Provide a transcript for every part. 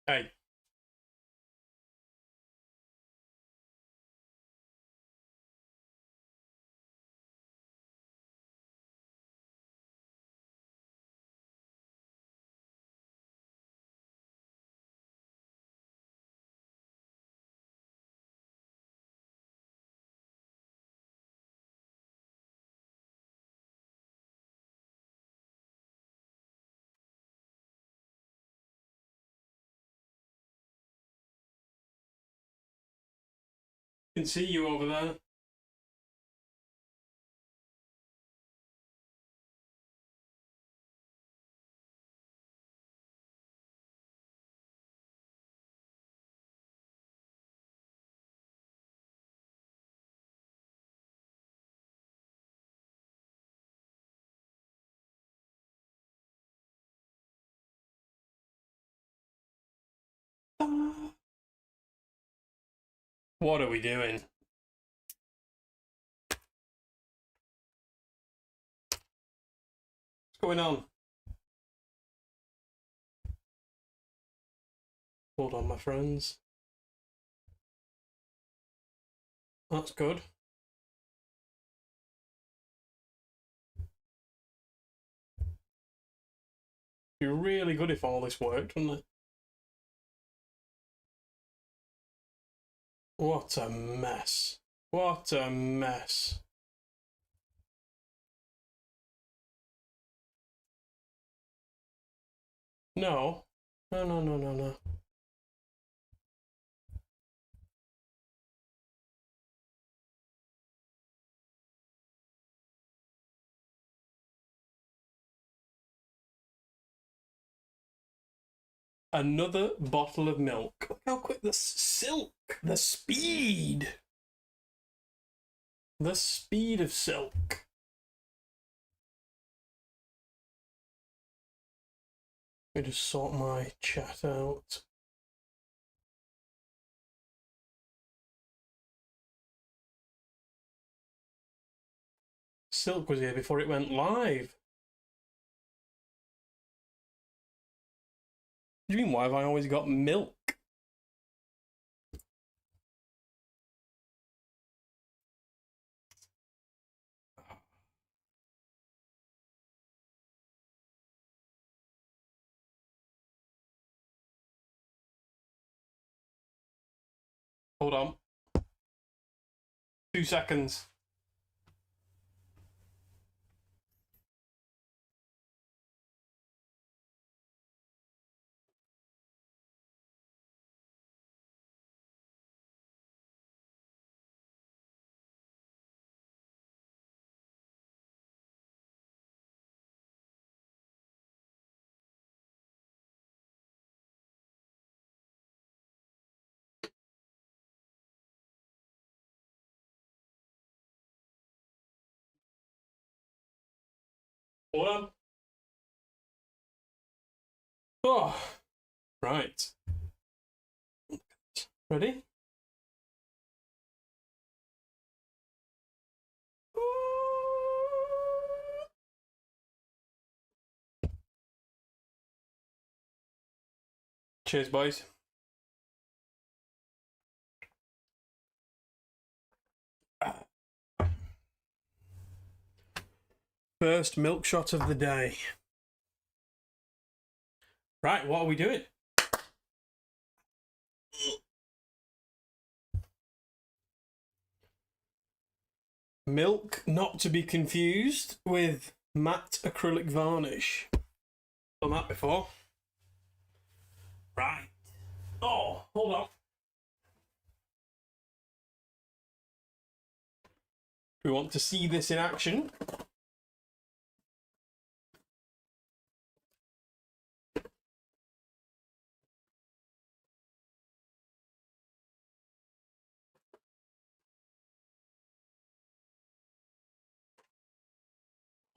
Hey, can see you over there. What are we doing? What's going on? Hold on, my friends. That's good. Be really good if all this worked, wouldn't it? What a mess. What a mess. No. No, no, no, no, no. Another bottle of milk. Look how quick the silk. The speed. The speed of silk. Let me just sort my chat out. Silk was here before it went live. What do you mean, why have I always got milk? Hold on. 2 seconds. Hold on. Oh, right. Ready? Cheers, boys. First milk shot of the day. Right, what are we doing? Milk, not to be confused with matte acrylic varnish. Done that before. Right. Oh, hold on. We want to see this in action.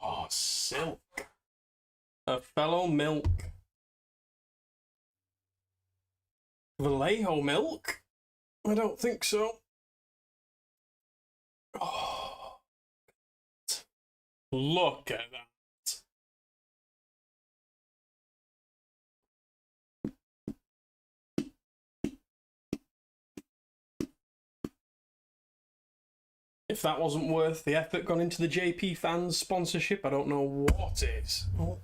Oh, silk. A fellow milk. Vallejo milk? I don't think so. Oh, look at that. If that wasn't worth the effort gone into the JP fans sponsorship, I don't know what is. Oh.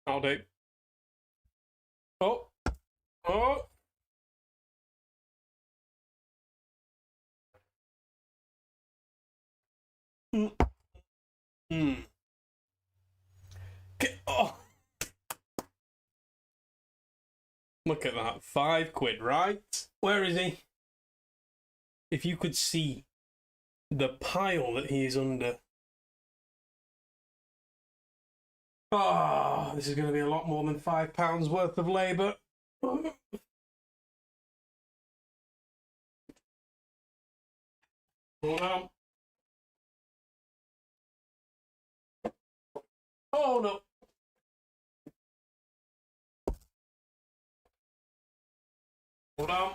I'll do. Oh. Oh. Mm. Mm. Oh. Look at that. £5, right? Where is he? If you could see the pile that he is under. Oh, this is going to be a lot more than £5 worth of labour. Hold on. Oh no. Hold on.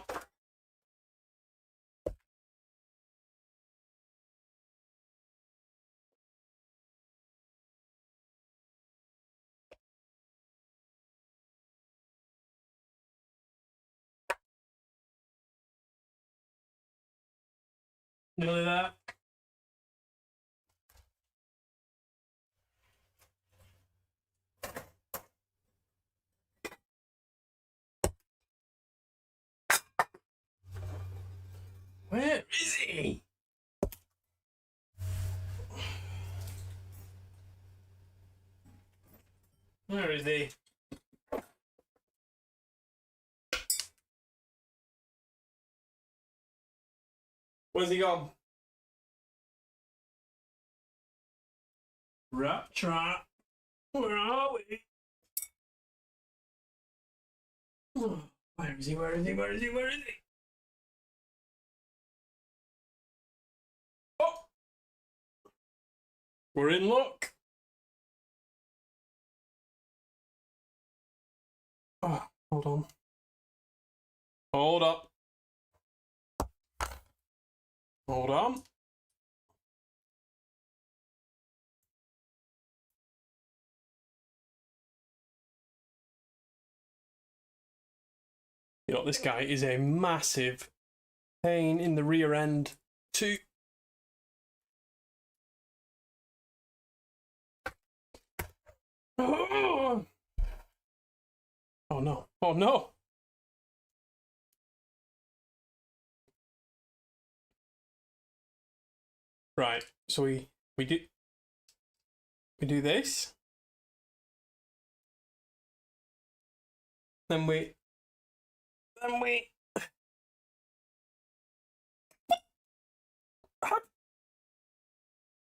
Nearly there. Where is he? Where is he? Where's he gone? Rat trap. Where are we? Where is he? Where is he? Where is he? Where is he? Oh! We're in luck. Oh, hold on. Hold up. Hold on. You know, this guy is a massive pain in the rear end too. Oh no. Oh no. Right. So we do this. Then we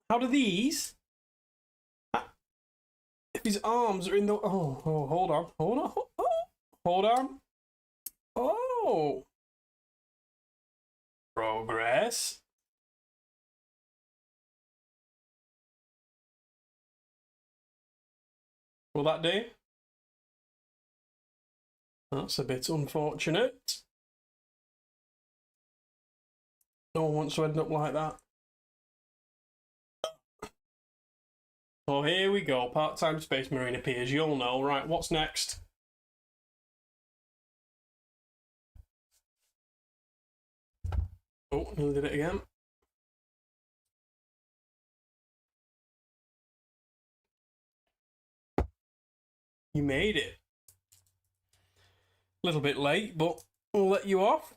how do these, if his arms are in the, oh, hold on, hold on. Oh, progress. Will that do? That's a bit unfortunate. No one wants to end up like that. Oh, here we go. Part-time Space Marine appears. You'll know. Right, what's next? Oh, nearly did it again. You made it. A little bit late, but we'll let you off.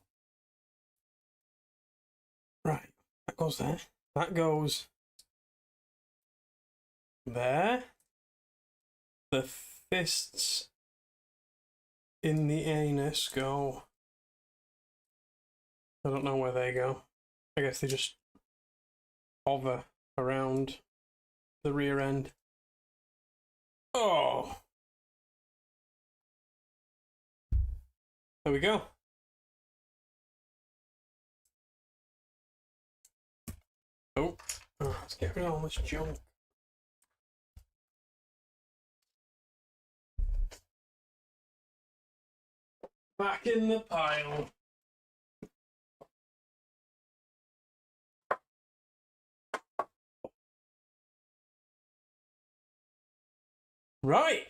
Right, that goes there. That goes there. The fists in the anus go. I don't know where they go. I guess they just hover around the rear end. Oh! There we go. Oh, let's get rid of all this junk. Back in the pile. Right.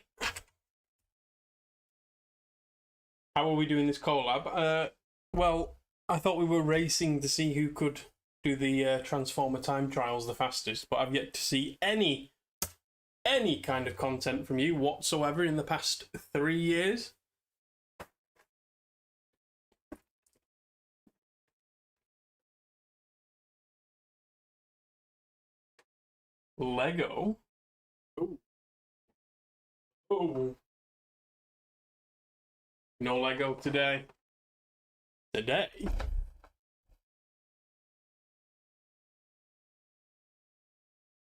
How are we doing this collab? Well, I thought we were racing to see who could do the Transformer time trials the fastest, but I've yet to see any kind of content from you whatsoever in the past 3 years. Lego? Oh. Oh. No Lego today. Today?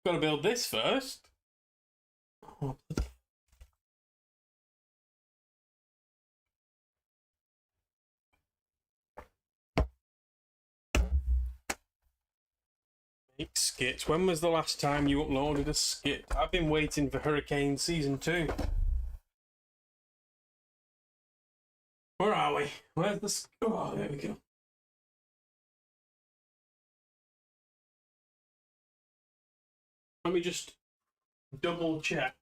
Gotta build this first. Oh. Make skits. When was the last time you uploaded a skit? I've been waiting for Hurricane Season 2. Where are we? Where's the... Oh, there we go. Let me just double check.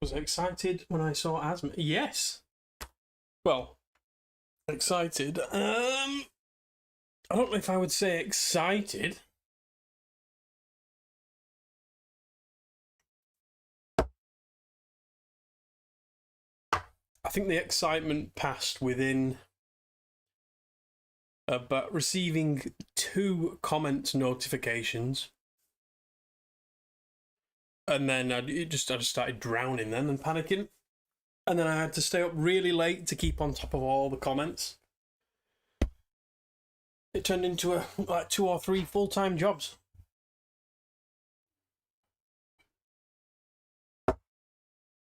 Was I excited when I saw Asthma? Yes. Well, excited. I don't know if I would say excited. I think the excitement passed within but receiving 2 comment notifications, and then I just started drowning then and panicking, and then I had to stay up really late to keep on top of all the comments. It turned into like 2 or 3 full-time jobs.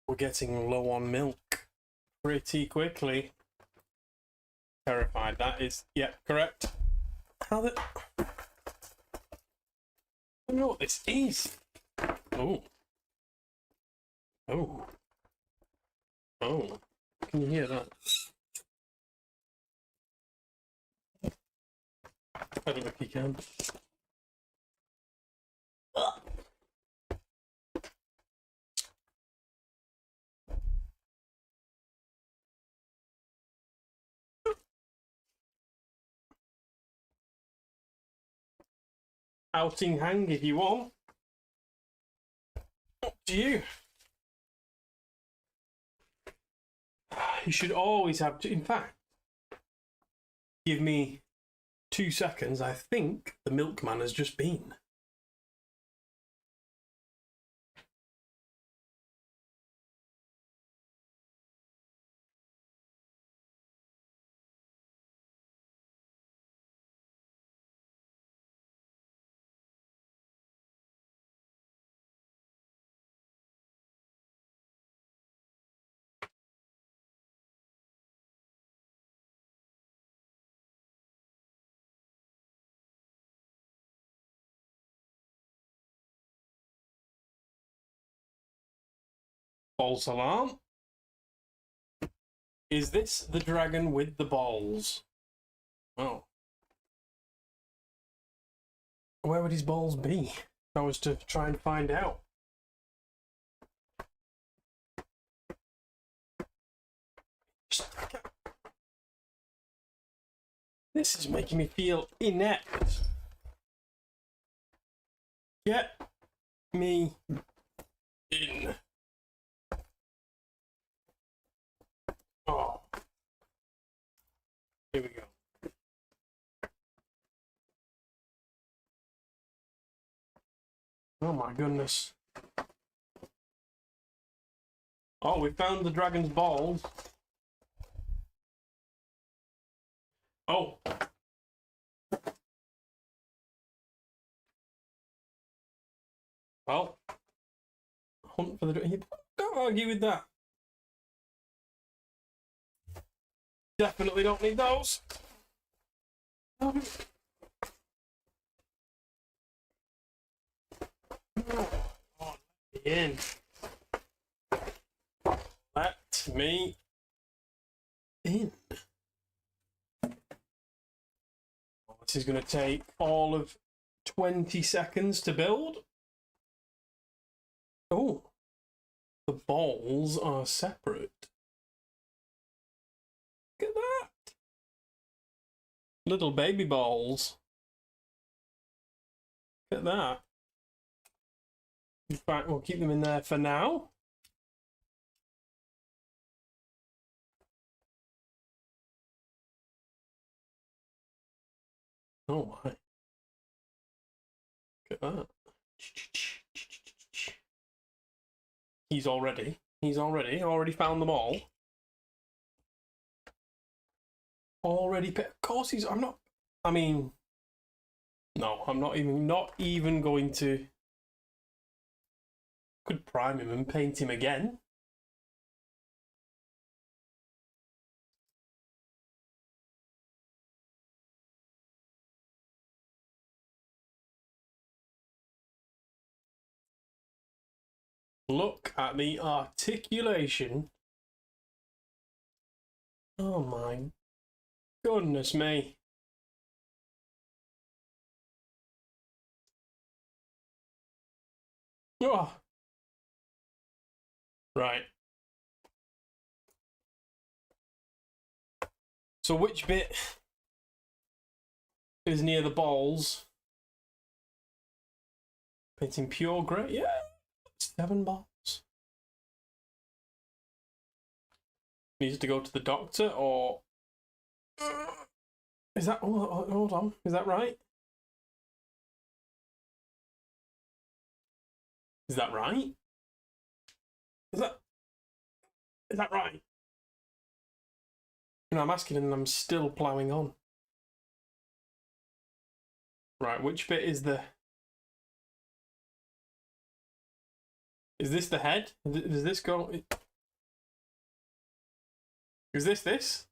We're getting low on milk pretty quickly. Terrified. That is, yeah, correct. How the... I don't know what this is. Oh. Oh. Oh. Can you hear that? I don't know if you can. Outing hang if you want. Up to you. You should always have to, in fact, give me 2 seconds. I think the milkman has just been. False alarm. Is this the dragon with the balls? Oh. Where would his balls be? If I was to try and find out. This is making me feel inept. Get me in. Oh. Here we go. Oh my goodness. Oh, we found the dragon's balls. Oh. Well. Hunt for the dragon. Don't argue with that. Definitely don't need those. Oh, let me in. Let me in. This is going to take all of 20 seconds to build. Oh, the balls are separate. Look at that. Little baby balls. Look at that. In fact, we'll keep them in there for now. Oh my. Look at that. He's already found them all. Of course I'm not, I mean, no, I'm not even going to, could prime him and paint him again. Look at the articulation. Oh my goodness me. Oh. Right. So which bit is near the balls? Painting pure grey? Yeah. 7 balls. Needs to go to the doctor, or is that? Oh, hold on. Is that right? Is that right? Is that right? You know, I'm asking and I'm still ploughing on. Right, which bit is the? Is this the head? Does this go? Is this?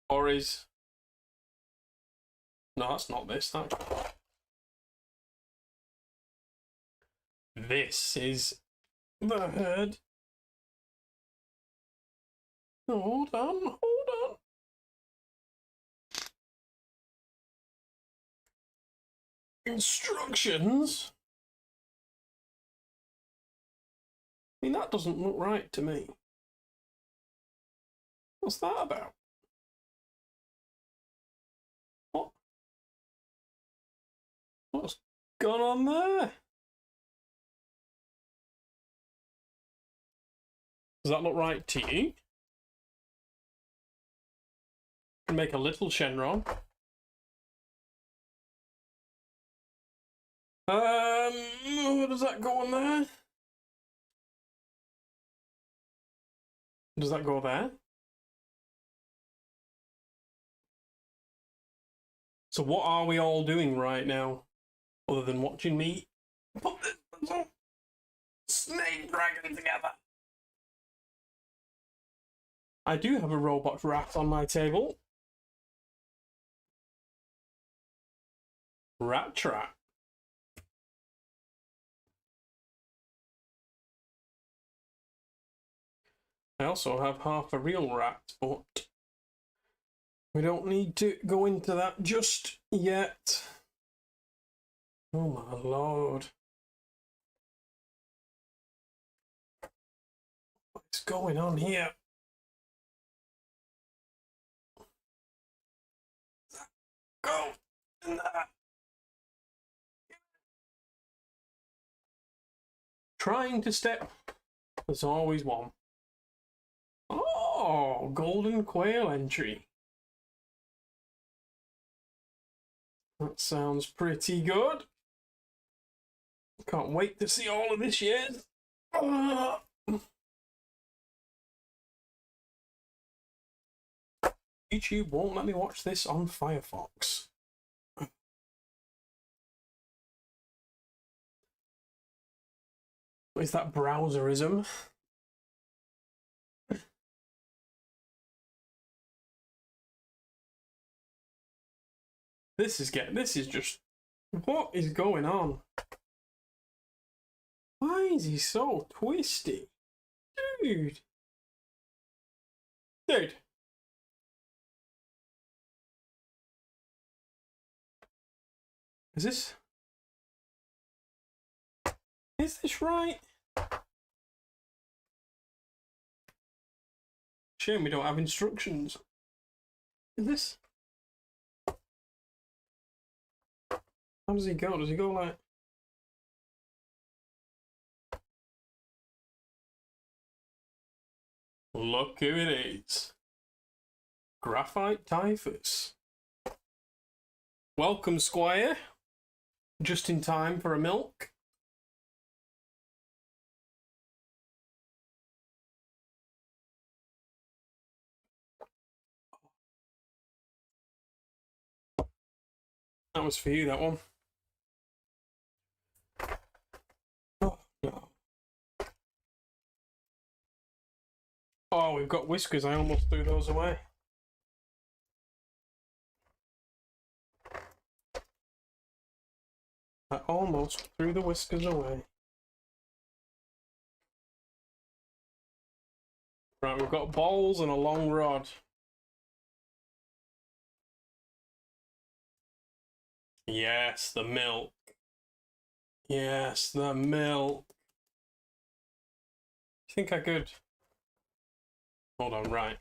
Or is... No, that's not this. This is the head. Oh, hold on. Instructions? I mean, that doesn't look right to me. What's that about? What's gone on there? Does that look right to you? Can make a little Shenron. Does that go on there? Does that go there? So what are we all doing right now, other than watching me put this snake dragon together? I do have a robot rat on my table. Rat trap. I also have half a real rat, but we don't need to go into that just yet. Oh my lord. What's going on here? Go in there. Trying to step. There's always one. Oh, golden quail entry. That sounds pretty good. Can't wait to see all of this yet. YouTube won't let me watch this on Firefox. Is that browserism? This is just, what is going on? Why is he so twisty? Dude. Dude. Is this right? Shame we don't have instructions. Is this? How does he go? Does he go like... Look who it is. Graphite Typhus. Welcome, Squire. Just in time for a milk. That was for you, that one. Oh, no. Oh, we've got whiskers. I almost threw those away. I almost threw the whiskers away. Right, we've got balls and a long rod. Yes, the milk. Yes, the milk. I think I could... Hold on, right.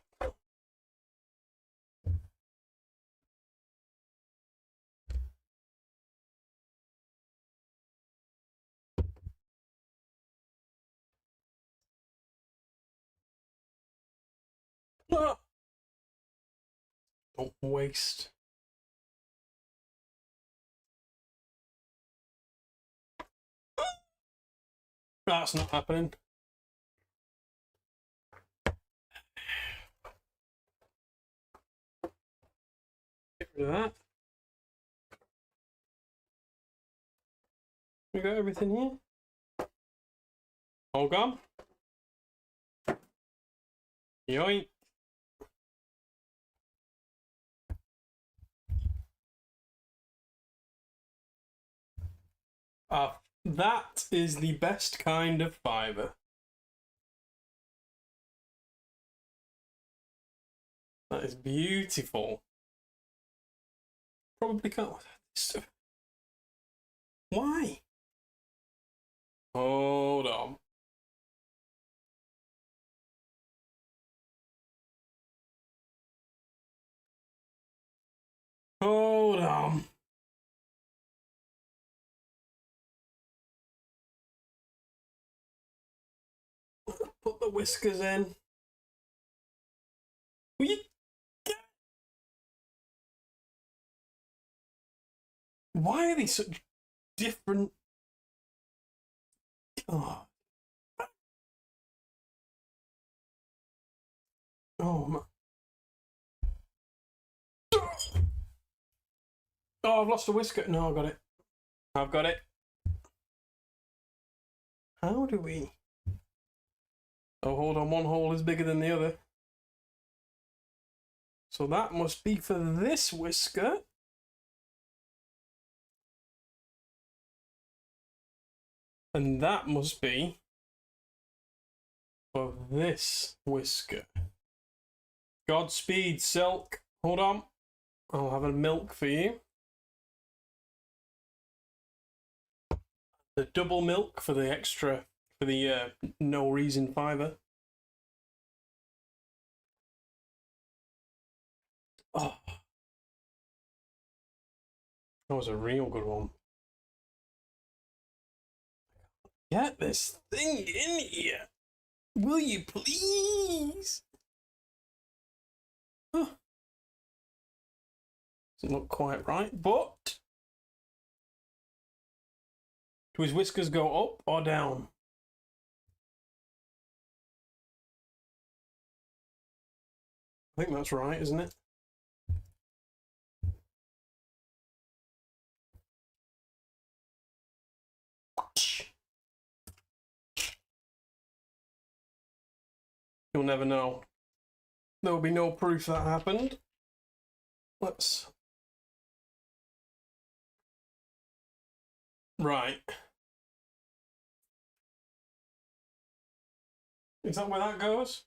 Ah! Don't waste. That's not happening. Get rid of that. We got everything here. All gone. Yoink. That is the best kind of fiber. That is beautiful. Probably can't. Why? Hold on. Hold on. Put the whiskers in. Will you get... Why are they such different? Oh. Oh my. Oh, I've lost a whisker. No, I've got it. I've got it. How do we... Oh, hold on. One hole is bigger than the other. So that must be for this whisker. And that must be for this whisker. Godspeed, Silk. Hold on. I'll have a milk for you. The double milk for the extra, for the no reason fiber. Oh, that was a real good one. Get this thing in here. Will you please? Huh. Doesn't look quite right, but do his whiskers go up or down? I think that's right, isn't it? You'll never know. There will be no proof that happened. Let's... Right. Is that where that goes?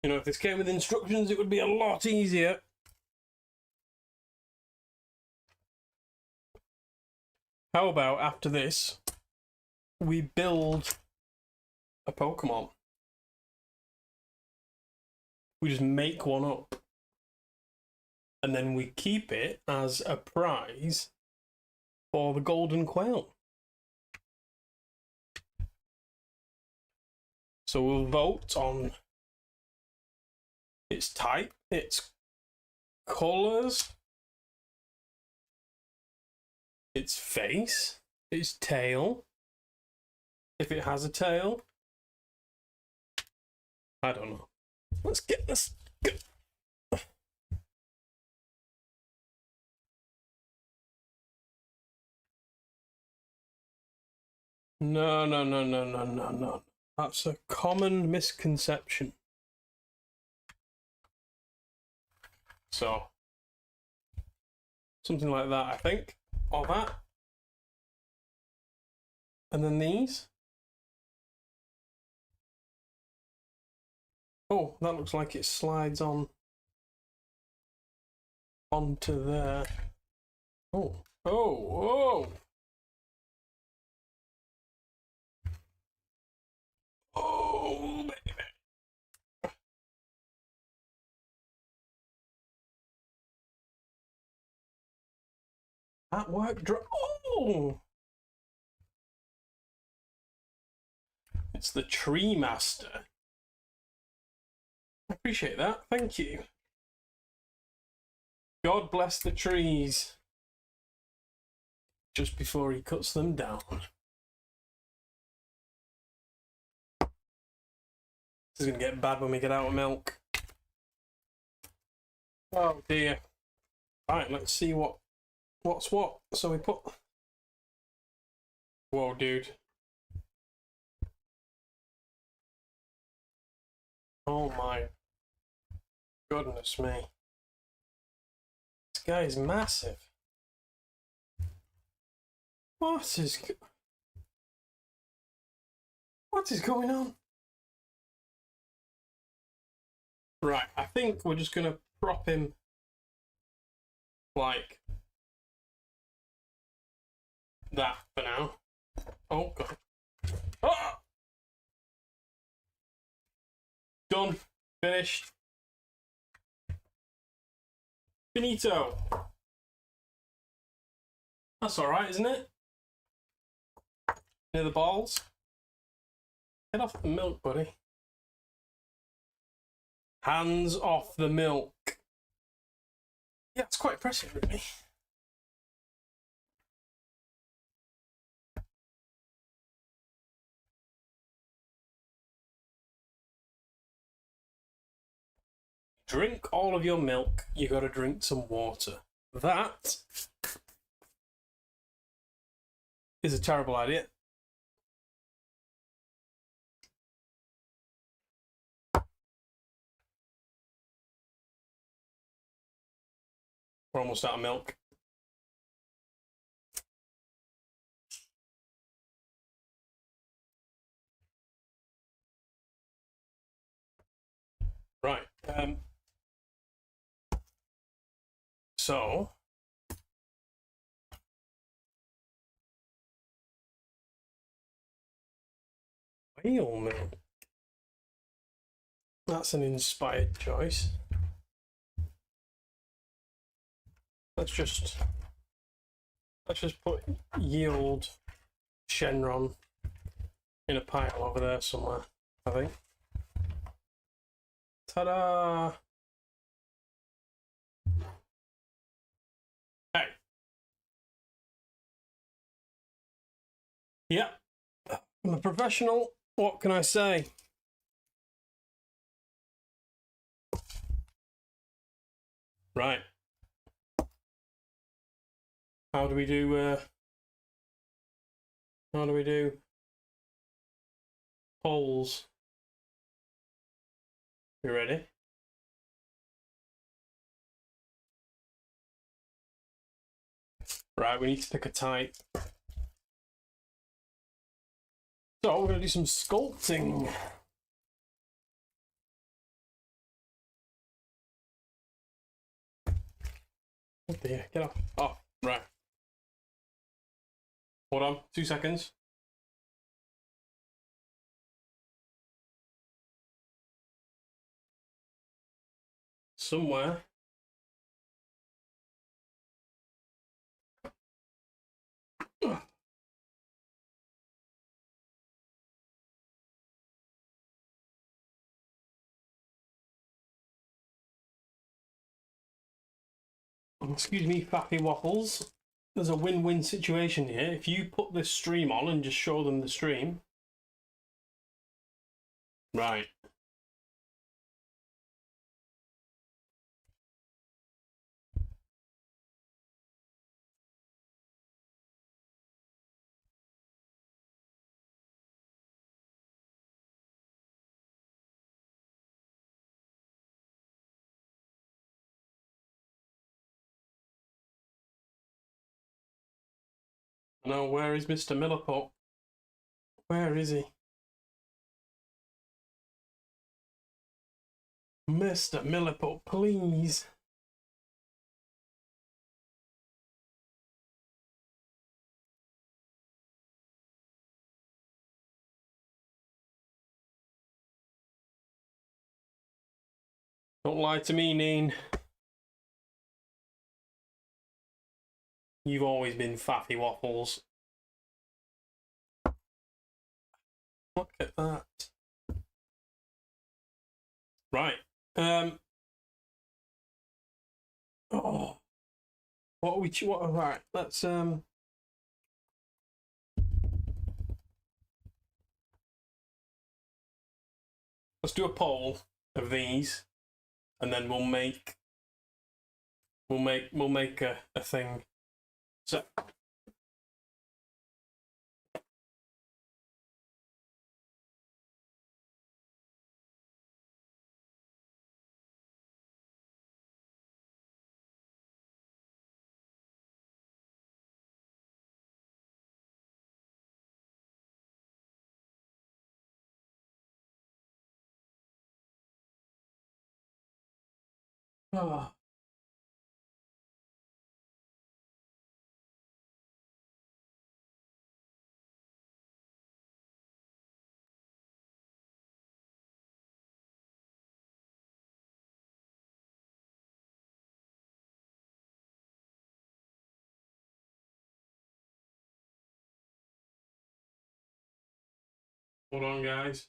You know, if this came with instructions, it would be a lot easier. How about after this, we build a Pokemon? We just make one up. And then we keep it as a prize for the Golden Quail. So we'll vote on its type, its colours, its face, its tail, if it has a tail. I don't know. Let's get this. No. That's a common misconception. So, something like that, I think. Or that. And then these. Oh, that looks like it slides on onto there. Oh. Oh, baby. That worked. Oh! It's the Tree Master. I appreciate that. Thank you. God bless the trees. Just before he cuts them down. This is going to get bad when we get out of milk. Oh dear. Right, let's see what's what. So we put... Whoa, dude. Oh my goodness me. This guy is massive. What is going on? Right, I think we're just going to prop him like that for now. Oh, God. Oh! Done. Finished. Finito. That's alright, isn't it? Near the balls. Get off the milk, buddy. Hands off the milk. Yeah, it's quite impressive, really. Drink all of your milk, you gotta drink some water. That is a terrible idea. We're almost out of milk. Right. So whale milk. That's an inspired choice. Let's just put yield Shenron in a pile over there somewhere, I think. Ta-da! Hey. Yeah. I'm a professional. What can I say? Right. How do we do polls? You ready? Right, we need to pick a type. So we're going to do some sculpting. Oh dear, get off. Oh, right. Hold on, 2 seconds. Somewhere. Excuse me, Fappy Waffles. There's a win-win situation here. If you put this stream on and just show them the stream. Right. Now, where is Mr. Milliput? Where is he? Mr. Milliput, please. Don't lie to me, Neen. You've always been Faffy Waffles. Look at that. Right. Oh. What are we... What, right, let's... Let's do a poll of these, and then we'll make a thing. So oh. Hold on, guys.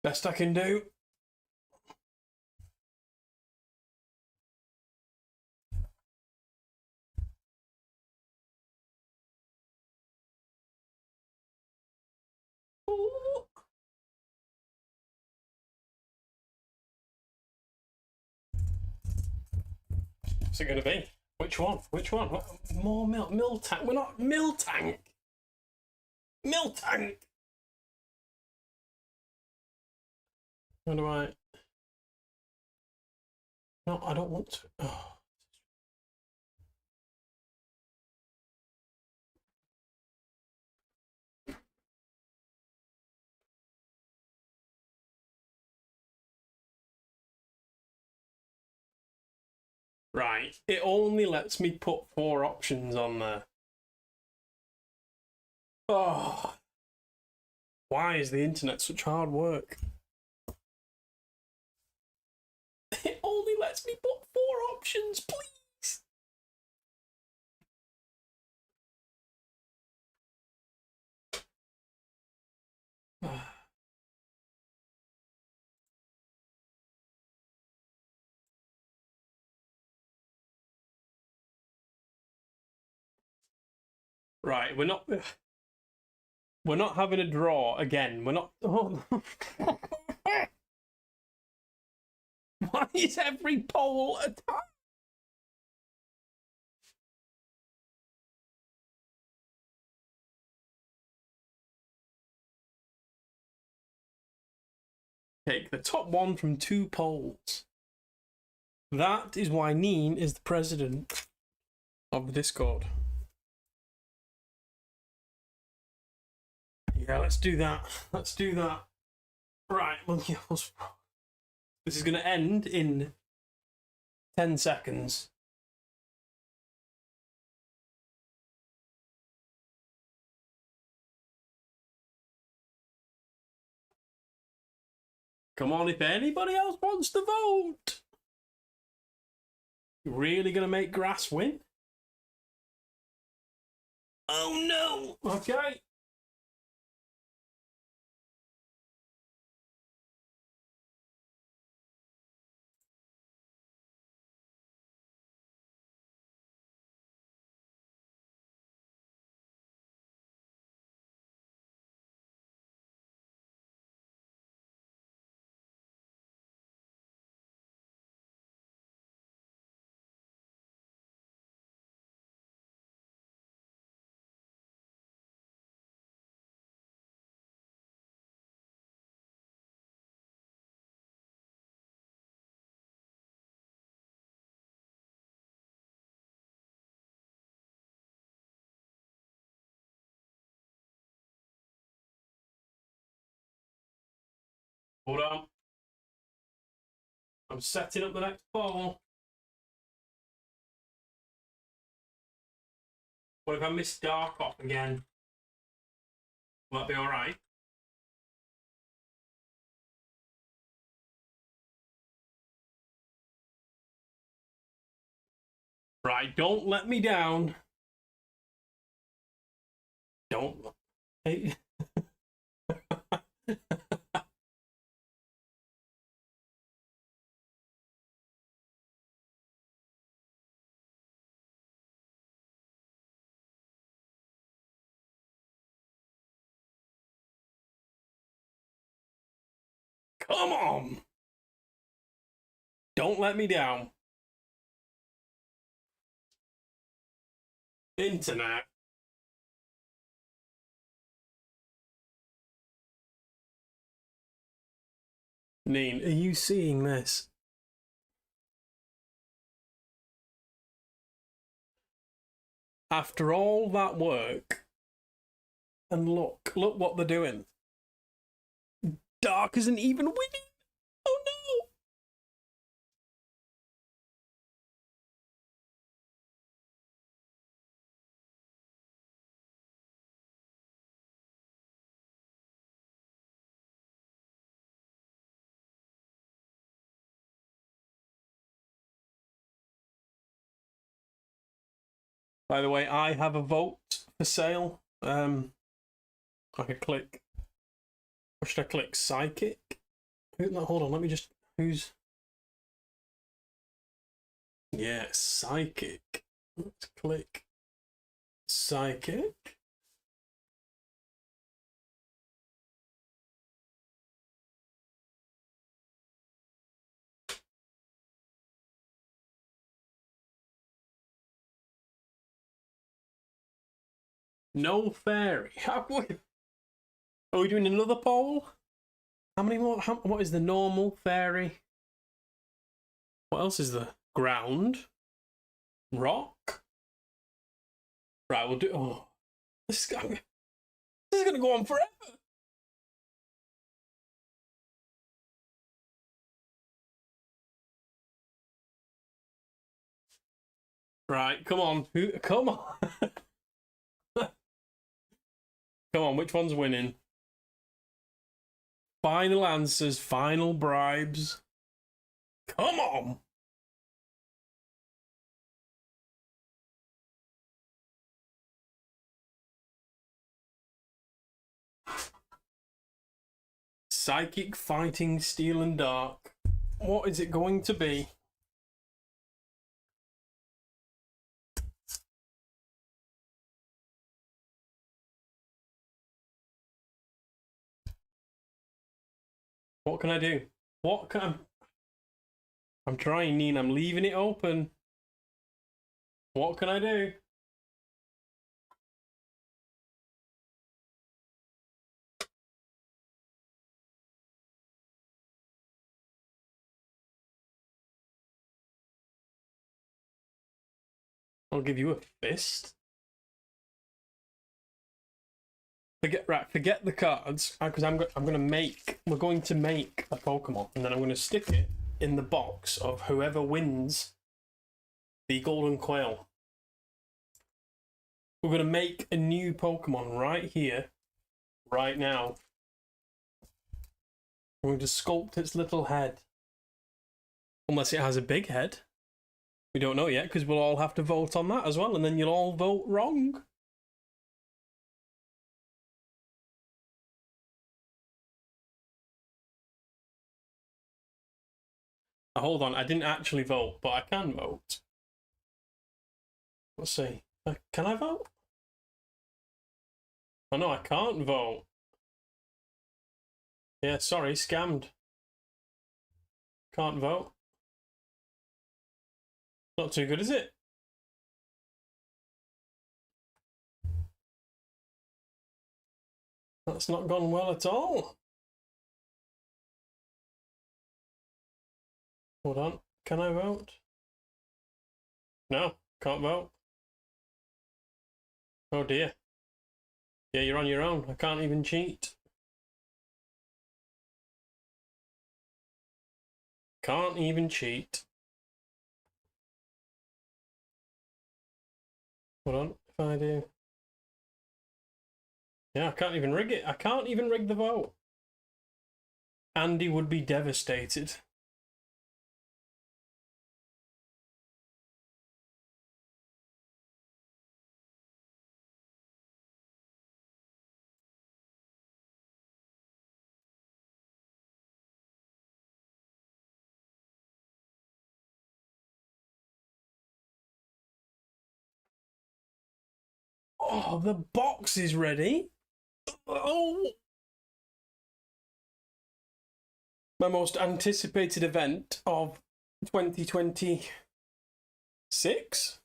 Best I can do. Ooh. What's it going to be? Which one? Which one? More milk? Mill tank? We're not mill tank. Mill tank. How do I? No, I don't want to. Oh. Right. It only lets me put 4 options on there. Oh. Why is the internet such hard work? It only lets me put 4 options, please. Right, we're not having a draw again. We're not. Oh. Why is every poll a tie? Take the top one from 2 polls. That is why Neen is the president of the Discord. Yeah, let's do that. Let's do that. Right, well, yeah, this is going to end in 10 seconds. Come on, if anybody else wants to vote. You're really going to make grass win? Oh no! Okay. Hold on. I'm setting up the next poll. What if I miss Dark off again? Will that be alright? Right, don't let me down. Don't. Hey. Come on! Don't let me down. Internet. Neen, are you seeing this? After all that work, and look what they're doing. Dark isn't even winning. Oh no! By the way, I have a vote for sale. I could click. Or should I click psychic? Hold on, let me just. Who's. Yeah, psychic. Let's click psychic. No fairy. Are we doing another poll? How many more? What is the normal fairy? What else is there? Ground. Rock. Right, we'll do. Oh, this is gonna go on forever. Right, come on. Come on. Come on, which one's winning? Final answers, final bribes. Come on. Psychic fighting steel and dark. What is it going to be? What can I do? What can I'm trying, Neen. I'm leaving it open. What can I do? I'll give you a fist. Forget the cards, because we're going to make a Pokemon, and then I'm going to stick it in the box of whoever wins the Golden Quail. We're going to make a new Pokemon right here, right now. We're going to sculpt its little head. Unless it has a big head. We don't know yet, because we'll all have to vote on that as well, and then you'll all vote wrong. Hold on, I didn't actually vote, but I can vote. Let's see. Can I vote? Oh no, I can't vote. Yeah, sorry, scammed. Can't vote. Not too good, is it? That's not gone well at all. Hold on, can I vote? No, can't vote. Oh dear. Yeah, you're on your own. I can't even cheat. Can't even cheat. Hold on, if I do. Yeah, I can't even rig it. I can't even rig the vote. Andy would be devastated. Oh, the box is ready. Oh, my most anticipated event of 2026?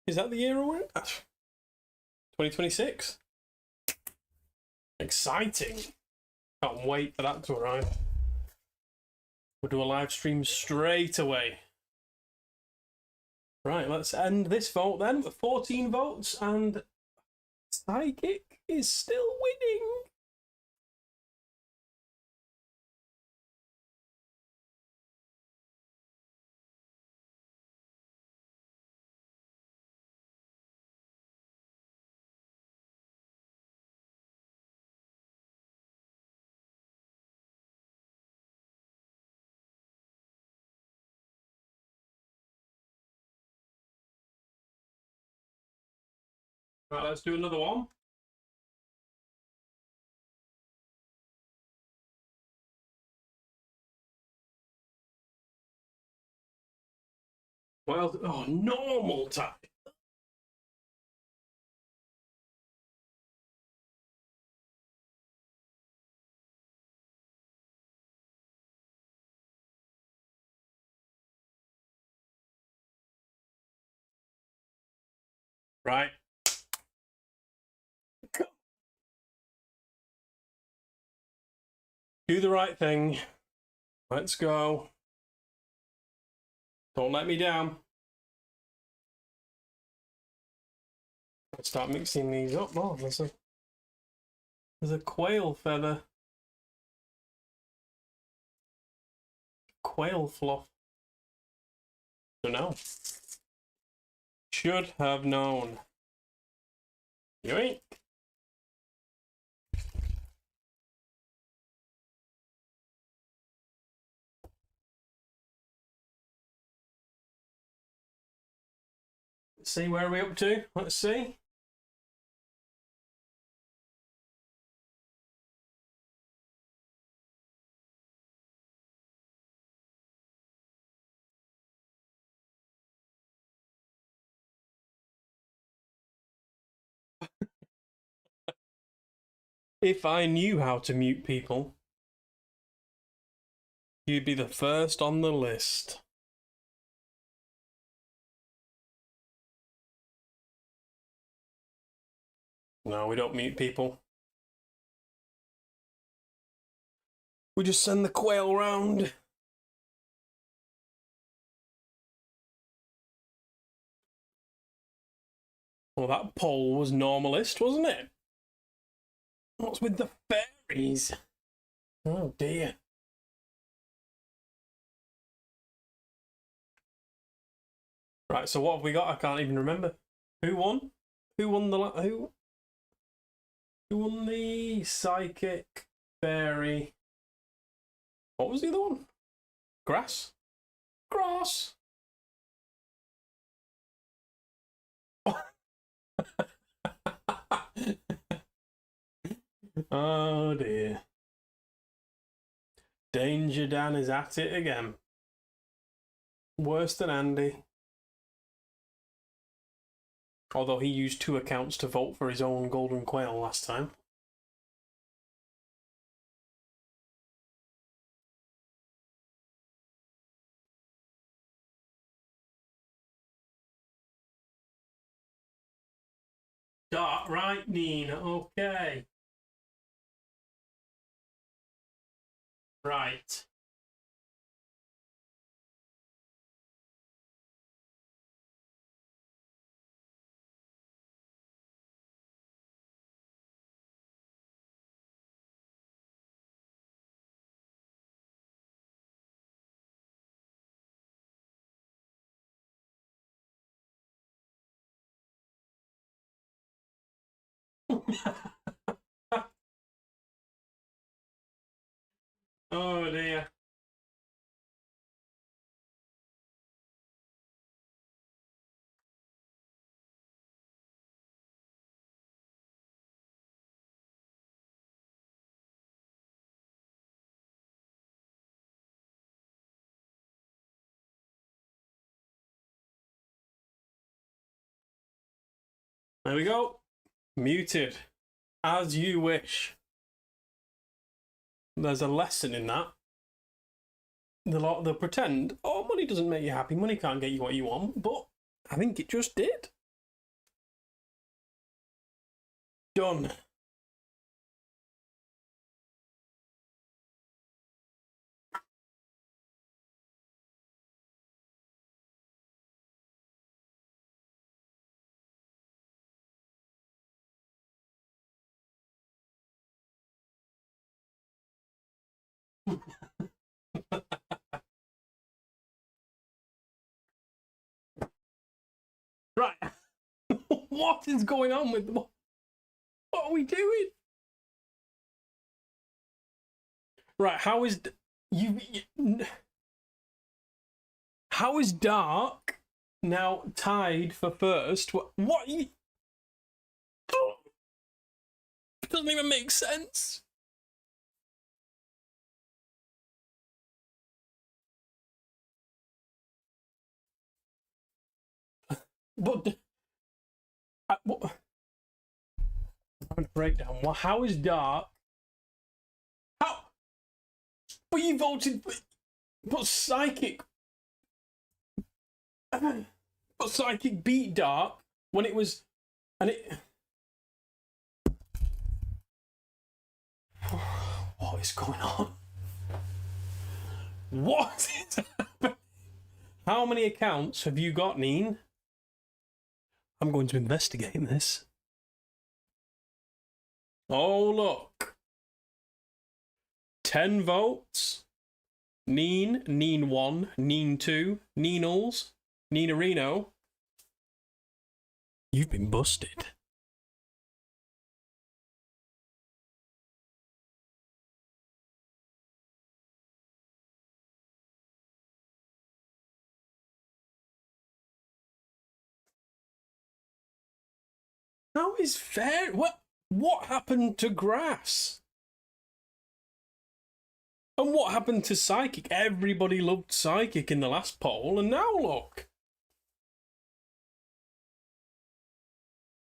Is that the year we're in? 2026? Exciting. Can't wait for that to arrive. We'll do a live stream straight away. Right, let's end this vote then with 14 votes, and Psychic is still winning. Right, let's do another one. Well, oh, normal type. Right. Do the right thing. Let's go. Don't let me down. Let's start mixing these up more. There's a quail feather. Quail fluff. Don't know. Should have known. Yoink. Let's see, where are we up to? Let's see. If I knew how to mute people. You'd be the first on the list. No, we don't mute people. We just send the quail round. Well, that poll was normalist, wasn't it? What's with the fairies? Oh dear. Right, so what have we got? I can't even remember. Who won? Who won the who won the psychic fairy? What was the other one? Grass? Grass. Oh dear. Danger Dan is at it again. Worse than Andy. Although he used 2 accounts to vote for his own golden quail last time. Start right, Nina. Okay. Right. Oh dear. There we go. Muted. As you wish. There's a lesson in that. They'll pretend, oh, money doesn't make you happy, money can't get you what you want, but I think it just did. Done. Right. What is going on with them? What are we doing? Right, how is how is Dark now tied for first? What it doesn't even make sense. But what? I'm gonna break down. Well, how is Dark? How? But you voted for. But Psychic. But Psychic beat Dark when it was, and it. What is going on? What is happening? How many accounts have you got, Neen? I'm going to investigate this. Oh, look. 10 votes. Neen, Neen 1, Neen 2, Neenals, Neenarino. You've been busted. How is fair? What happened to Grass? And what happened to Psychic? Everybody loved Psychic in the last poll, and now look.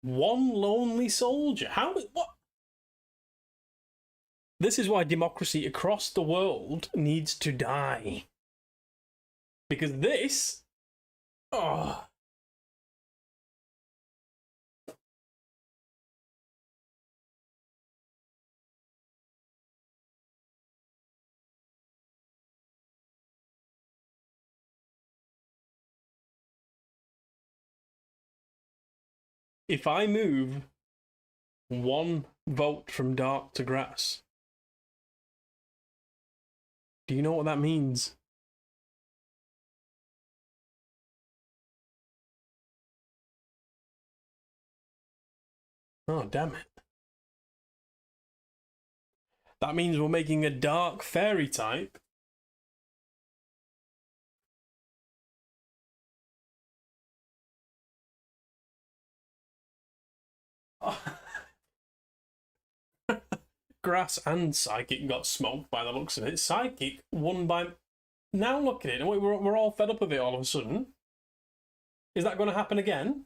One lonely soldier. How? What? This is why democracy across the world needs to die. Because this... Oh... If I move 1 vote from dark to grass, do you know what that means? Oh, damn it. That means we're making a dark fairy type. Grass and Psychic got smoked by the looks of it. Psychic won by... Now look at it. We're all fed up of it all of a sudden. Is that going to happen again?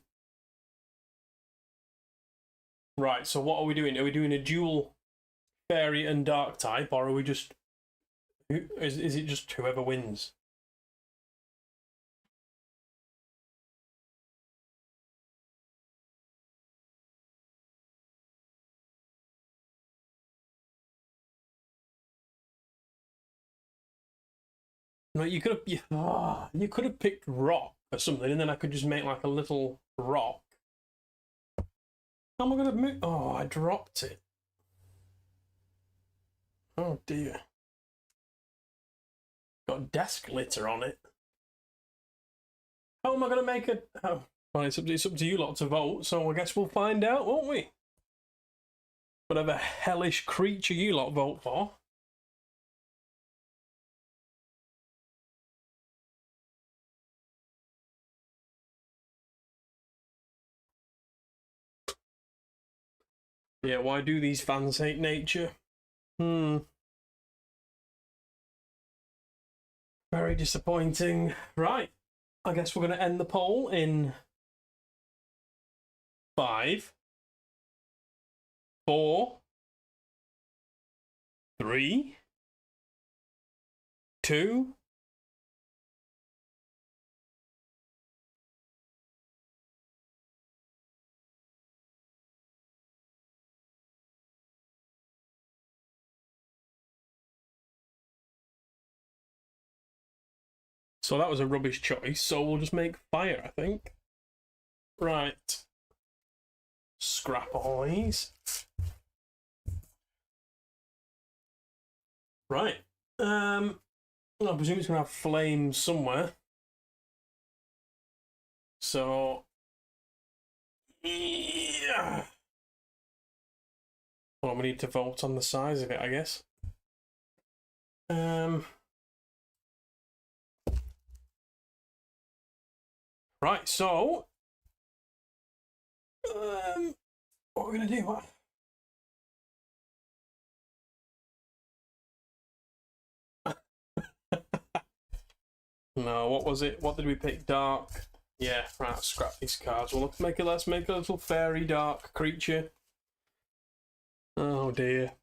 Right, so what are we doing? Are we doing a dual fairy and dark type, or are we just... Is it just whoever wins? No, you could have... you could have picked rock or something, and then I could just make like a little rock. How am I going to move? Oh, I dropped it. Oh dear. Got desk litter on it. How am I going to make it? Oh, well, it's up to you lot to vote, so I guess we'll find out, won't we? Whatever hellish creature you lot vote for. Yeah, why do these fans hate nature? Very disappointing. Right. I guess we're going to end the poll in 5, 4, 3, 2. So that was a rubbish choice, so we'll just make fire, I think. Right. Scrap all these. Right. I presume it's going to have flames somewhere. So... Yeah. Well, we need to vote on the size of it, I guess. Right, so... what are we going to do? What? No, what was it? What did we pick? Dark. Yeah, right, scrap these cards. Well, let's make a little fairy dark creature. Oh dear.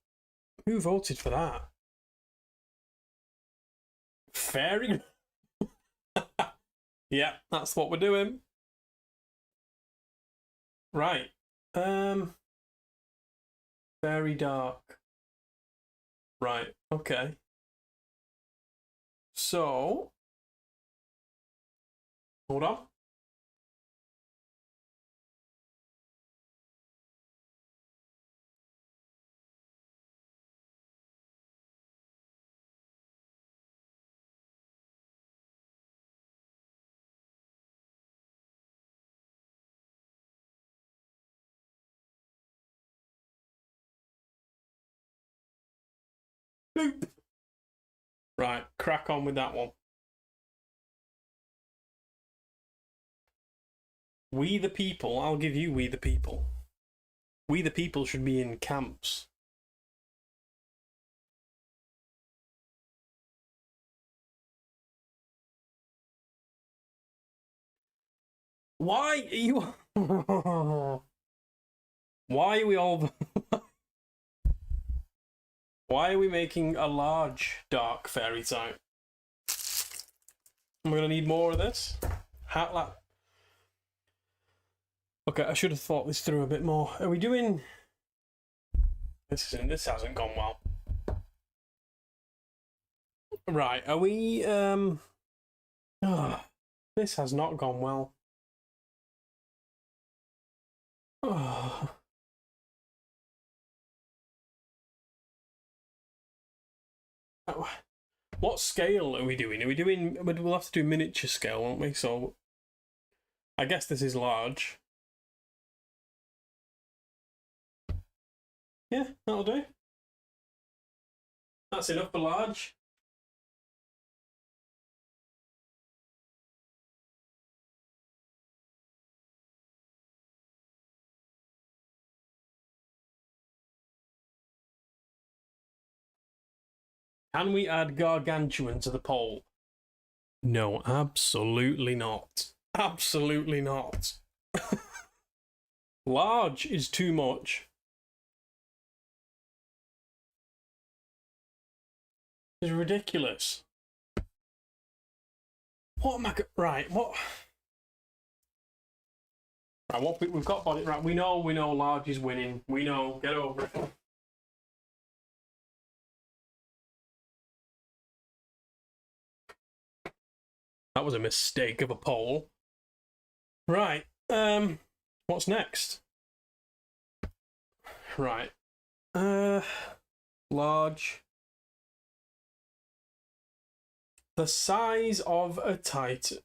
Who voted for that? Fairy? Yeah, that's what we're doing. Right. Very dark. Right, okay. So... Hold on. Boop. Right, crack on with that one. We the people, I'll give you we the people. We the people should be in camps. Why are you... Why are we all... Why are we making a large dark fairy type? I'm gonna need more of this. Okay, I should have thought this through a bit more. Are we doing? This hasn't gone well. Right, are we? Oh, this has not gone well. Oh. What scale are we doing? Are we doing? We'll have to do miniature scale, won't we? So, I guess this is large. Yeah, that'll do. That's enough for large. Can we add gargantuan to the poll? No, absolutely not. Absolutely not. Large is too much. It's ridiculous. What am I... Right, what... Right, what we've got body... Right, we know large is winning. We know. Get over it. That was a mistake of a poll. Right, what's next? Right. Large. The size of a titan.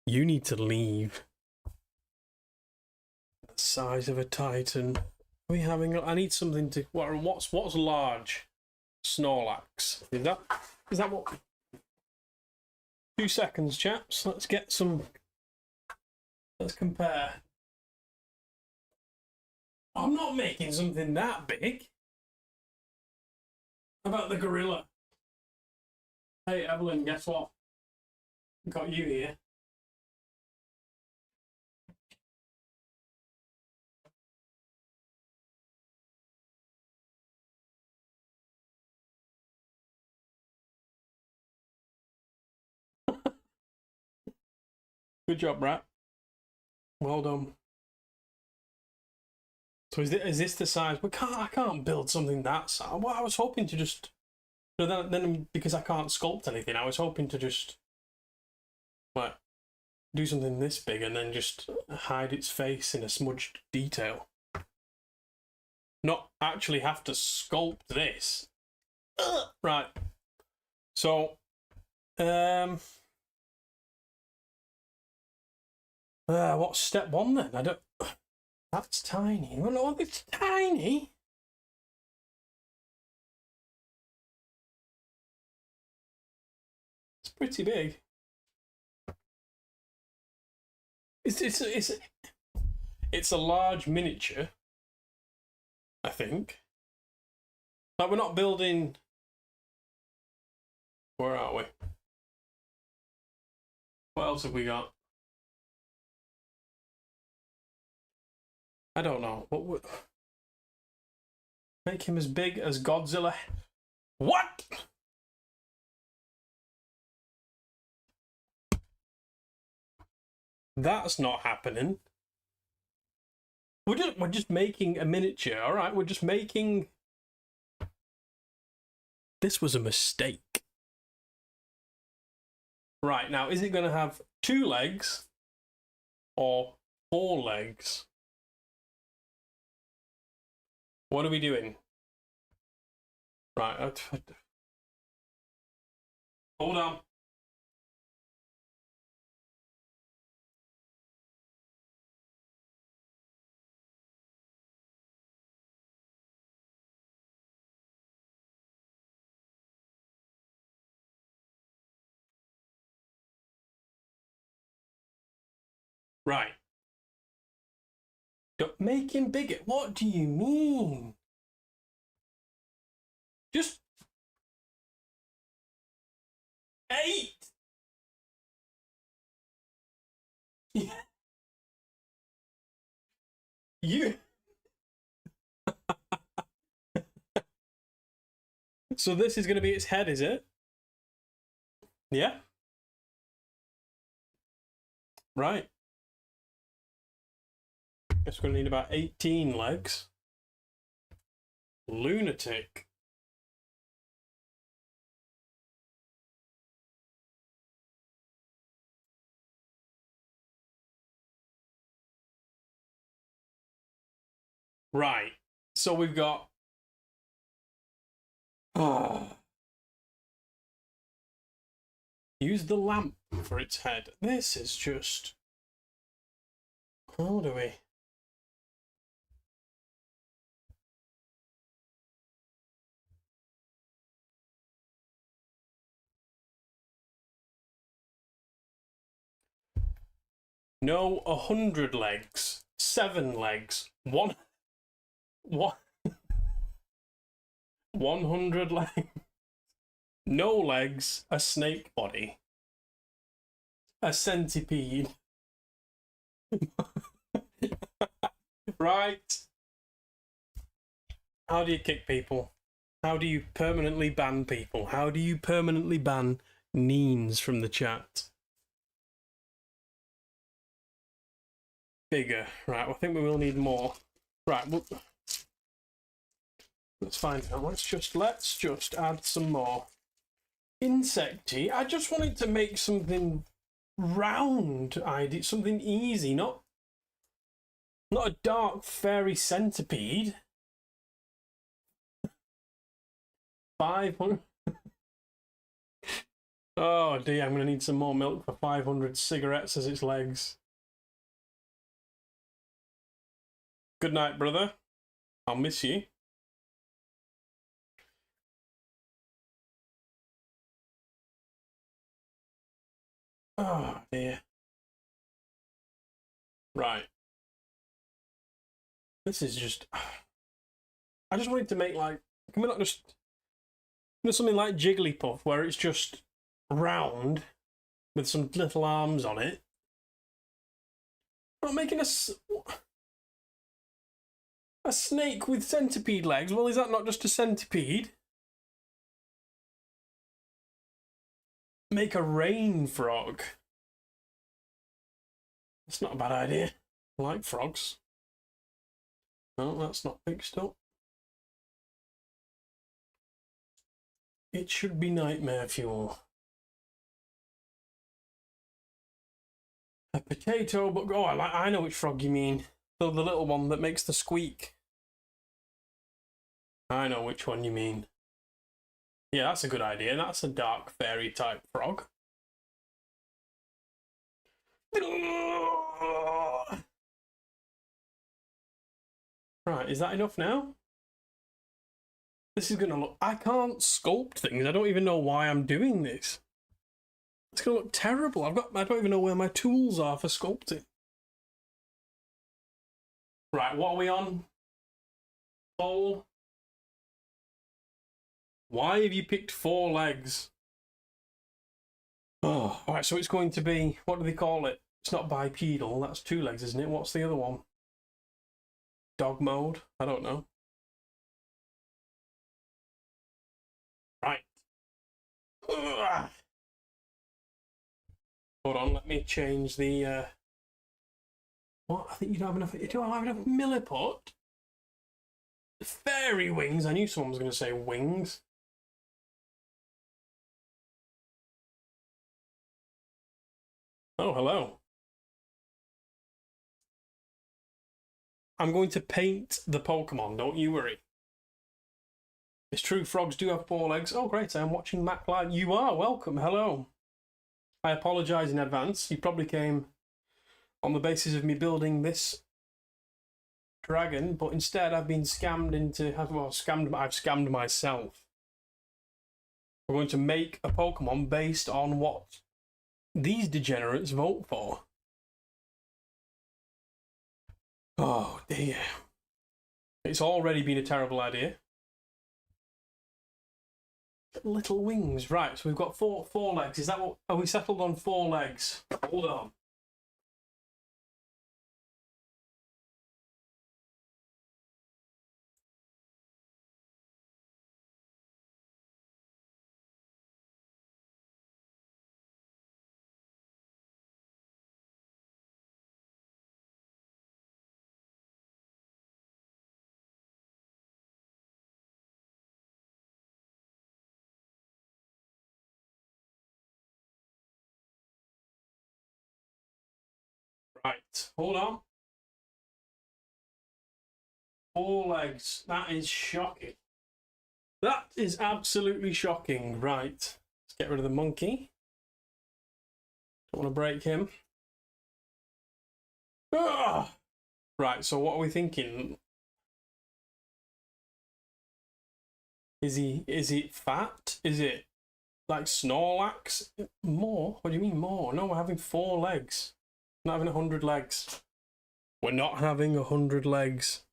You need to leave. The size of a titan. Are we having? I need something to. What's large? Snorlax. Is that what? 2 seconds, chaps. Let's get some. Let's compare. I'm not making something that big. How about the gorilla? Hey, Evelyn, guess what? Got you here. Good job, Rat. Well done. So is this the size? I can't build something that size. Well, I was hoping to just. Then because I can't sculpt anything, I was hoping to just like do something this big and then just hide its face in a smudged detail. Not actually have to sculpt this. Right. So, what's step 1 then? I don't. That's tiny. Well, no, it's tiny. It's pretty big. It's a large miniature, I think. Like, we're not building. Where are we? What else have we got? I don't know. What would make him as big as Godzilla? What? That's not happening. We're just making a miniature, all right? We're just making. This was a mistake. Right, now is it going to have 2 legs or 4 legs? What are we doing? Right, hold on. Right. Don't make him bigger. What do you mean? Just 8. You. So this is going to be its head, is it? Yeah. Right. Guess we're going to need about 18 legs. Lunatic. Right. So we've got... Use the lamp for its head. This is just... How do we... No, 100 legs. 7 legs. 100 legs. No legs. A snake body. A centipede. Right. How do you kick people? How do you permanently ban people? How do you permanently ban Neens from the chat? Bigger. Right, well, I think we will need more. Right, well, let's find out. Let's just add some more. Insecty. I just wanted to make something round. Something easy, not a dark fairy centipede. 500. Oh dear, I'm going to need some more milk for 500 cigarettes as its legs. Good night, brother. I'll miss you. Oh dear. Right. This is just... I just wanted to make, like... Can we not just... something like Jigglypuff, where it's just round with some little arms on it. Not making a snake with centipede legs. Well, is that not just a centipede? Make a rain frog. That's not a bad idea. I like frogs. No, that's not fixed up. It should be nightmare fuel. A potato, but oh, I know which frog you mean. The little one that makes the squeak. I know which one you mean. Yeah, that's a good idea. That's a dark fairy type frog. Right, is that enough now? This is gonna look... I can't sculpt things. I don't even know why I'm doing this. It's gonna look terrible. I don't even know where my tools are for sculpting. Right, what are we on? Bowl. Why have you picked 4 legs? Oh, right, so it's going to be... What do they call it? It's not bipedal. That's 2 legs, isn't it? What's the other one? Dog mode? I don't know. Right. Ugh. Hold on, let me change the... What? I think you don't have enough... You don't have enough milliput? Fairy wings? I knew someone was going to say wings. Oh, hello. I'm going to paint the Pokemon, don't you worry. It's true, frogs do have 4 legs. Oh, great, I'm watching Mac Live. You are, welcome, hello. I apologise in advance. You probably came on the basis of me building this dragon, but instead I've been scammed into... Well, I've scammed myself. We're going to make a Pokemon based on what these degenerates vote for. Oh dear. It's already been a terrible idea. Little wings. Right, so we've got four legs. Is that what... Are we settled on 4 legs? Hold on. Right, hold on. 4 legs. That is shocking. That is absolutely shocking. Right, let's get rid of the monkey. Don't want to break him. Ugh! Right, so what are we thinking? Is it fat? Is it like Snorlax? More? What do you mean more? No, we're having 4 legs. We're not having 100 legs. We're not having 100 legs.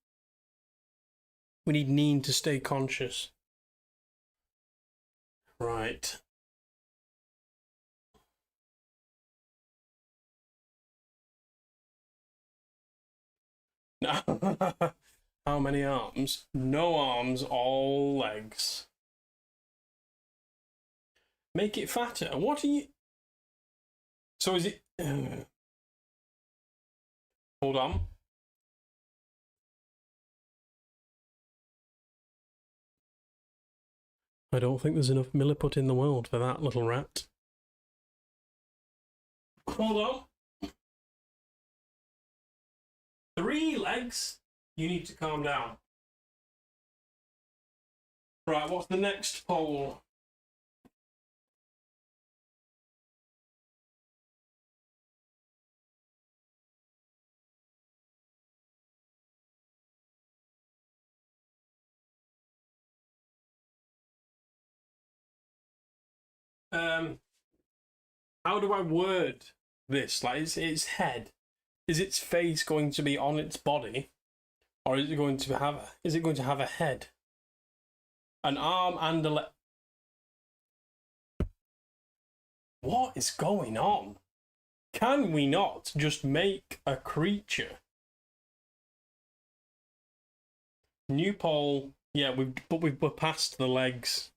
We need Neen to stay conscious. Right. How many arms? No arms, all legs. Make it fatter. What are you... So is it... Hold on. I don't think there's enough milliput in the world for that little rat. Hold on. 3 legs? You need to calm down. Right, what's the next poll? How do I word this? Like, its head. Is its face going to be on its body, or is it going to have? Is it going to have a head, an arm, and a leg? What is going on? Can we not just make a creature? New poll. Yeah, we're past the legs.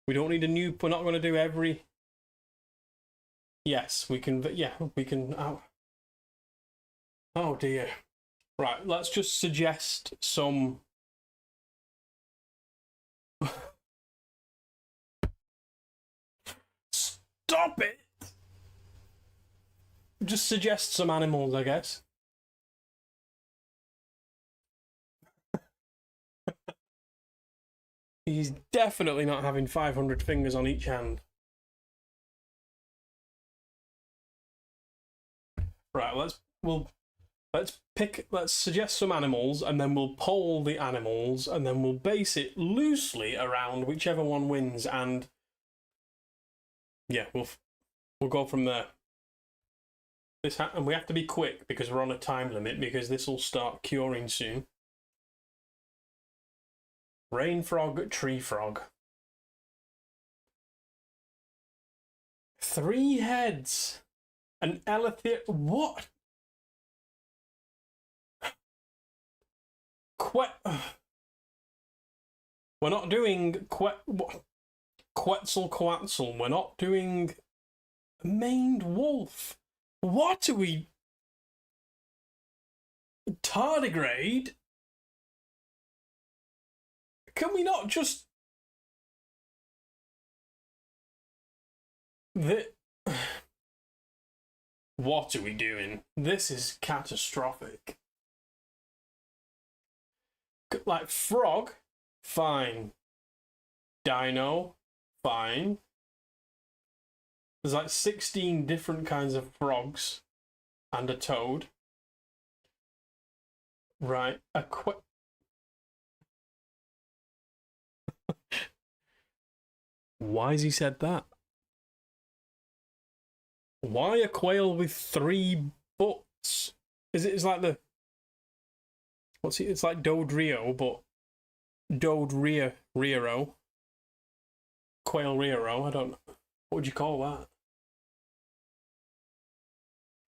We don't need a new. We're not going to do every. Yes, we can. Yeah, we can. Oh dear. Right, let's just suggest some. Stop it! Just suggest some animals, I guess. He's definitely not having 500 fingers on each hand. Right, let's suggest some animals, and then we'll poll the animals, and then we'll base it loosely around whichever one wins, and yeah, we'll go from there. And we have to be quick because we're on a time limit, because this will start curing soon. Rain frog, tree frog. 3 heads. An elephant. What? We're not doing Quetzalcoatl. We're not doing maned wolf. What are we? Tardigrade? Can we not just... What are we doing? This is catastrophic. Like, frog, fine. Dino, fine. There's like 16 different kinds of frogs and a toad. Right, Why has he said that? Why a quail with 3 butts? It's like the... What's it? It's like Dodrio, but Dodrio. Quail Rio, I don't know. What would you call that?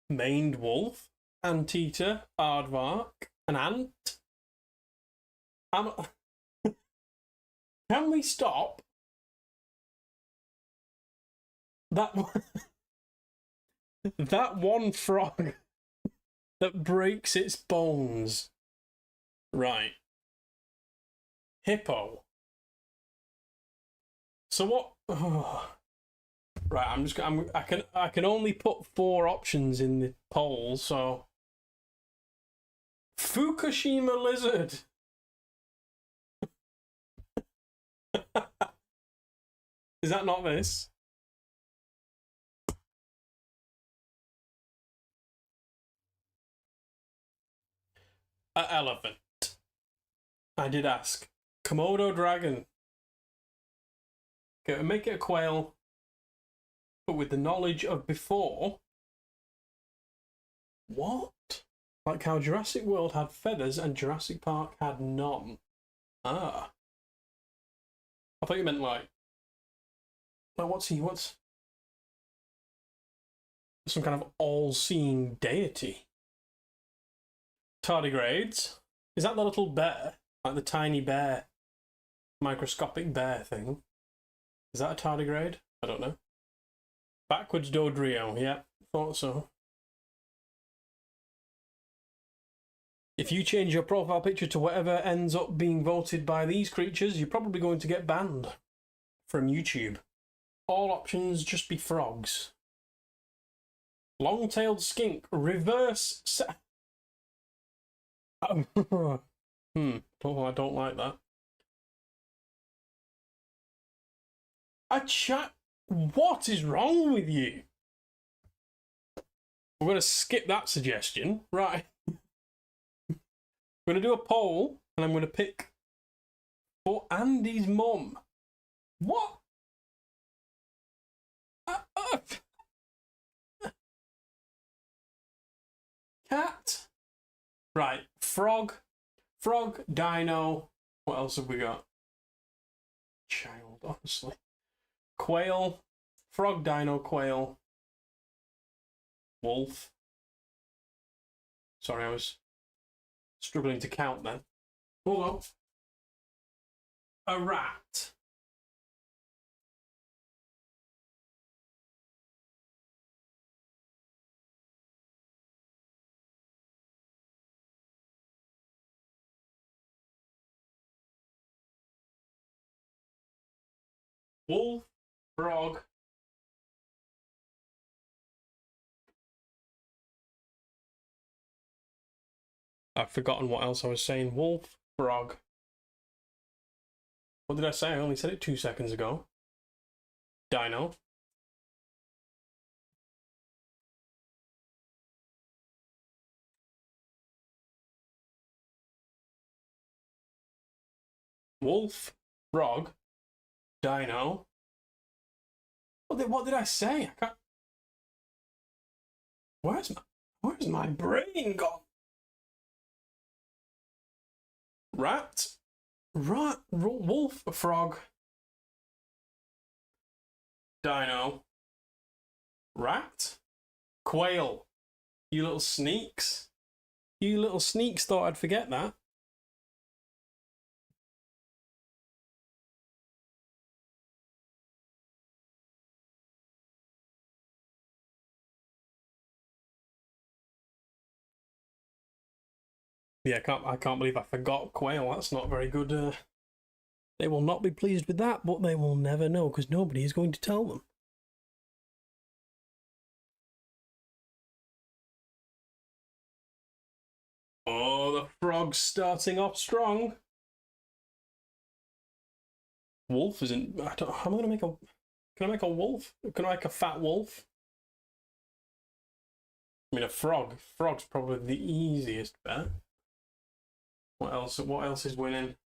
Maned wolf, anteater, aardvark, an ant. Can we stop? That that one frog that breaks its bones. Right. Hippo. So what? Oh. Right, I can only put 4 options in the poll, so Fukushima lizard. Is that not this? An elephant. I did ask. Komodo dragon. Okay, make it a quail, but with the knowledge of before. What? Like how Jurassic World had feathers and Jurassic Park had none. Ah. I thought you meant like what's some kind of all-seeing deity. Tardigrades. Is that the little bear? Like the tiny bear? Microscopic bear thing? Is that a tardigrade? I don't know. Backwards Dodrio, yeah, thought so. If you change your profile picture to whatever ends up being voted by these creatures, you're probably going to get banned from YouTube. All options just be frogs. Long-tailed skink, reverse I don't like that. What is wrong with you? We're going to skip that suggestion. Right. I'm going to do a poll, and I'm going to pick for Andy's mum. What? Cat. Right. Frog, dino. What else have we got? Child, honestly. Quail, frog, dino, quail, wolf. Sorry, I was struggling to count then. Hold on. A rat. Wolf, frog. I've forgotten what else I was saying. Wolf, frog. What did I say? I only said it 2 seconds ago. Dino. Wolf, frog, dino. What did I say? I can't. Where's my brain gone? Rat, wolf, frog, dino, rat, quail. You little sneaks. You little sneaks thought I'd forget that. Yeah, I can't believe I forgot quail. That's not very good. They will not be pleased with that, but they will never know because nobody is going to tell them. Oh, the frog's starting off strong. Wolf isn't. How am I going to make a? Can I make a wolf? Can I make a fat wolf? I mean, a frog. Frog's probably the easiest bet. What else? What else is winning?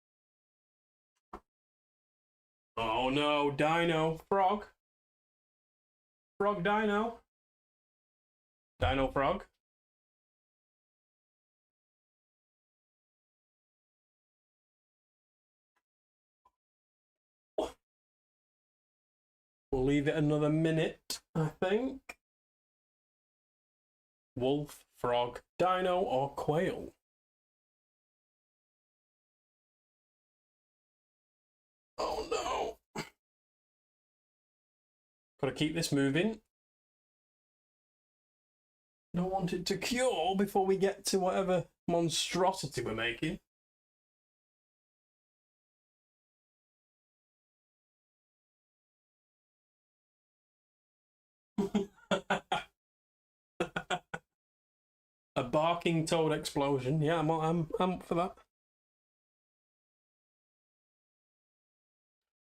Oh no, dino, frog. Frog, dino. Dino, frog. We'll leave it another minute, I think. Wolf, frog, dino, or quail? Oh no. Gotta keep this moving. Don't want it to cure before we get to whatever monstrosity we're making. A barking toad explosion. Yeah, I'm up for that.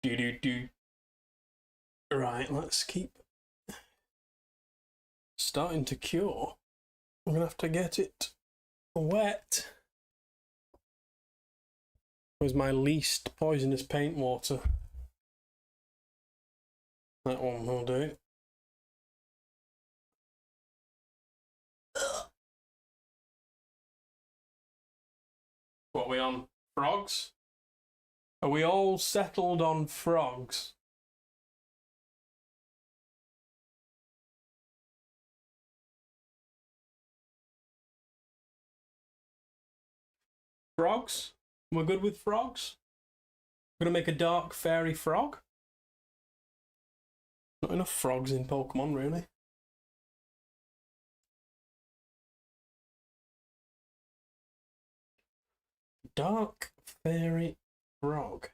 Do. Right, let's keep starting to cure. I'm gonna have to get it wet. Was my least poisonous paint water. That one will do it. What are we on? Frogs? Are we all settled on frogs? Frogs? We're good with frogs? We're gonna make a dark fairy frog? Not enough frogs in Pokemon, really. Dark fairy frog.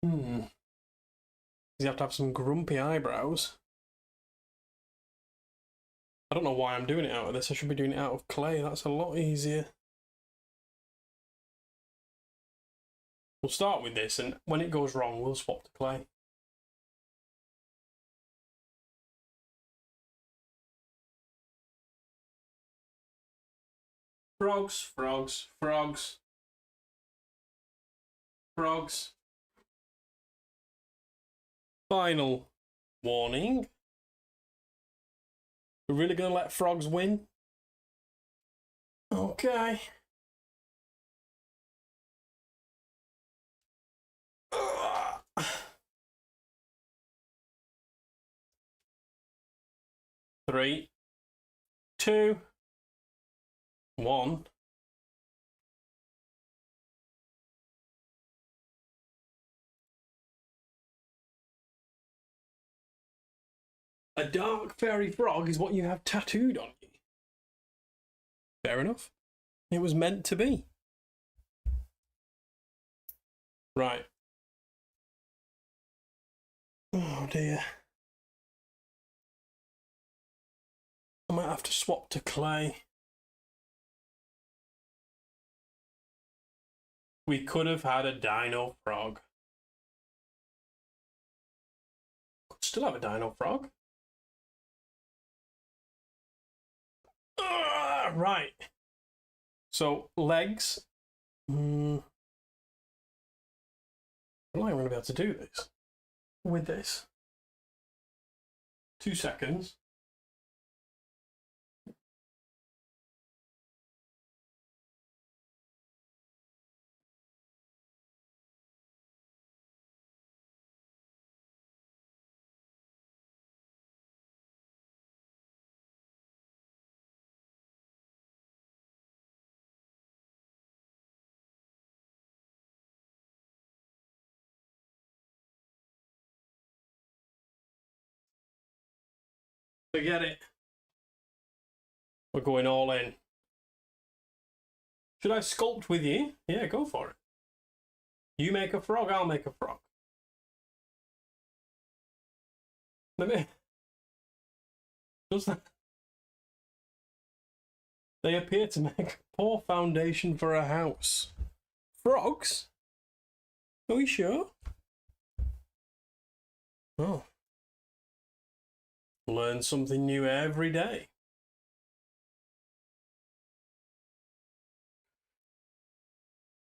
Does he have to have some grumpy eyebrows? I don't know why I'm doing it out of this. I should be doing it out of clay. That's a lot easier. We'll start with this, and when it goes wrong, we'll swap to clay. Frogs, frogs, frogs. Frogs. Final warning. We're really going to let frogs win? Okay. Three, two, one. A dark fairy frog is what you have tattooed on you. Fair enough. It was meant to be. Right. Oh dear. I might have to swap to clay. We could have had a dino frog. Could still have a dino frog. Right. So, legs. I don't think I'm going to be able to do this with this. 2 seconds. Forget it. We're going all in. Should I sculpt with you? Yeah, go for it. You make a frog, I'll make a frog. Let me... Does that... They appear to make a poor foundation for a house. Frogs? Are we sure? Oh. Learn something new every day.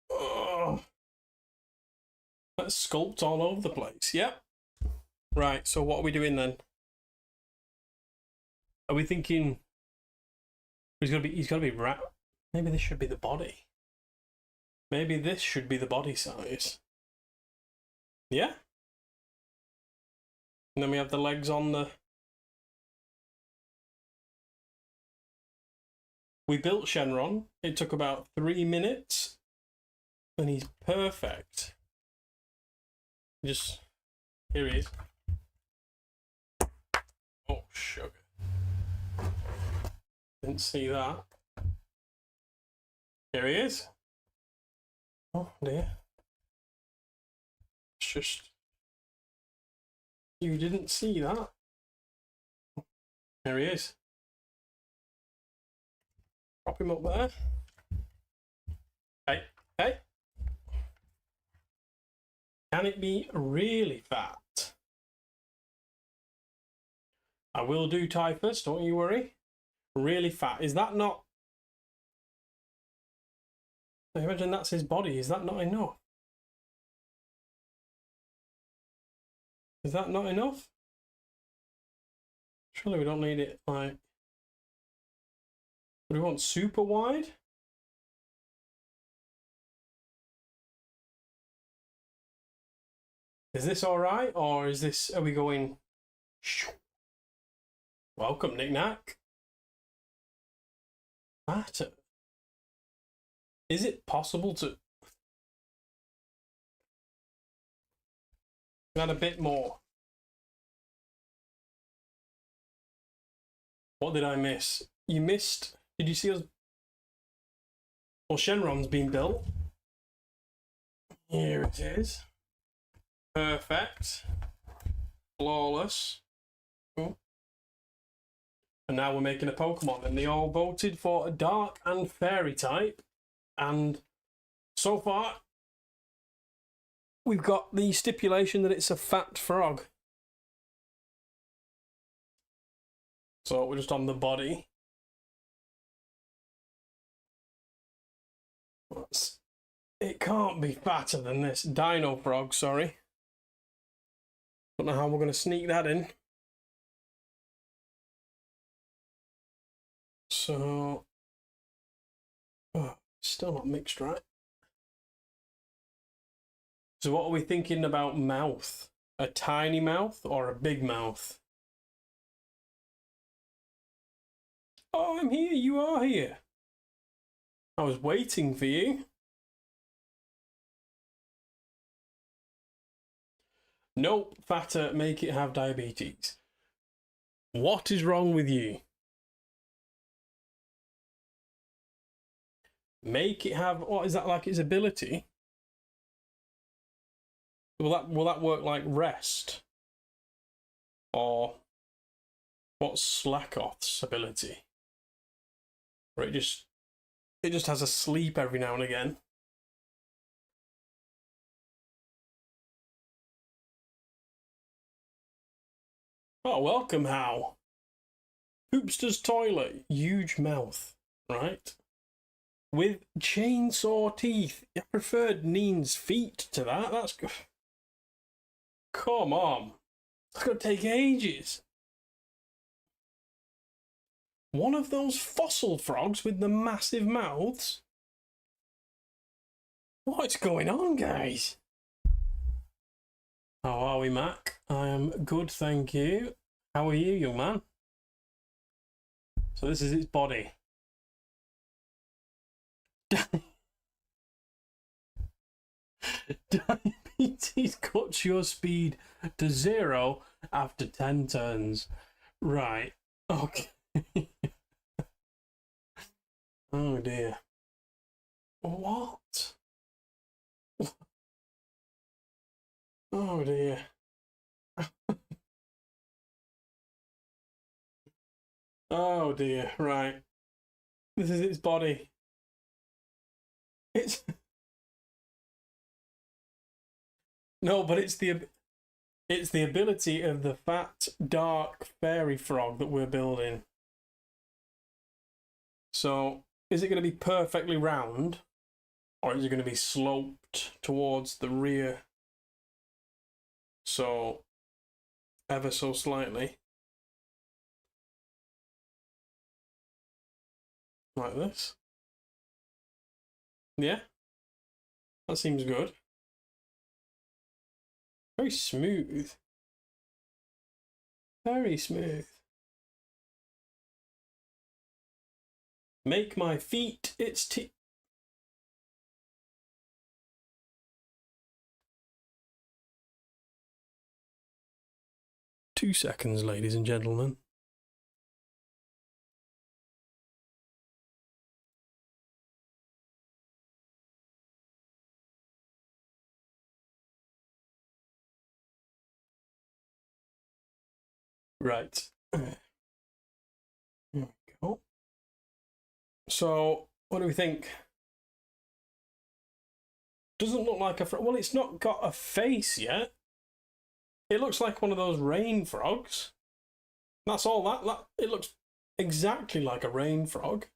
Oh. Let's sculpt all over the place. Yep. Right, so what are we doing then? Are we thinking he's gotta be wrapped? Maybe this should be the body. Maybe this should be the body size. Yeah? And then we have the legs on the... We built Shenron. It took about 3 minutes. And he's perfect. Just... Here he is. Oh, sugar. Didn't see that. Here he is. Oh dear. It's just... You didn't see that. There he is. Pop him up there. Hey, hey. Can it be really fat? I will do typhus, don't you worry. Really fat. Is that not... I imagine that's his body. Is that not enough? Is that not enough? Surely we don't need it like... Do we want super wide? Is this alright? Or is this... Are we going... Welcome, Knick-Knack. Fatter. Is it possible to... Add a bit more? What did I miss? You missed... Did you see us? Well, Shenron's been built. Here it is. Perfect. Flawless. Oh. And now we're making a Pokemon, and they all voted for a dark and fairy type. And so far, we've got the stipulation that it's a fat frog. So we're just on the body. It can't be fatter than this. Dino frog, sorry. Don't know how we're going to sneak that in. So, oh, still not mixed right. So what are we thinking about mouth? A tiny mouth or a big mouth? Oh, I'm here. You are here. I was waiting for you. Nope, fatter, make it have diabetes. What is wrong with you? Make it have, what is that, like its ability? Will that work like rest? Or what's Slackoth's ability? Or it just has a sleep every now and again. Oh, welcome, How. Hoopster's toilet, huge mouth, right? With chainsaw teeth. I preferred Neen's feet to that. That's good. Come on. It's going to take ages. One of those fossil frogs with the massive mouths? What's going on, guys? How are we, Mac? I am good, thank you. How are you, young man? So this is its body. Diabetes cuts your speed to 0 after 10 turns. Right. Okay. Oh dear. What? Oh dear. Oh dear. Right. This is its body. It's no, but it's the ability of the fat, dark fairy frog that we're building. So, is it going to be perfectly round, or is it going to be sloped towards the rear? So, ever so slightly. Like this. Yeah? That seems good. Very smooth. Very smooth. Make my feet its teeth. Two seconds, ladies and gentlemen. Right. Here we go. So, what do we think? Doesn't look like a frog. Well, it's not got a face yet. It looks like one of those rain frogs. That's all that. It looks exactly like a rain frog.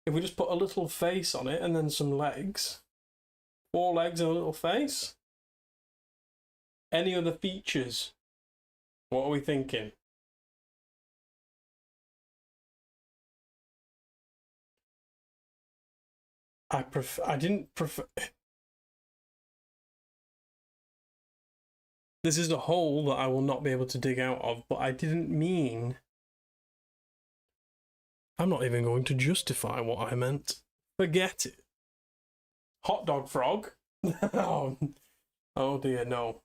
If we just put a little face on it and then some legs, 4 legs and a little face. Any other features? What are we thinking? I didn't prefer. This is a hole that I will not be able to dig out of, but I didn't mean. I'm not even going to justify what I meant. Forget it. Hot dog frog? Oh, oh dear, no.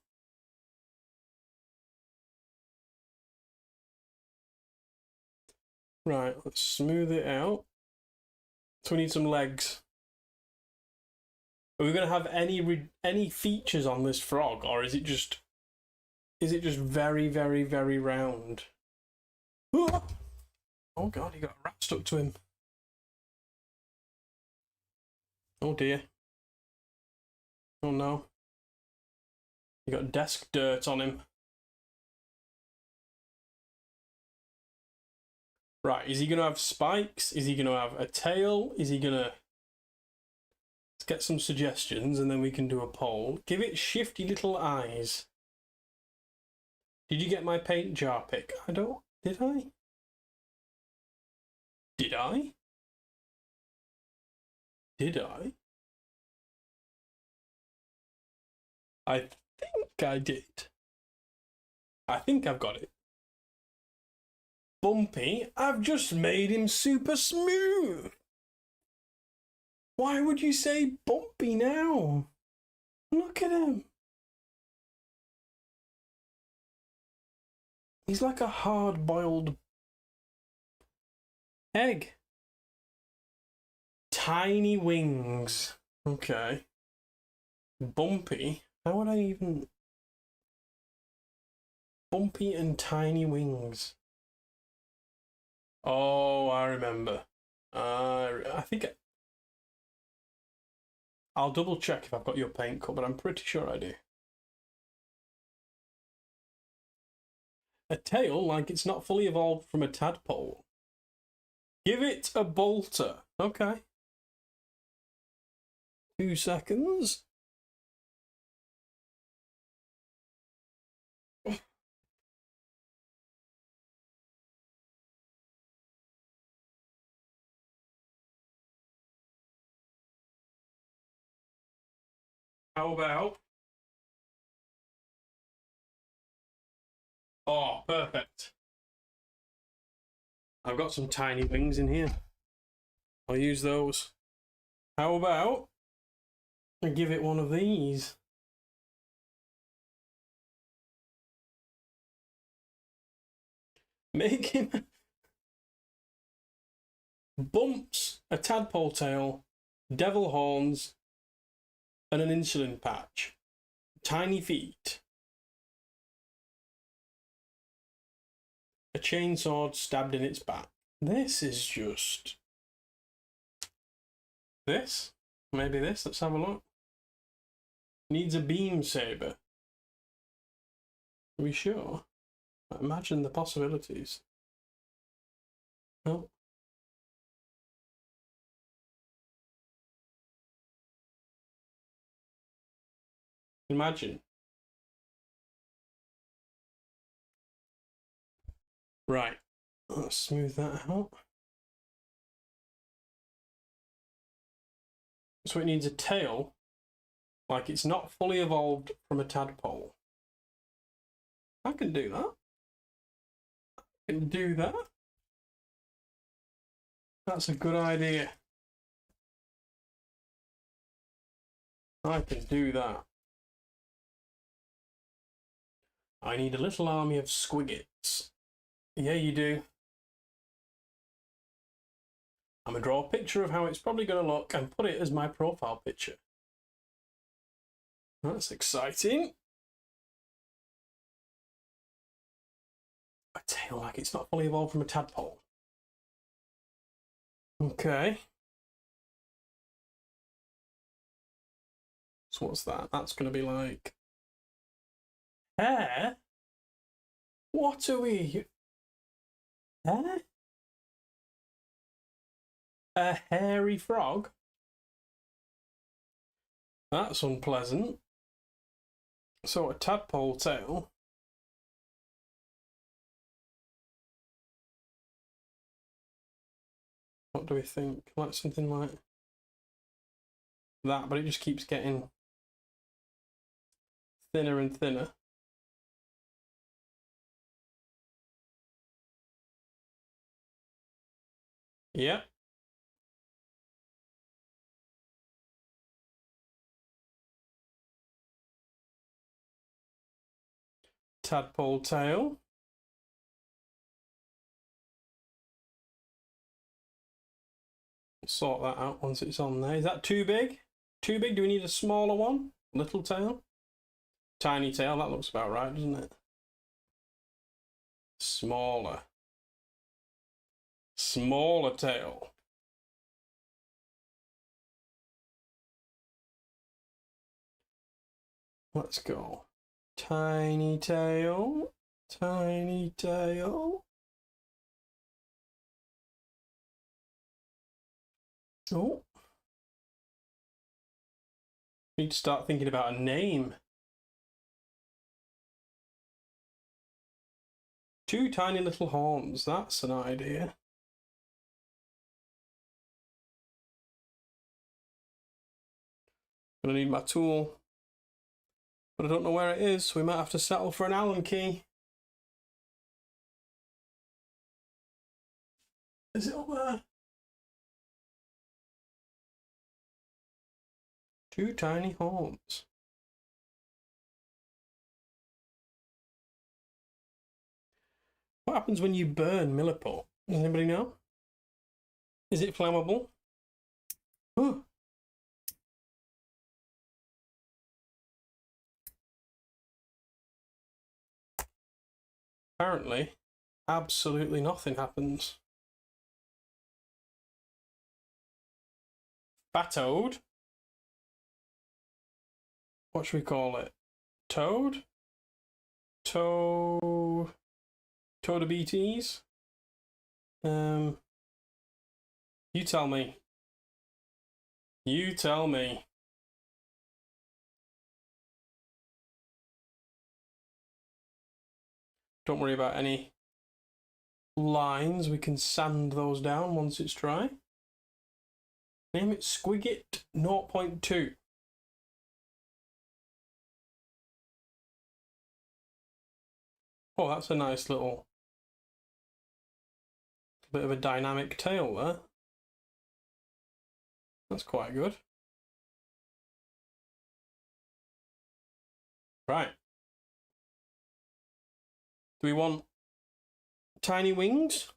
Right, let's smooth it out. So we need some legs. Are we going to have any features on this frog, or is it just very, very, very round? Oh god, he got a rat stuck to him. Oh dear. Oh no. He got desk dirt on him. Right, is he going to have spikes? Is he going to have a tail? Is he going to... Let's get some suggestions and then we can do a poll. Give it shifty little eyes. Did you get my paint jar pick? I don't... Did I? Did I? Did I? I think I did. I think I've got it. Bumpy, I've just made him super smooth. Why would you say Bumpy now? Look at him. He's like a hard-boiled egg. Tiny wings. Okay. Bumpy. How would I even... Bumpy and tiny wings. Oh, I remember. I think... I'll double check if I've got your paint cut, but I'm pretty sure I do. A tail like it's not fully evolved from a tadpole. Give it a bolter. Okay. 2 seconds. How about... Oh, perfect. I've got some tiny wings in here. I'll use those. How about I give it one of these? Make him bumps, a tadpole tail, devil horns, and an insulin patch. Tiny feet. A chainsaw stabbed in its back. This is just... This? Maybe this? Let's have a look. Needs a beam saber. Are we sure? Imagine the possibilities. Oh. Imagine. Right. Let's smooth that out. So it needs a tail, like it's not fully evolved from a tadpole. I can do that. I can do that. That's a good idea. I can do that. I need a little army of squiggets. Yeah, you do. I'm going to draw a picture of how it's probably going to look and put it as my profile picture. That's exciting. A tail like it's not fully evolved from a tadpole. Okay. So what's that? That's going to be like hair. What are we? Hair? A hairy frog? That's unpleasant. So a tadpole tail. What do we think? Like something like that, but it just keeps getting thinner and thinner. Yep. Tadpole tail. Sort that out once it's on there. Is that too big? Too big? Do we need a smaller one? Little tail? Tiny tail? That looks about right, doesn't it? Smaller. Smaller tail. Let's go. Tiny tail. Tiny tail. Oh. Need to start thinking about a name. Two tiny little horns. That's an idea. Gonna need my tool. But I don't know where it is, so we might have to settle for an Allen key. Is it up there? Two tiny horns. What happens when you burn milliput? Does anybody know? Is it flammable? Ooh. Apparently, absolutely nothing happens. Fattoad? What should we call it? Toad? Toadabetes? You tell me. You tell me. Don't worry about any lines. We can sand those down once it's dry. Name it Squigit 0.2. Oh, that's a nice little bit of a dynamic tail there. That's quite good. Right. Do we want tiny wings?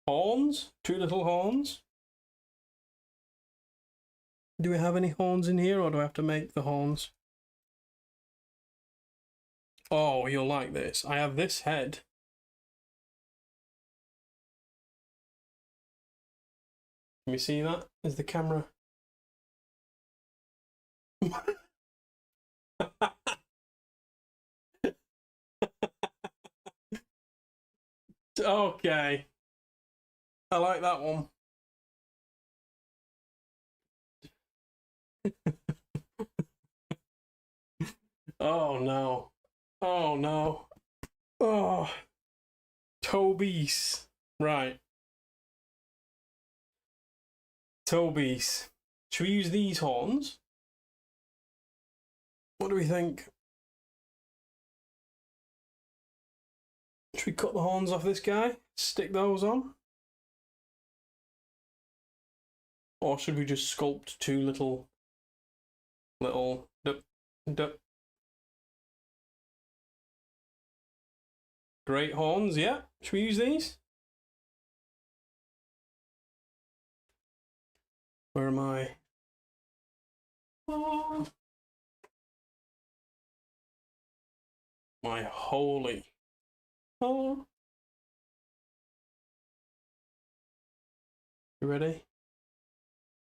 Horns? Two little horns? Do we have any horns in here, or do I have to make the horns? Oh, you'll like this. I have this head. Can you see that? Is the camera? Okay. I like that one. Oh no. Oh no. Oh. Tobies. Right. Tobies. Should we use these horns? What do we think? Should we cut the horns off this guy? Stick those on? Or should we just sculpt two little dup, dup. Great horns, yeah. Should we use these? Where am I? Oh. My holy. Oh. You ready?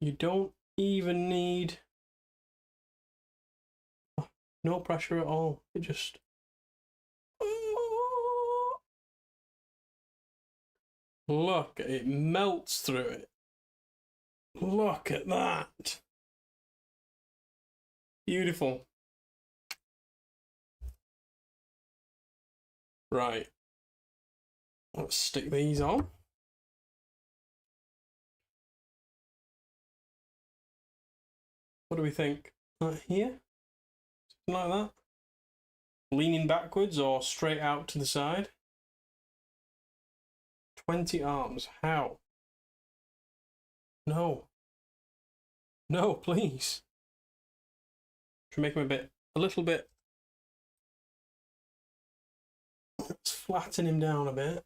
You don't even need no pressure at all. It just look, it melts through it. Look at that. Beautiful. Right. Let's stick these on. What do we think? Here? Something like that? Leaning backwards or straight out to the side? 20 arms. How? No. No, please. Should make him a little bit. Let's flatten him down a bit.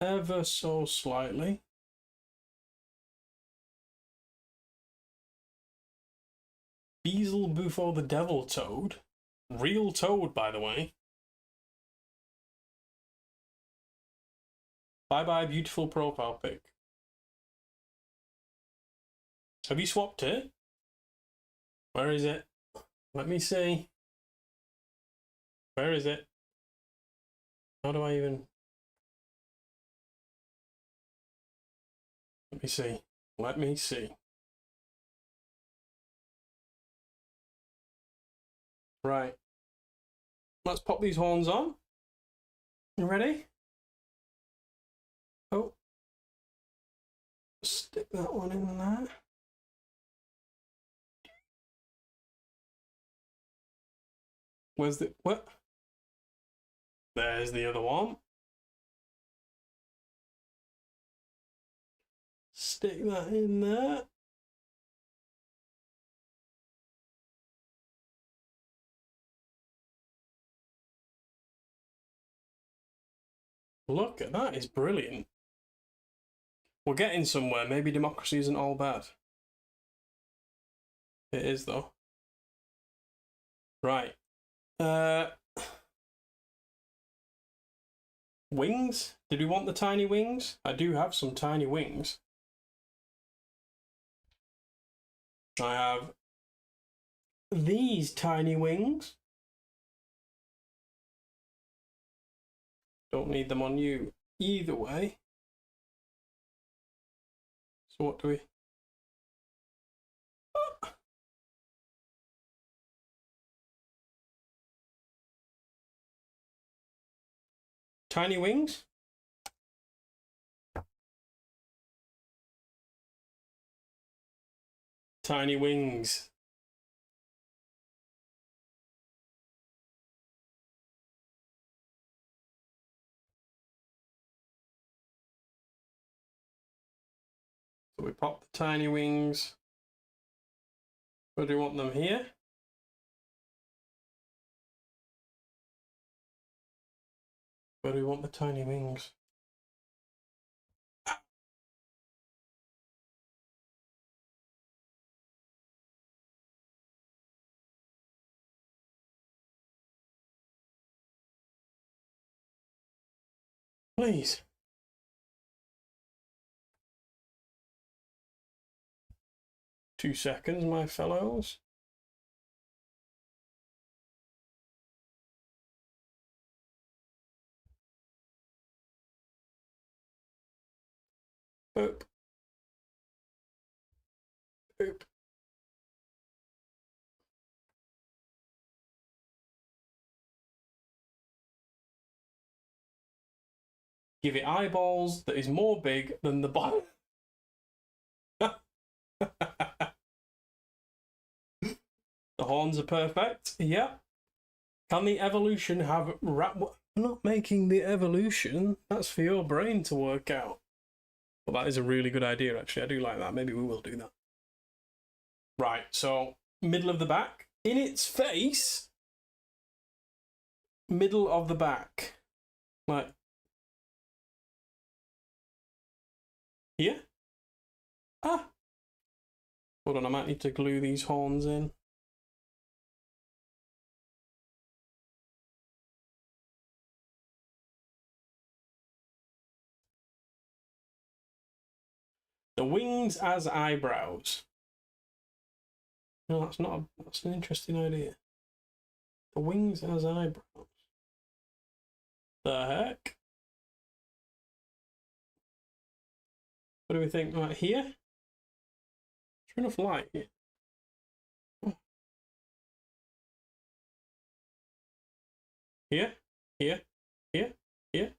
Ever so slightly. Beezle Bufo the Devil Toad. Real toad, by the way. Bye-bye, beautiful profile pic. Have you swapped it? Where is it? Let me see. Where is it? How do I even... Let me see. Let me see. Right. Let's pop these horns on. You ready? Oh. Stick that one in there. Where's the... What? There's the other one. Stick that in there. Look at that, it's brilliant. We're getting somewhere. Maybe democracy isn't all bad. It is, though. Right. Wings? Did we want the tiny wings? I do have some tiny wings. I have these tiny wings. Don't need them on you either way. So what do we... Tiny wings? Tiny wings. So we pop the tiny wings. Where do we want them? Here? Where do we want the tiny wings? Please. Two seconds, my fellows. Boop. Boop. Give it eyeballs that is more big than the bottom. The horns are perfect. Yeah. Can the evolution have I'm not making the evolution. That's for your brain to work out. Well, that is a really good idea, actually. I do like that. Maybe we will do that. Right, so middle of the back. In its face. Middle of the back. Like. Here? Ah. Hold on, I might need to glue these horns in. The wings as eyebrows. No, that's not. That's an interesting idea. The wings as eyebrows. The heck? What do we think? Right here? Is there enough light here? Here? Here? Here? Here?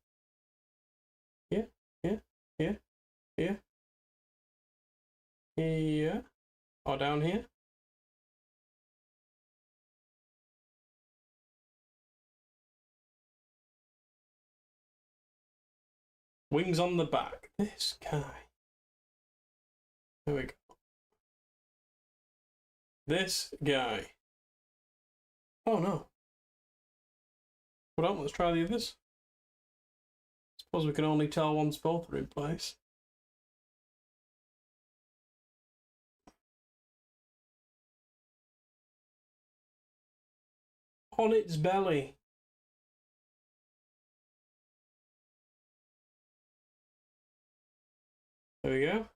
Here? Here? Here? Here? Here? Or down here? Wings on the back. This guy. There we go. This guy. Oh no. Well, let's try the others. Suppose we can only tell once both are in place. On its belly. There we go.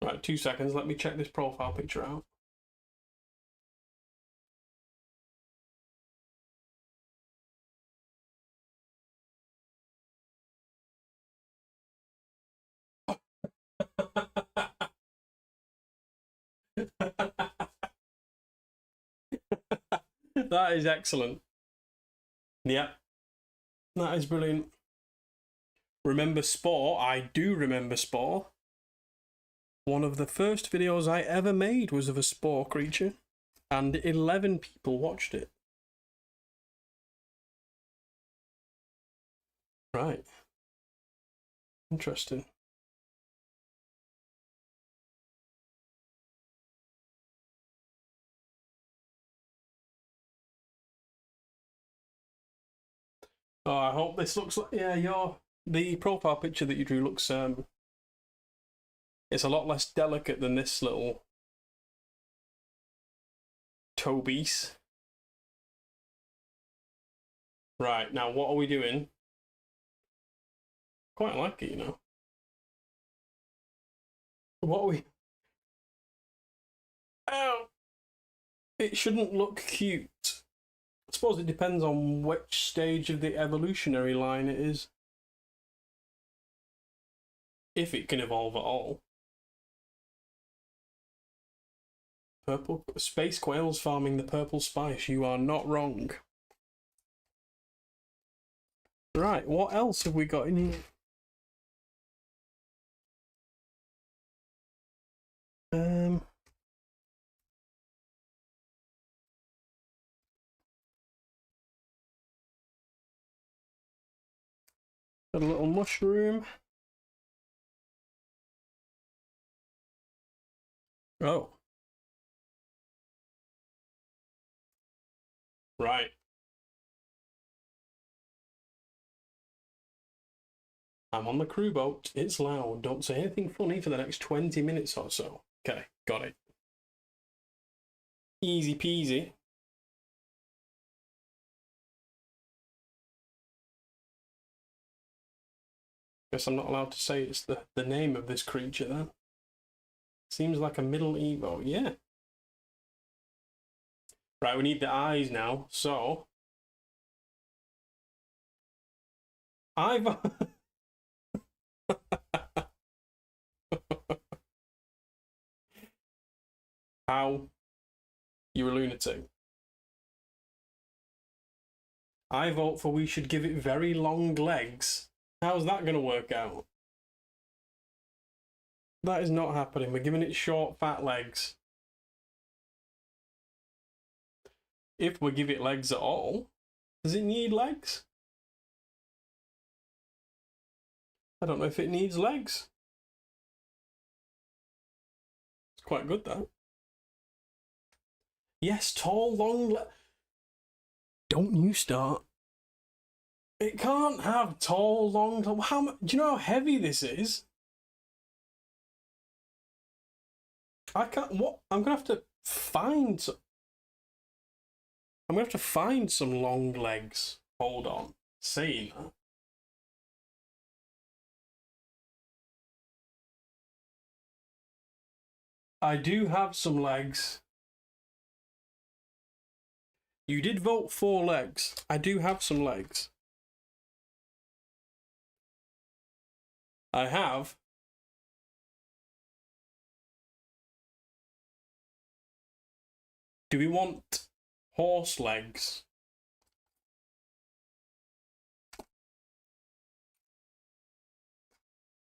Right, 2 seconds. Let me check this profile picture out. That is excellent. Yeah, that is brilliant. Remember Spore? I do remember Spore. One of the first videos I ever made was of a Spore creature, and 11 people watched it. Right. Interesting. Oh, I hope this looks like, yeah, the profile picture that you drew looks, it's a lot less delicate than this little Tobies. Right, now what are we doing? Quite like it, you know. What are we... Oh! It shouldn't look cute. I suppose it depends on which stage of the evolutionary line it is. If it can evolve at all. Purple space quails farming the purple spice. You are not wrong. Right, what else have we got in here? Got a little mushroom. Oh. Right. I'm on the crew boat. It's loud. Don't say anything funny for the next 20 minutes or so. Okay, got it. Easy peasy. Guess I'm not allowed to say it's the name of this creature then. Seems like a middle Evo, yeah. Right, we need the eyes now, so... I've... How? You're a lunatic. I vote for we should give it very long legs. How's that going to work out? That is not happening. We're giving it short, fat legs. If we give it legs at all, does it need legs? I don't know if it needs legs. It's quite good, though. Yes, tall, long Don't you start. It can't have tall, long... How much? Do you know how heavy this is? I can't... What? I'm going to have to find... I'm going to have to find some long legs. Hold on. Saying that. I do have some legs. You did vote 4 legs. I do have some legs. I have. Do we want horse legs?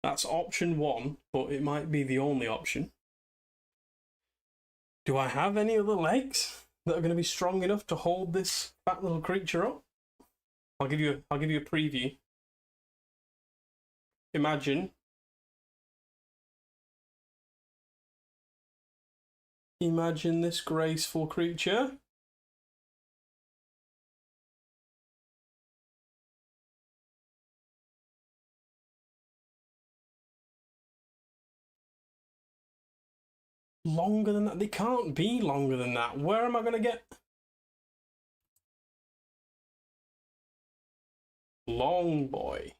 That's option 1, but it might be the only option. Do I have any other legs that are going to be strong enough to hold this fat little creature up? I'll give you a preview. Imagine this graceful creature. Longer than that? They can't be longer than that. Where am I going to get? Long boy.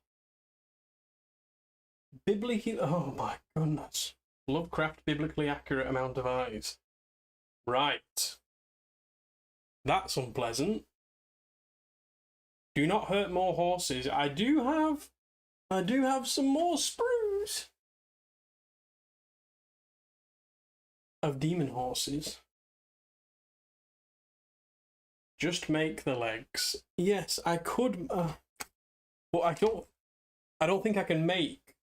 Biblically, oh my goodness. Lovecraft biblically accurate amount of eyes. Right. That's unpleasant. Do not hurt more horses. I do have some more sprues of demon horses. Just make the legs. Yes, I could, but I don't think I can make.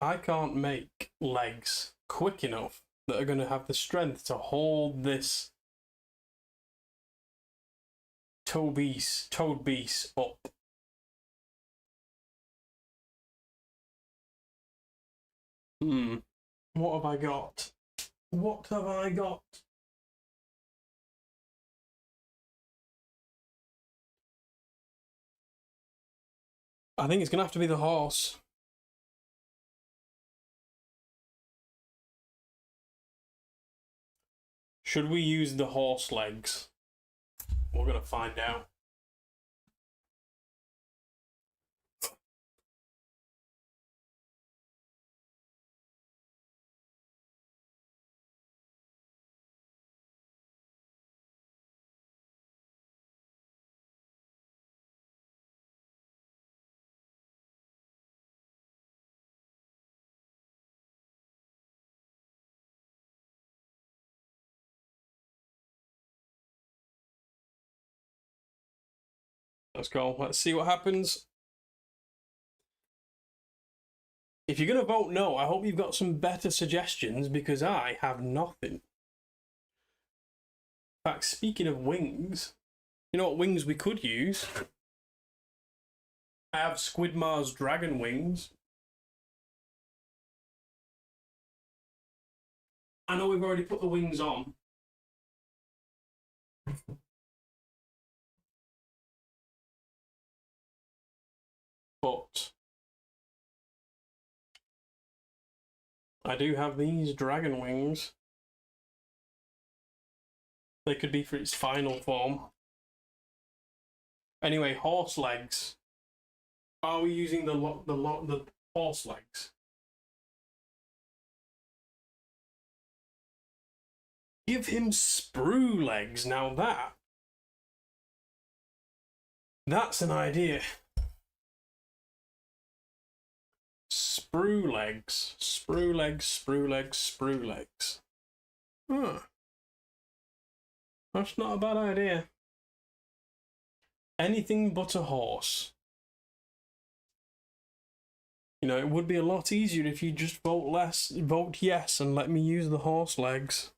I can't make legs quick enough that are going to have the strength to hold this toad beast up. What have I got? What have I got? I think it's going to have to be the horse. Should we use the horse legs? We're going to find out. Let's go. Let's see what happens. If you're going to vote no, I hope you've got some better suggestions, because I have nothing. In fact, speaking of wings, you know what wings we could use? I have Squidmar's dragon wings. I know we've already put the wings on. But I do have these dragon wings. They could be for its final form. Anyway, horse legs. Are we using the horse legs? Give him sprue legs. Now that's an idea. Sprue legs. Sprue legs, sprue legs, sprue legs. Huh. That's not a bad idea. Anything but a horse. You know, it would be a lot easier if you just vote yes and let me use the horse legs.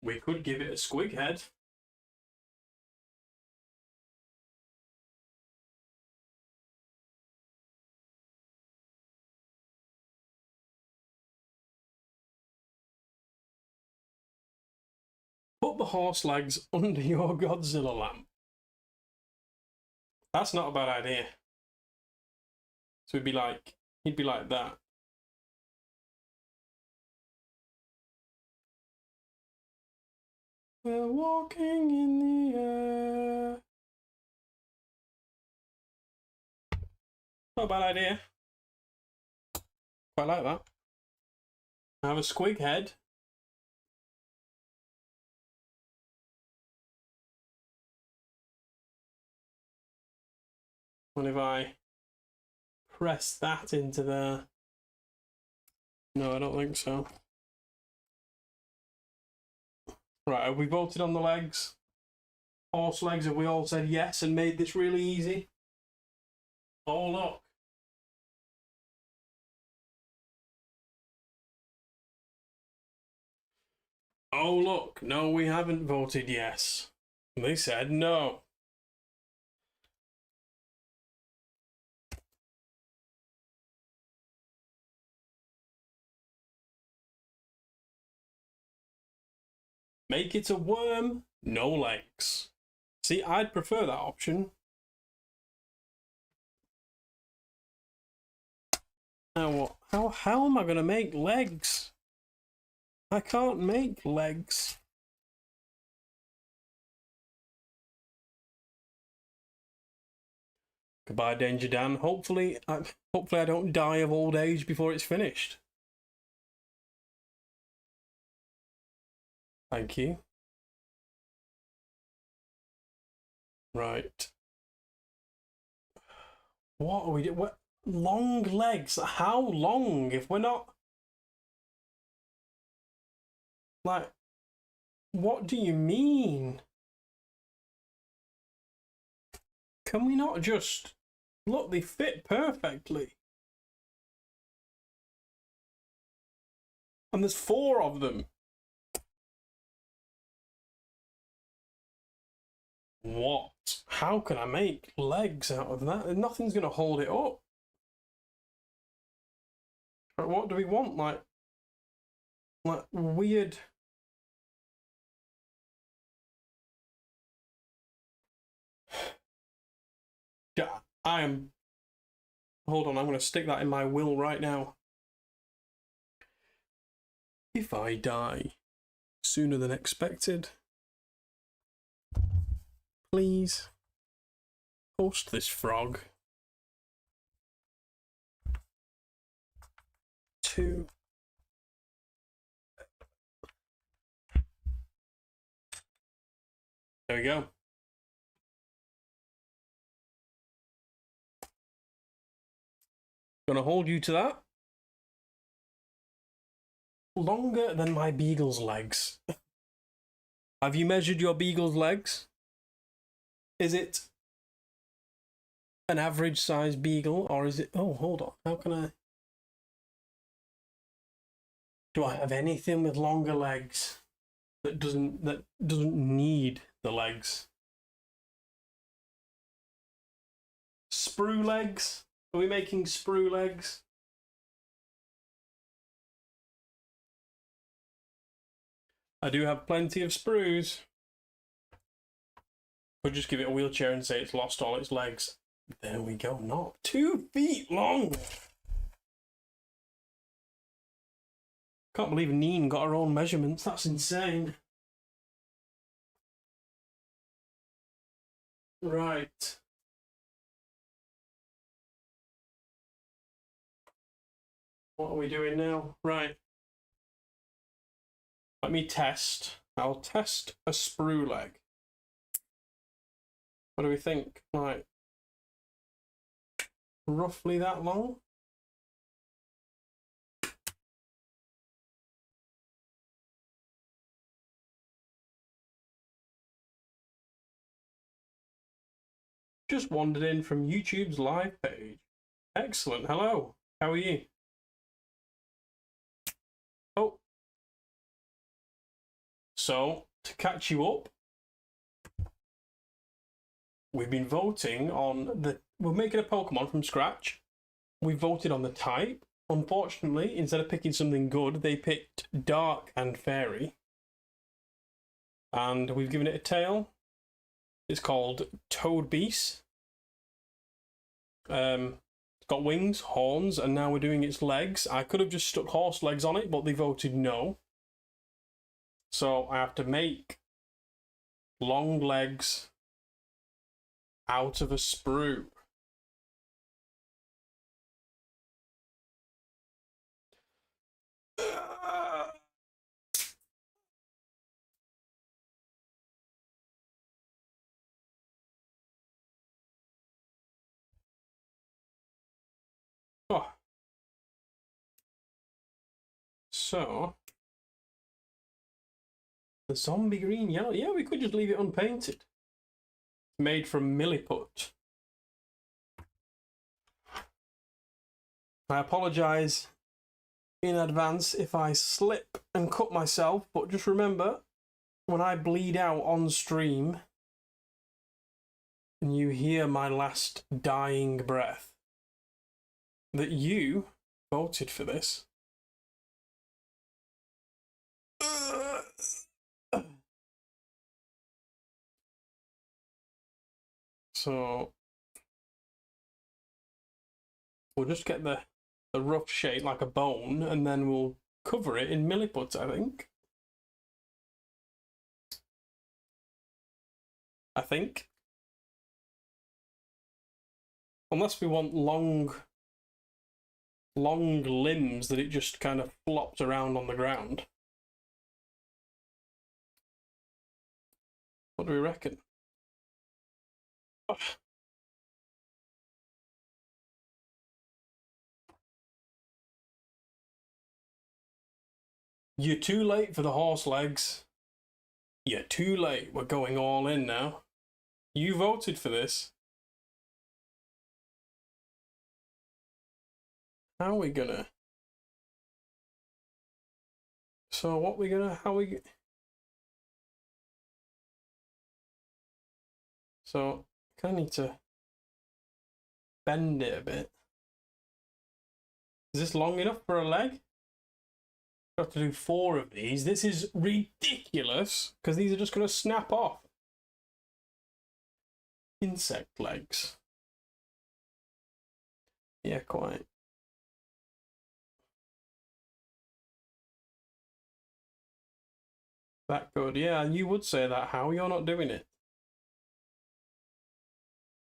We could give it a squig head. Put the horse legs under your Godzilla lamp. That's not a bad idea. So he'd be like that. We're walking in the air. Not a bad idea. Quite like that. I have a squig head. And if I press that into there... No, I don't think so. Right, have we voted on the legs? Horse legs, have we all said yes and made this really easy? Oh, look. Oh, look. No, we haven't voted yes. They said no. Make it a worm, no legs. See, I'd prefer that option. Now what? How am I going to make legs? I can't make legs. Goodbye, Danger Dan. Hopefully I don't die of old age before it's finished. Thank you. Right. What are we doing? What? Long legs? How long? If we're not... Like, what do you mean? Can we not just... Look, they fit perfectly. And there's 4 of them. What? How can I make legs out of that? Nothing's going to hold it up. What do we want? Like weird... Yeah, I am... Hold on, I'm going to stick that in my will right now. If I die sooner than expected, please post this frog to... There we go. Gonna hold you to that. Longer than my beagle's legs. Have you measured your beagle's legs? Is it an average size beagle, or is it... Oh, hold on. How can I... Do I have anything with longer legs that doesn't need the legs? Sprue legs? Are we making sprue legs? I do have plenty of sprues. We'll just give it a wheelchair and say it's lost all its legs. There we go. Not 2 feet long. Can't believe Neen got her own measurements. That's insane. Right. What are we doing now? Right. Let me test. I'll test a sprue leg. What do we think? Like, roughly that long? Just wandered in from YouTube's live page. Excellent. Hello. How are you? Oh. So, to catch you up, we've been voting on the... We're making a Pokemon from scratch. We voted on the type. Unfortunately, instead of picking something good, they picked Dark and Fairy. And we've given it a tail. It's called Toad Beast. got wings, horns, and now we're doing its legs. I could have just stuck horse legs on it, but they voted no. So I have to make long legs out of a sprue. Oh. So the zombie green yellow. Yeah, we could just leave it unpainted. Made from milliput. I apologise in advance if I slip and cut myself, but just remember, when I bleed out on stream and you hear my last dying breath, that you voted for this. So we'll just get the rough shape like a bone, and then we'll cover it in milliput, I think. Unless we want long limbs that it just kind of flops around on the ground. What do we reckon? Oh. You're too late for the horse legs. You're too late. We're going all in now. You voted for this. How are we gonna? So what we gonna? How we? So kind of need to bend it a bit. Is this long enough for a leg? I have to do 4 of these. This is ridiculous because these are just going to snap off. Insect legs. Yeah, quite. That good. Yeah, and you would say that. How you're not doing it?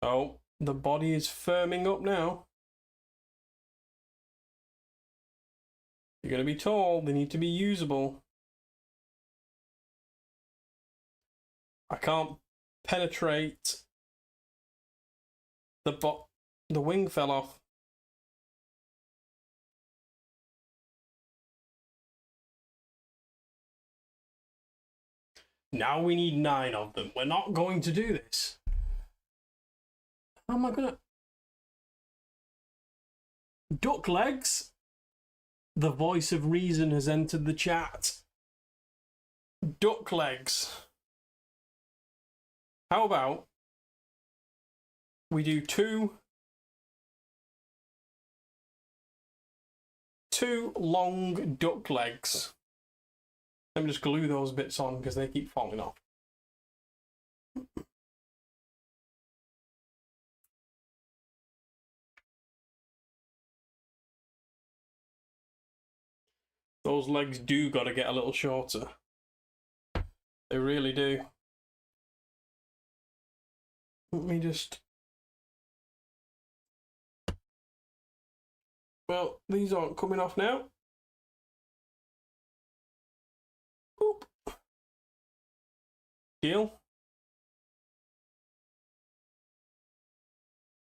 Oh, the body is firming up now. You're going to be tall. They need to be usable. I can't penetrate. The wing fell off. Now we need 9 of them. We're not going to do this. How am I gonna... Duck legs? The voice of reason has entered the chat. Duck legs. How about we do two long duck legs. Let me just glue those bits on because they keep falling off. Those legs do got to get a little shorter. They really do. Let me just... Well, these aren't coming off now. Oop. Deal.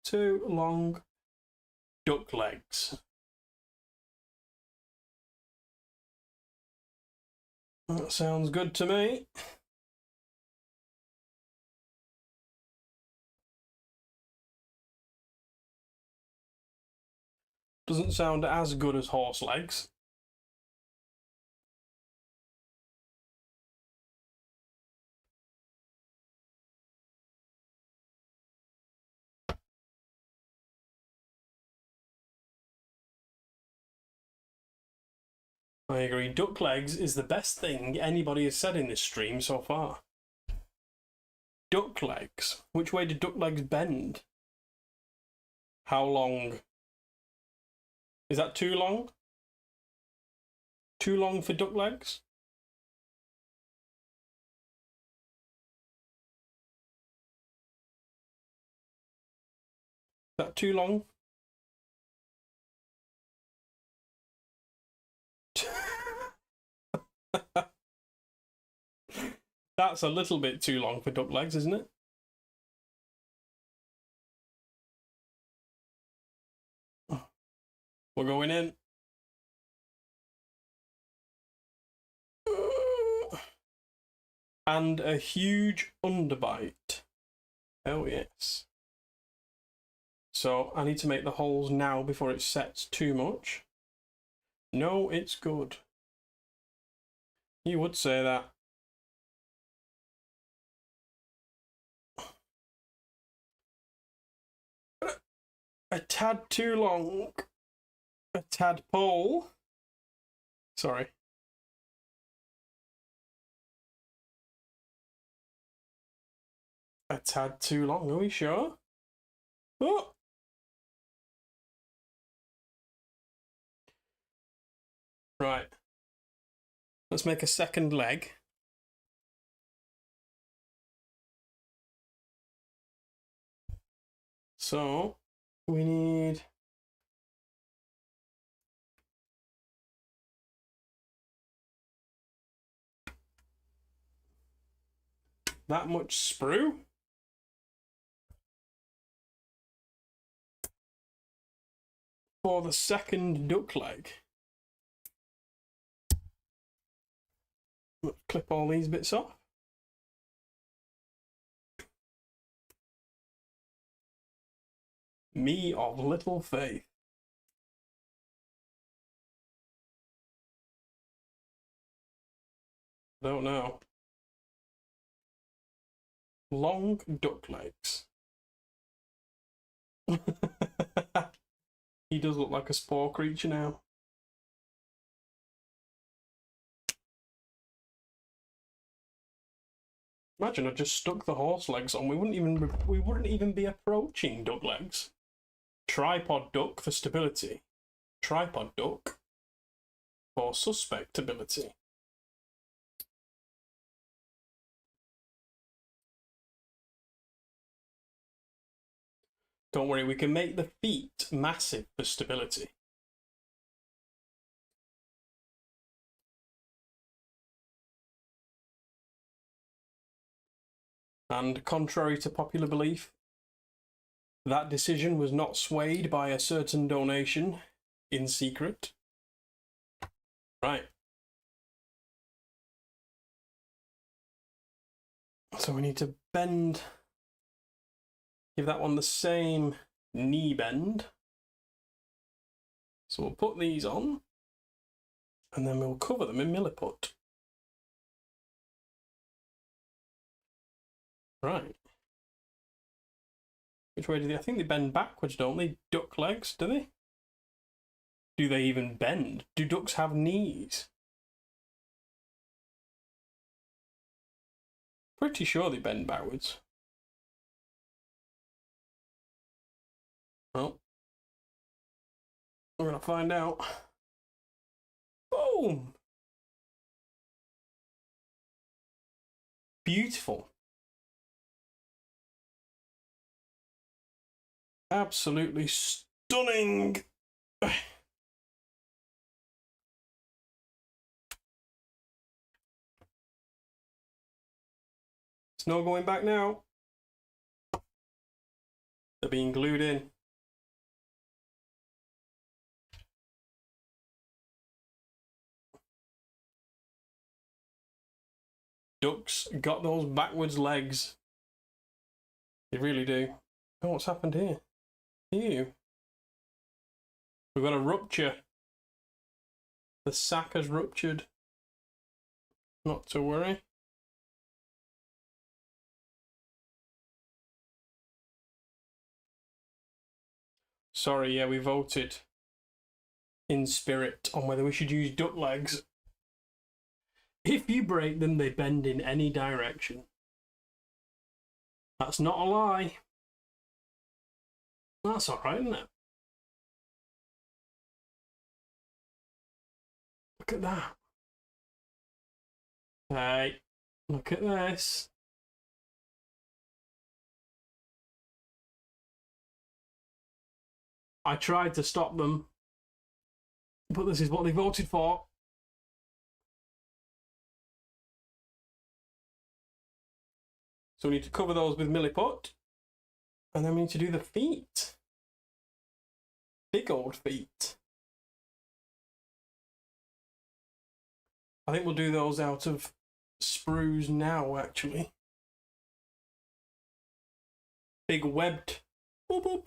2 long duck legs. That sounds good to me. Doesn't sound as good as horse legs. I agree. Duck legs is the best thing anybody has said in this stream so far. Duck legs. Which way do duck legs bend? How long Is that too long? Too long for duck legs? Is that too long? That's a little bit too long for duck legs, isn't it? We're going in. And a huge underbite. Oh yes. So I need to make the holes now before it sets too much. No, it's good. You would say that. A tad too long. A tadpole. Sorry. A tad too long, are we sure? Oh! Right. Let's make a second leg. So, we need... that much sprue? For the second duck leg. Let's clip all these bits off. Me of little faith. Don't know. Long duck legs. He does look like a spore creature now. Imagine I just stuck the horse legs on. We wouldn't even be approaching duck legs. Tripod duck for stability. Tripod duck for suspectability. Don't worry, we can make the feet massive for stability. And contrary to popular belief, that decision was not swayed by a certain donation in secret. Right. So we need to bend, give that one the same knee bend. So we'll put these on, and then we'll cover them in milliput. Right. Which way do they? I think they bend backwards, don't they? Duck legs, do they? Do they even bend? Do ducks have knees? Pretty sure they bend backwards. Well, we're gonna find out. Boom! Beautiful. Absolutely stunning. There's no going back now. They're being glued in. Ducks got those backwards legs. They really do. Oh, what's happened here? Ew. We've got a rupture. The sac has ruptured. Not to worry. Sorry, yeah, we voted in spirit on whether we should use duck legs. If you break them, they bend in any direction. That's not a lie. That's alright, isn't it? Look at that. Hey, look at this. I tried to stop them, but this is what they voted for. So we need to cover those with milliput. And then we need to do the feet. Big old feet. I think we'll do those out of sprues now, actually. Big webbed. Boop, boop.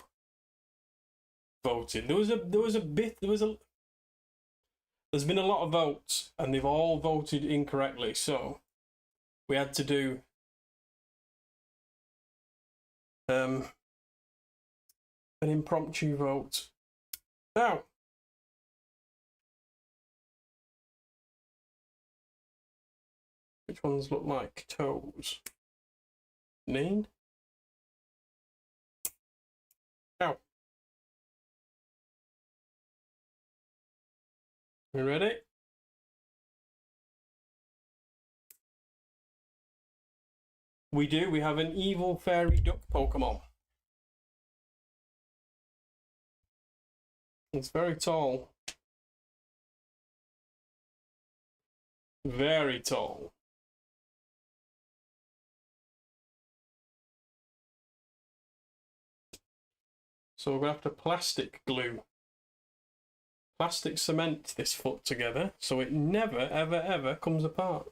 Voting. There's been a lot of votes, and they've all voted incorrectly, so we had to do an impromptu vote. Now, which ones look like toes? Name? Now, you ready? We do. We have an evil fairy duck Pokemon. It's very tall. Very tall. So we're going to have to plastic glue, plastic cement this foot together so it never, ever, ever comes apart.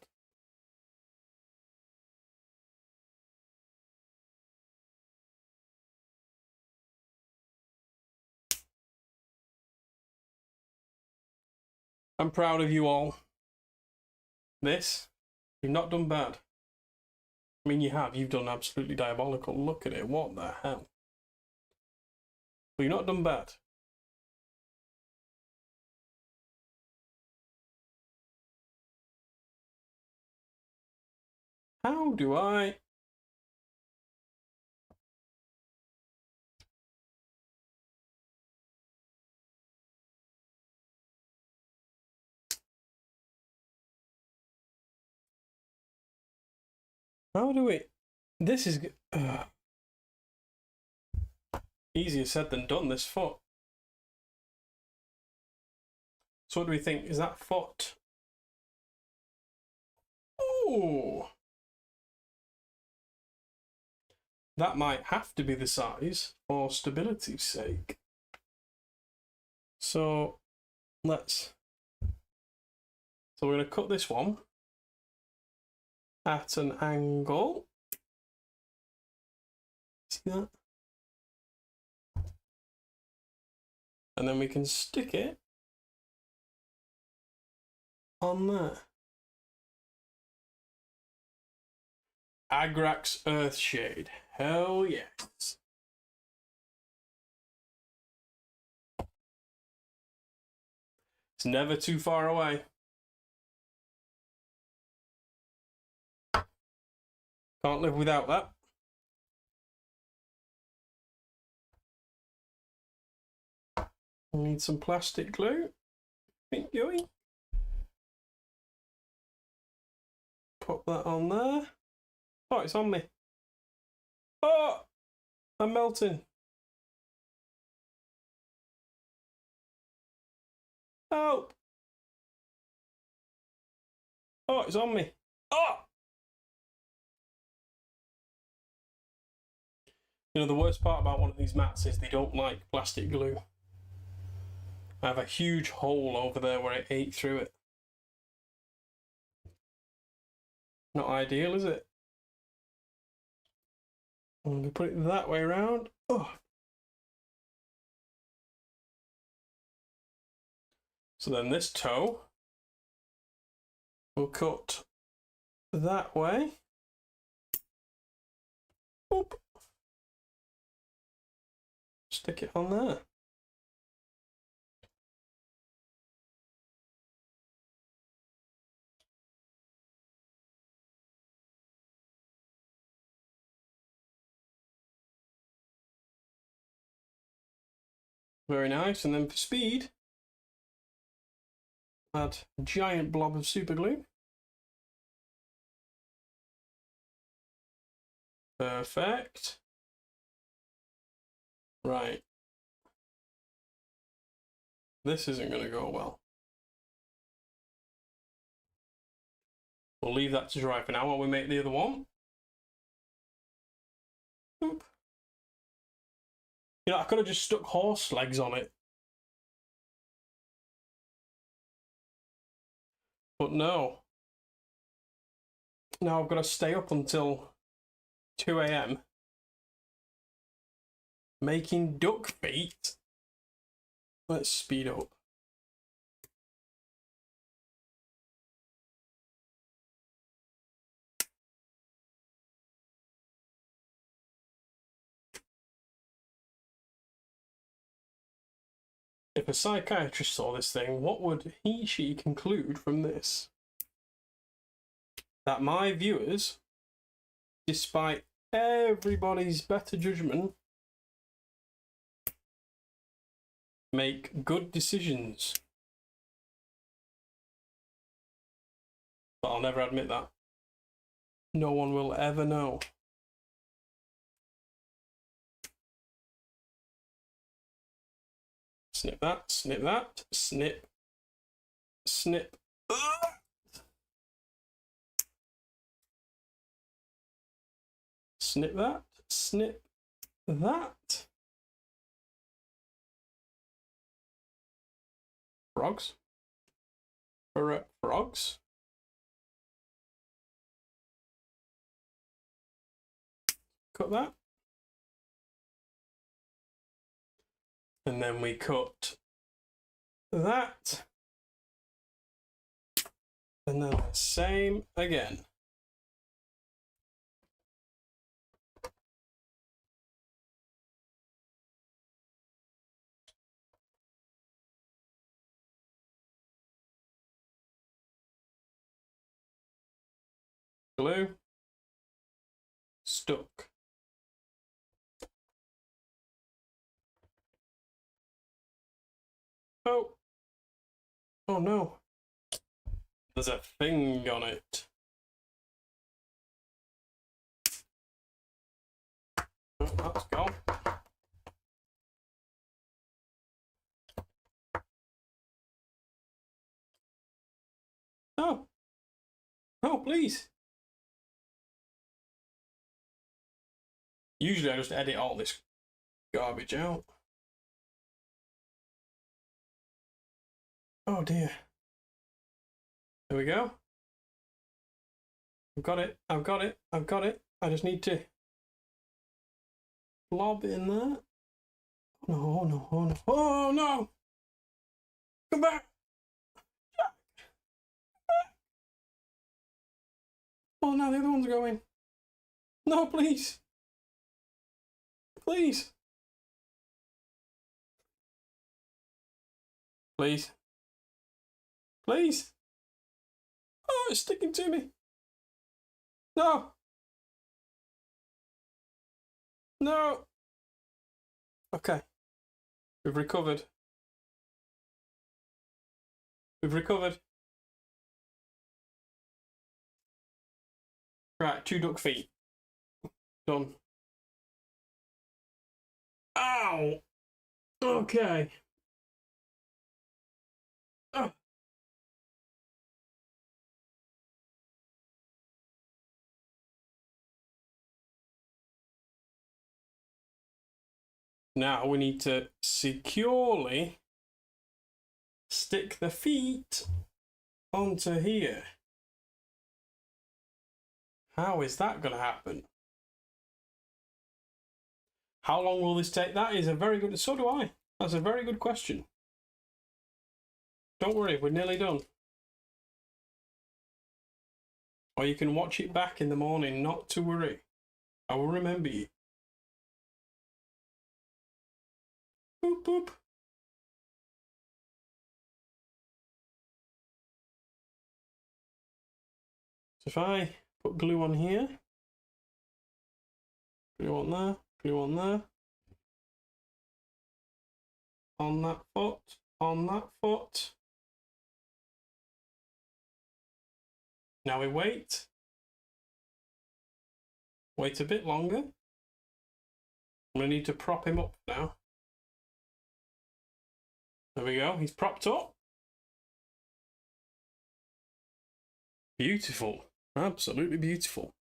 I'm proud of you all. This, you've not done bad. I mean, you have. You've done absolutely diabolical. Look at it. What the hell? But you've not done bad. How do I... How do we... This is... easier said than done, this foot. So what do we think? Is that foot? Oh! That might have to be the size for stability's sake. So let's... So we're going to cut this one at an angle. See that? And then we can stick it on there. Agrax Earthshade. Hell yes. It's never too far away. Can't live without that. We need some plastic glue. Keep going. Pop that on there. Oh, it's on me. Oh, I'm melting. Help. Oh, it's on me. Oh! You know, the worst part about one of these mats is they don't like plastic glue. I have a huge hole over there where it ate through it. Not ideal, is it? I'm going to put it that way around. Oh. So then this toe will cut that way. Oop. Stick it on there. Very nice. And then for speed, Add a giant blob of super glue. Perfect. Right. This isn't going to go well. We'll leave that to dry for now while we make the other one. Oop. You know, I could have just stuck horse legs on it. But no. Now I've got to stay up until 2 AM making duck feet. Let's speed up. If a psychiatrist saw this thing, what would she conclude from this? That my viewers, despite everybody's better judgment, make good decisions. But I'll never admit that. No one will ever know. Snip that, snip that, snip, snip. Snip that, snip that. Frogs. Frogs. Cut that. And then we cut that. And then the same again. Glue. Stuck. Oh. Oh no. There's a thing on it. Oh, that's gone. Oh. Oh, please. Usually I just edit all this garbage out. Oh dear. There we go. I've got it. I've got it. I've got it. I just need to blob in there. Oh no, oh no, oh no. Oh no! Come back! Oh no, the other one's going. No, please. Please. Please. Please. Oh, it's sticking to me. No. No. Okay. We've recovered. We've recovered. Right, 2 duck feet. Done. Ow! Okay. Oh. Now we need to securely stick the feet onto here. How is that going to happen? How long will this take? That is a very good... So do I. That's a very good question. Don't worry, we're nearly done. Or you can watch it back in the morning, not to worry. I will remember you. Boop, boop. So if I put glue on here, glue on there, glue on there, on that foot, Now we wait. Wait a bit longer. I'm going to need to prop him up now. There we go. He's propped up. Beautiful. Absolutely beautiful.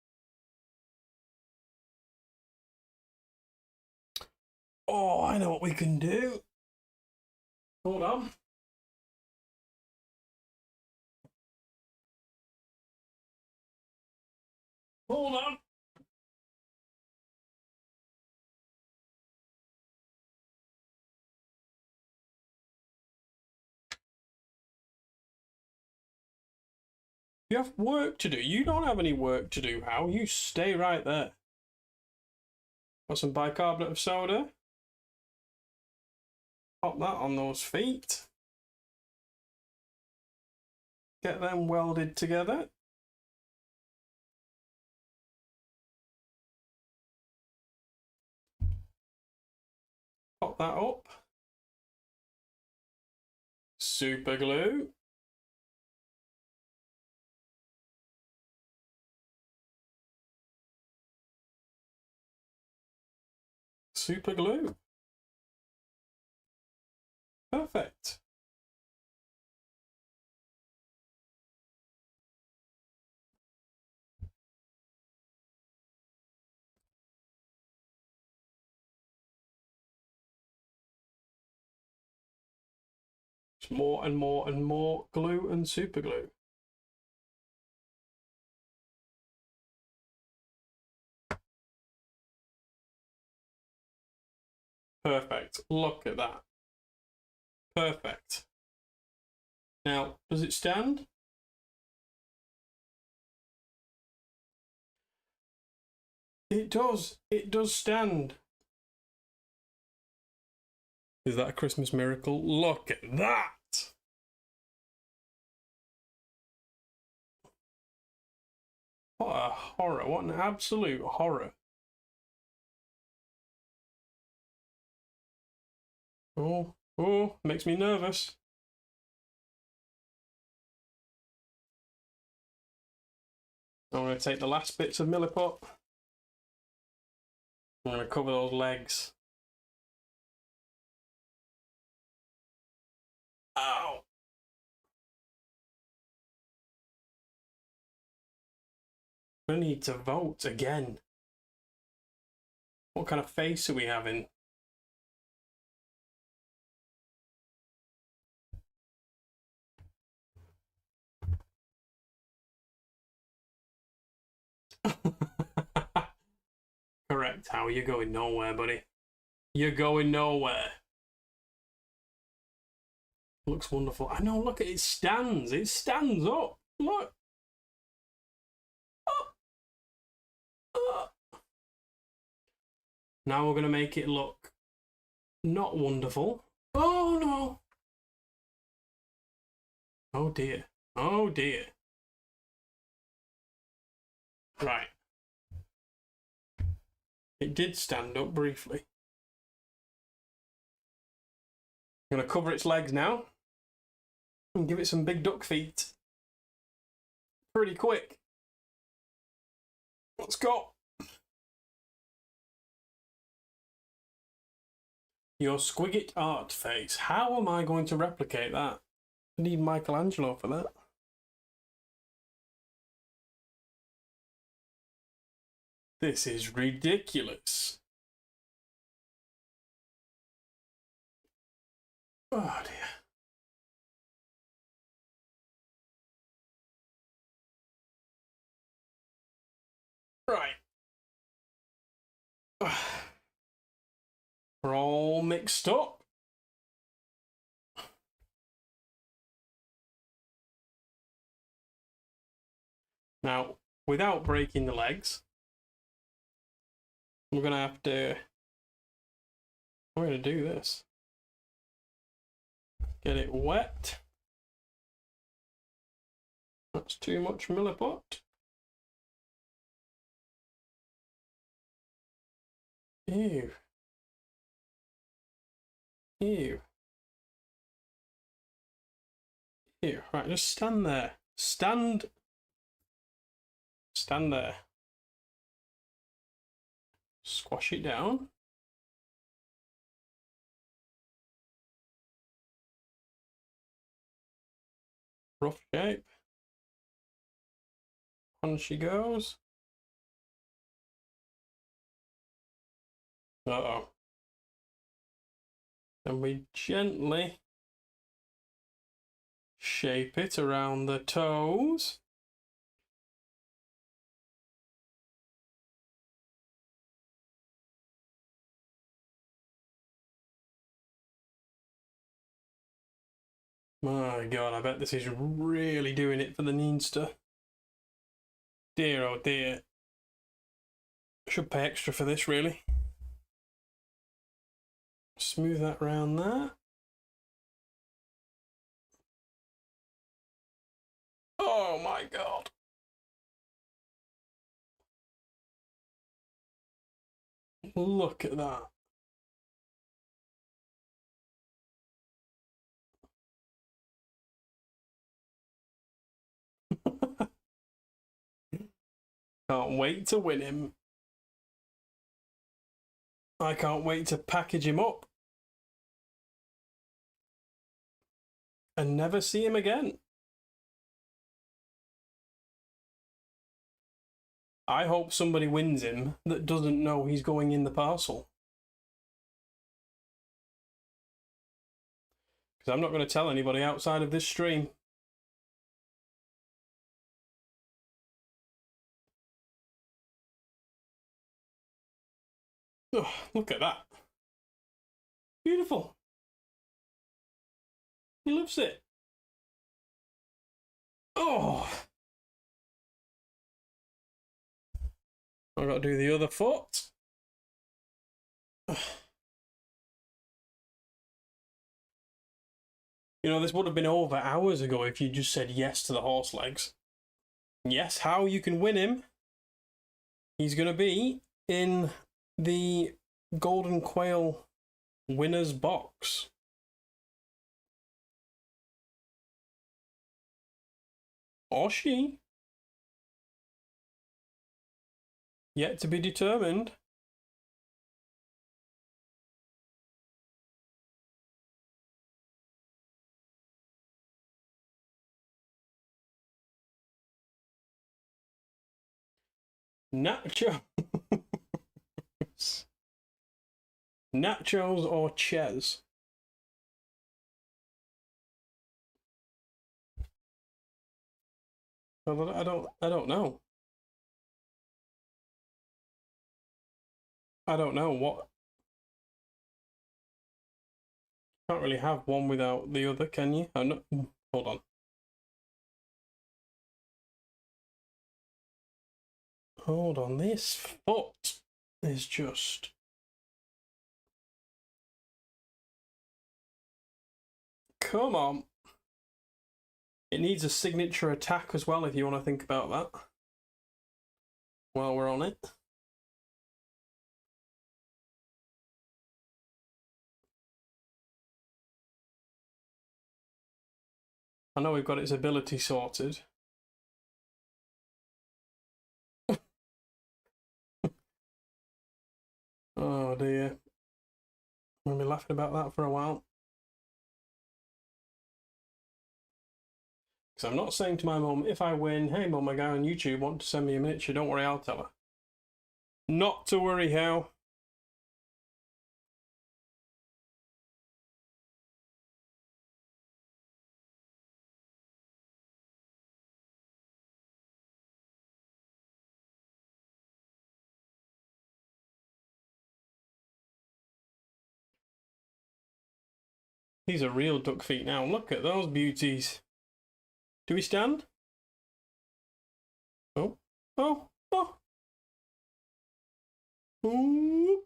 Oh, I know what we can do. Hold on. Hold on. You have work to do. You don't have any work to do, Hal. You stay right there. Got some bicarbonate of soda. Pop that on those feet. Get them welded together. Pop that up. Super glue. Super glue. Perfect. Just more and more and more glue and super glue. Perfect. Look at that. Perfect. Now, does it stand? It does. It does stand. Is that a Christmas miracle? Look at that! What a horror. What an absolute horror. Oh, makes me nervous. I'm going to take the last bits of milliput. I'm going to cover those legs. Ow! We need to vote again. What kind of face are we having? Correct. How are you going nowhere, buddy? You're going nowhere. Looks wonderful. I know, look, it stands. It stands up. Look. Now we're going to make it look not wonderful. Oh, no. Oh, dear. Oh, dear. Right. It did stand up briefly. I'm going to cover its legs now and give it some big duck feet. Pretty quick. Let's go. Your Squigget art face. How am I going to replicate that? I need Michelangelo for that. This is ridiculous. Oh dear. Right. We're all mixed up. Now, without breaking the legs, we're going to have to... We're going to do this. Get it wet. That's too much milliput. Ew. Ew. Ew. Right, just stand there. Stand stand there. Squash it down. Rough shape. On she goes. Uh-oh. And we gently shape it around the toes. My God, I bet this is really doing it for the Neenster. Dear, oh dear. Should pay extra for this, really. Smooth that round there. Oh my God. Look at that. Can't wait to win him. I can't wait to package him up and never see him again. I hope somebody wins him that doesn't know he's going in the parcel. Because I'm not going to tell anybody outside of this stream. Oh, look at that. Beautiful. He loves it. Oh. I've got to do the other foot. You know, this would have been over hours ago if you just said yes to the horse legs. Yes, how you can win him. He's going to be in the Golden Quail winner's box. Or she. Yet to be determined. Nachos. Nachos or Ches? I don't know. I don't know what. Can't really have one without the other, can you? Oh, no. Hold on. Hold on. This foot is just. Come on. It needs a signature attack as well, if you want to think about that. While we're on it. I know we've got its ability sorted. Oh dear. I'm going to be laughing about that for a while. Because I'm not saying to my mum, if I win, hey mum, my guy on YouTube wants to send me a miniature, don't worry, I'll tell her. Not to worry, how. These are real duck feet now. Look at those beauties. Do we stand? Oh, oh, oh. Ooh.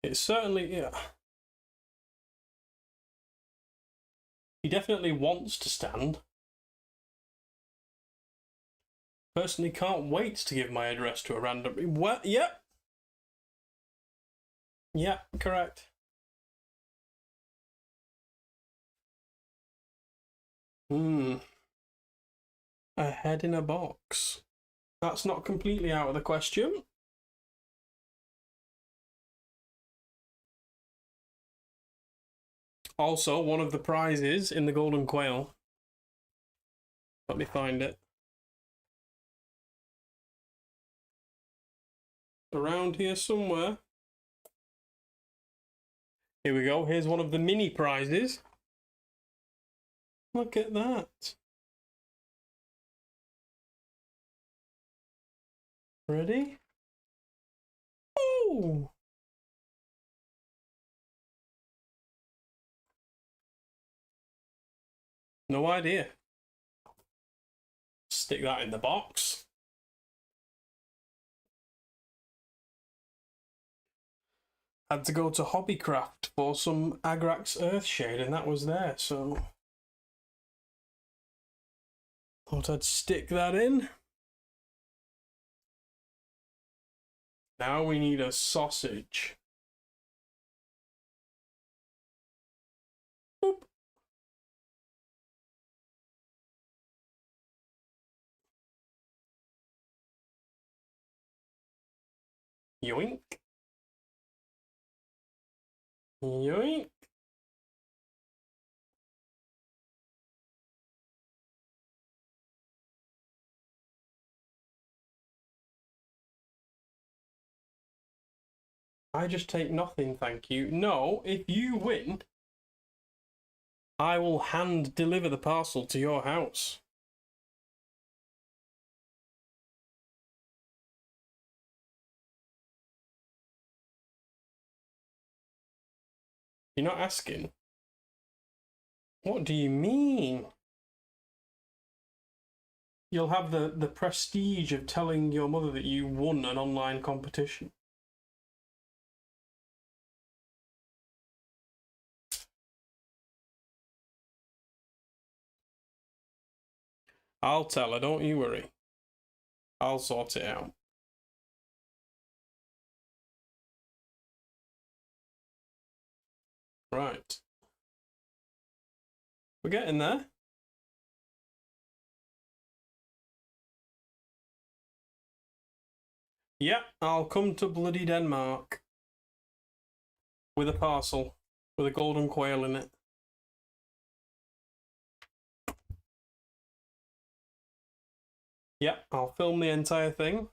It's certainly, yeah. He definitely wants to stand. Personally, can't wait to give my address to a random. What? Yep. Yeah, correct. A head in a box. That's not completely out of the question. Also, one of the prizes in the Golden Quail. Let me find it. Around here somewhere. Here we go. Here's one of the mini prizes. Look at that. Ready? Oh! No idea. Stick that in the box. Had to go to Hobbycraft for some Agrax Earthshade, and that was there, so thought I'd stick that in. Now we need a sausage. Boop. Yoink. Yoink. I just take nothing, thank you. No, if you win, I will hand deliver the parcel to your house. You're not asking? What do you mean? You'll have the prestige of telling your mother that you won an online competition. I'll tell her, don't you worry. I'll sort it out. Right. We're getting there. Yeah, I'll come to bloody Denmark with a parcel with a golden quail in it. Yeah, I'll film the entire thing.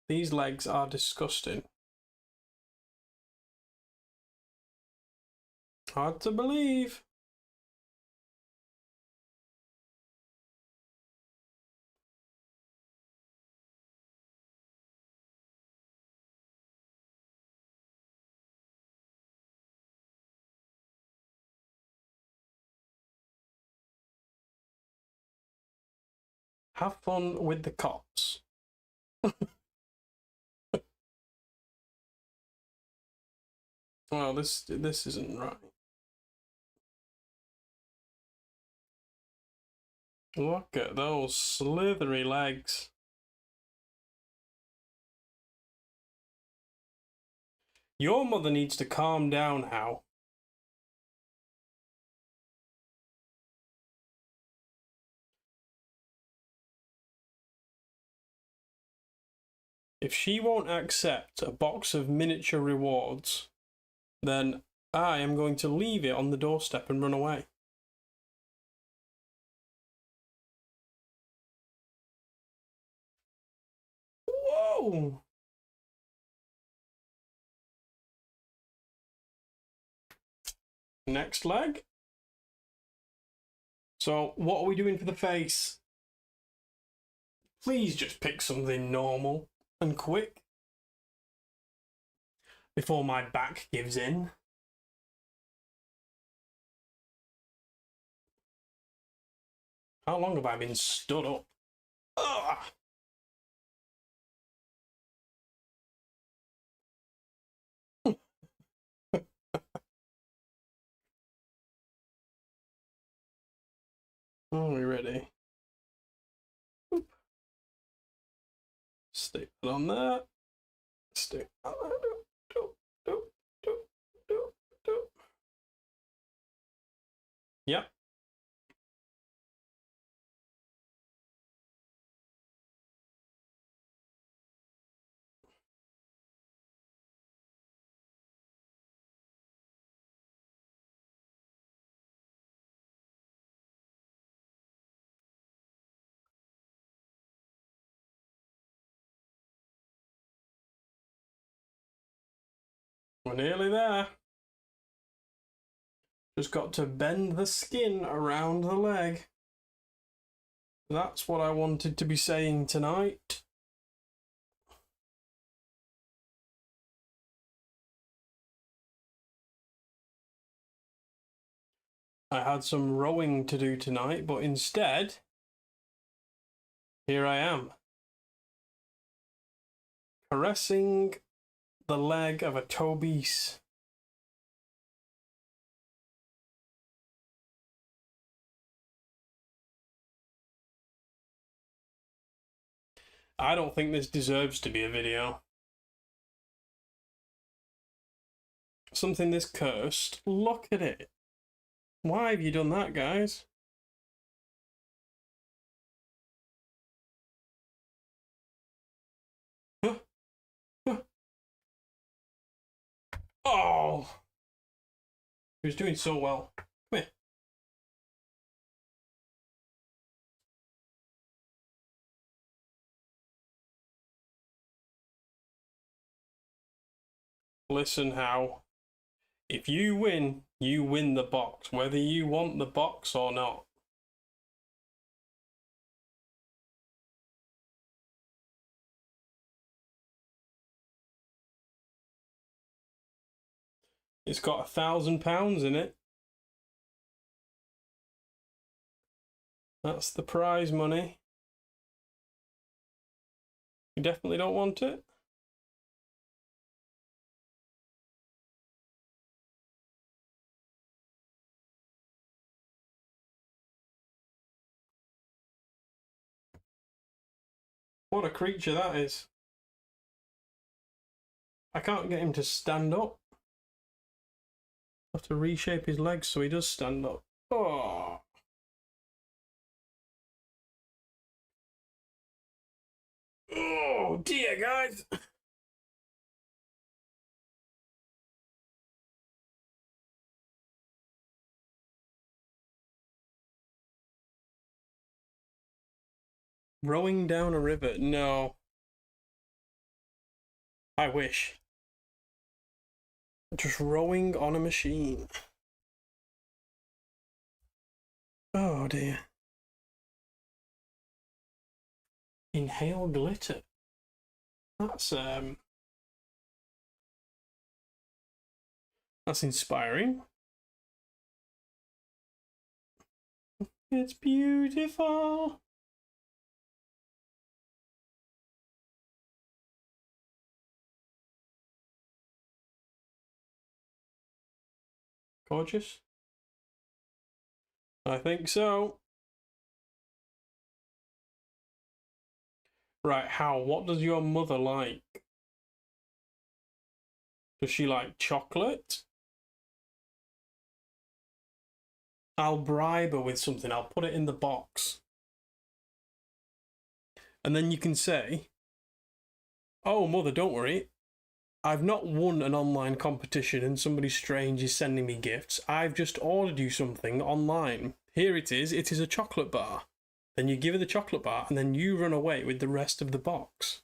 These legs are disgusting. Hard to believe. Have fun with the cops. Well, this isn't right. Look at those slithery legs. Your mother needs to calm down, How. If she won't accept a box of miniature rewards, then I am going to leave it on the doorstep and run away. Whoa! Next leg. So, what are we doing for the face? Please just pick something normal and quick before my back gives in. How long have I been stood up? Ugh. Are we ready? Oop. Stick that on there. Stick. Yep. We're nearly there. Just got to bend the skin around the leg. That's what I wanted to be saying tonight. I had some rowing to do tonight, but instead, here I am. Caressing the leg of a toe beast. I don't think this deserves to be a video. Something this cursed. Look at it. Why have you done that, guys? Huh? Huh? Oh! He was doing so well. Come here. Listen, how if you win the box, whether you want the box or not. It's got £1,000 in it. That's the prize money. You definitely don't want it? What a creature that is. I can't get him to stand up. I have to reshape his legs so he does stand up. Oh. Oh dear, guys. Rowing down a river? No. I wish. Just rowing on a machine. Oh dear. Inhale glitter. That's inspiring. It's beautiful. Gorgeous? I think so. Right, how? What does your mother like? Does she like chocolate? I'll bribe her with something. I'll put it in the box. And then you can say, oh, mother, don't worry. I've not won an online competition and somebody strange is sending me gifts. I've just ordered you something online. Here it is. It is a chocolate bar. Then you give her the chocolate bar and then you run away with the rest of the box.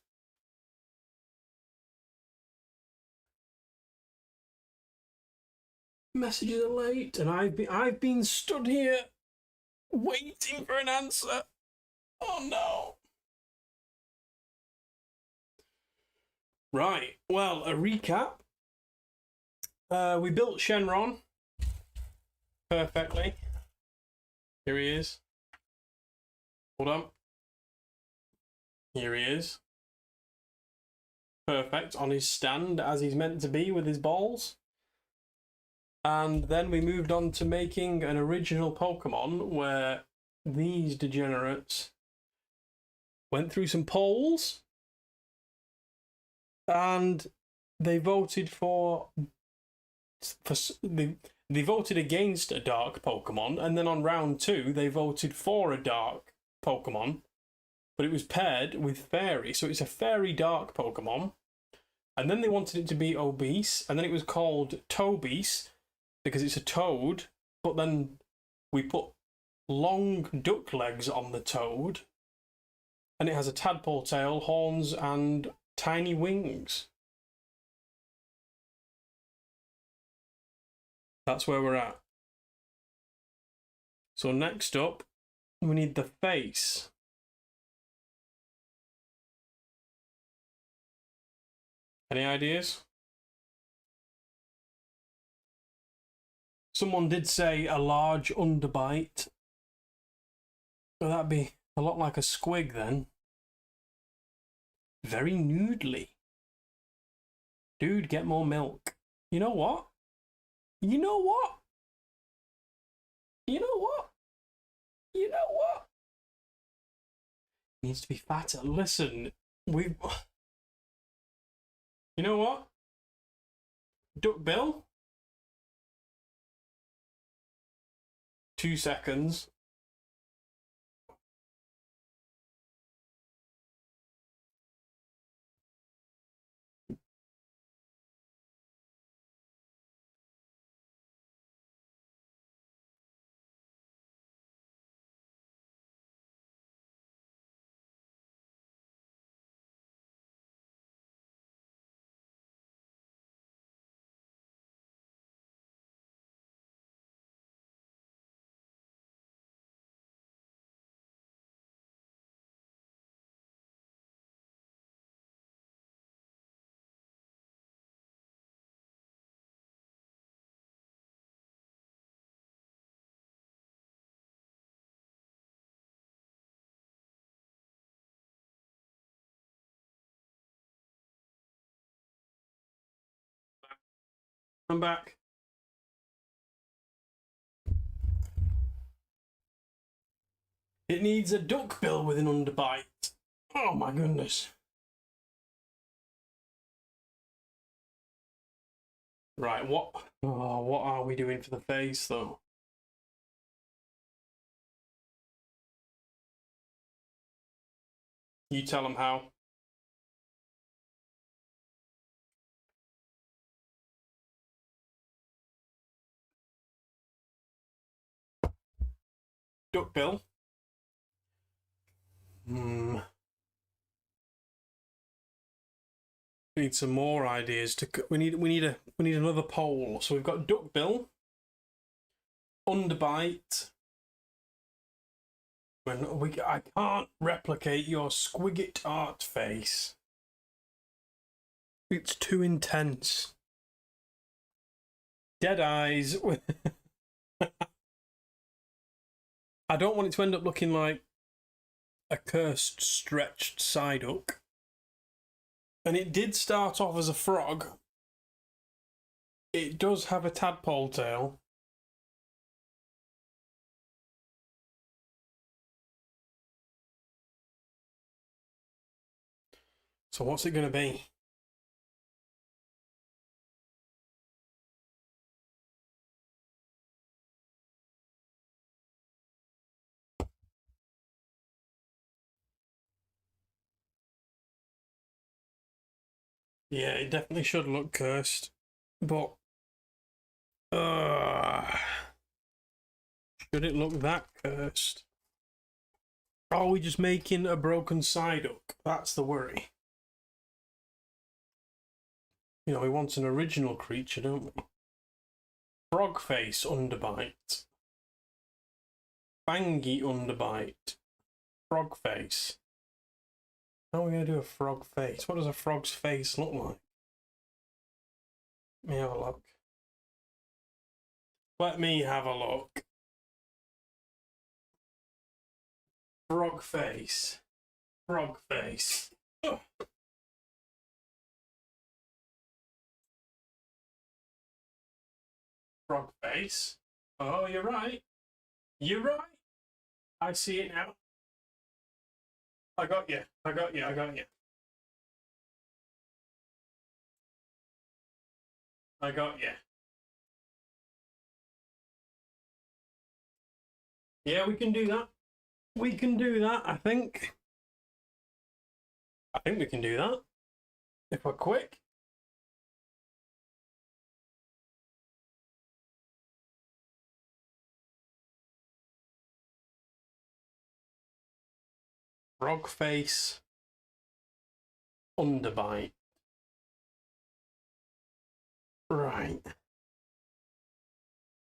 Messages are late and I've been stood here waiting for an answer. Oh no. Right, well, a recap. We built Shenron perfectly. Here he is. Hold on. Here he is. Perfect, on his stand as he's meant to be with his balls. And then we moved on to making an original Pokemon where these degenerates went through some polls and they voted they voted against a dark Pokemon, and then on round 2 they voted for a dark Pokemon, but it was paired with Fairy, so it's a Fairy dark Pokemon. And then they wanted it to be obese, and then it was called Tobease because it's a toad, but then we put long duck legs on the toad, and it has a tadpole tail, horns, and tiny wings. That's where we're at. So next up, we need the face. Any ideas? Someone did say a large underbite. Well, that'd be a lot like a squig then. Very noodly. Dude, get more milk. You know what? You know what? You know what? You know what? It needs to be fatter. Listen, we... You know what? Duck Bill? 2 seconds. I'm back. It needs a duck bill with an underbite. Oh my goodness. Right, what are we doing for the face though? You tell them how. Duck bill. We need some more ideas to. We need another poll. So we've got duck bill, underbite. I can't replicate your squigget art face. It's too intense. Dead eyes. I don't want it to end up looking like a cursed stretched Psyduck. And it did start off as a frog. It does have a tadpole tail. So what's it going to be? Yeah, it definitely should look cursed. But should it look that cursed? Are we just making a broken Psyduck? That's the worry. You know, we want an original creature, don't we? Frog face underbite. Fangy underbite. Frog face. How are we going to do a frog face? What does a frog's face look like? Let me have a look. Let me have a look. Frog face. Frog face. Oh. Frog face. Oh, you're right. You're right. I see it now. I got you. I got you. I got you. I got you. Yeah, we can do that. We can do that, I think. I think we can do that. If we're quick. Frog face. Underbite. Right.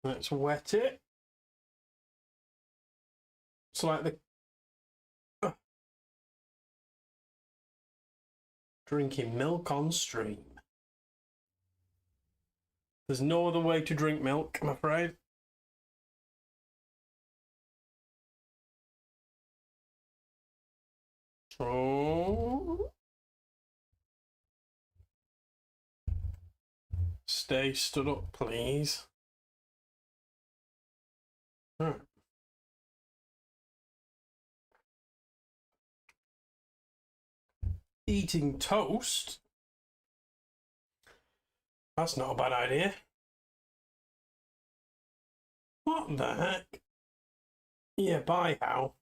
Let's wet it. It's like the drinking milk on stream. There's no other way to drink milk, I'm afraid. Oh. Stay stood up, please. Right. Eating toast? That's not a bad idea. What the heck? Yeah, bye, how?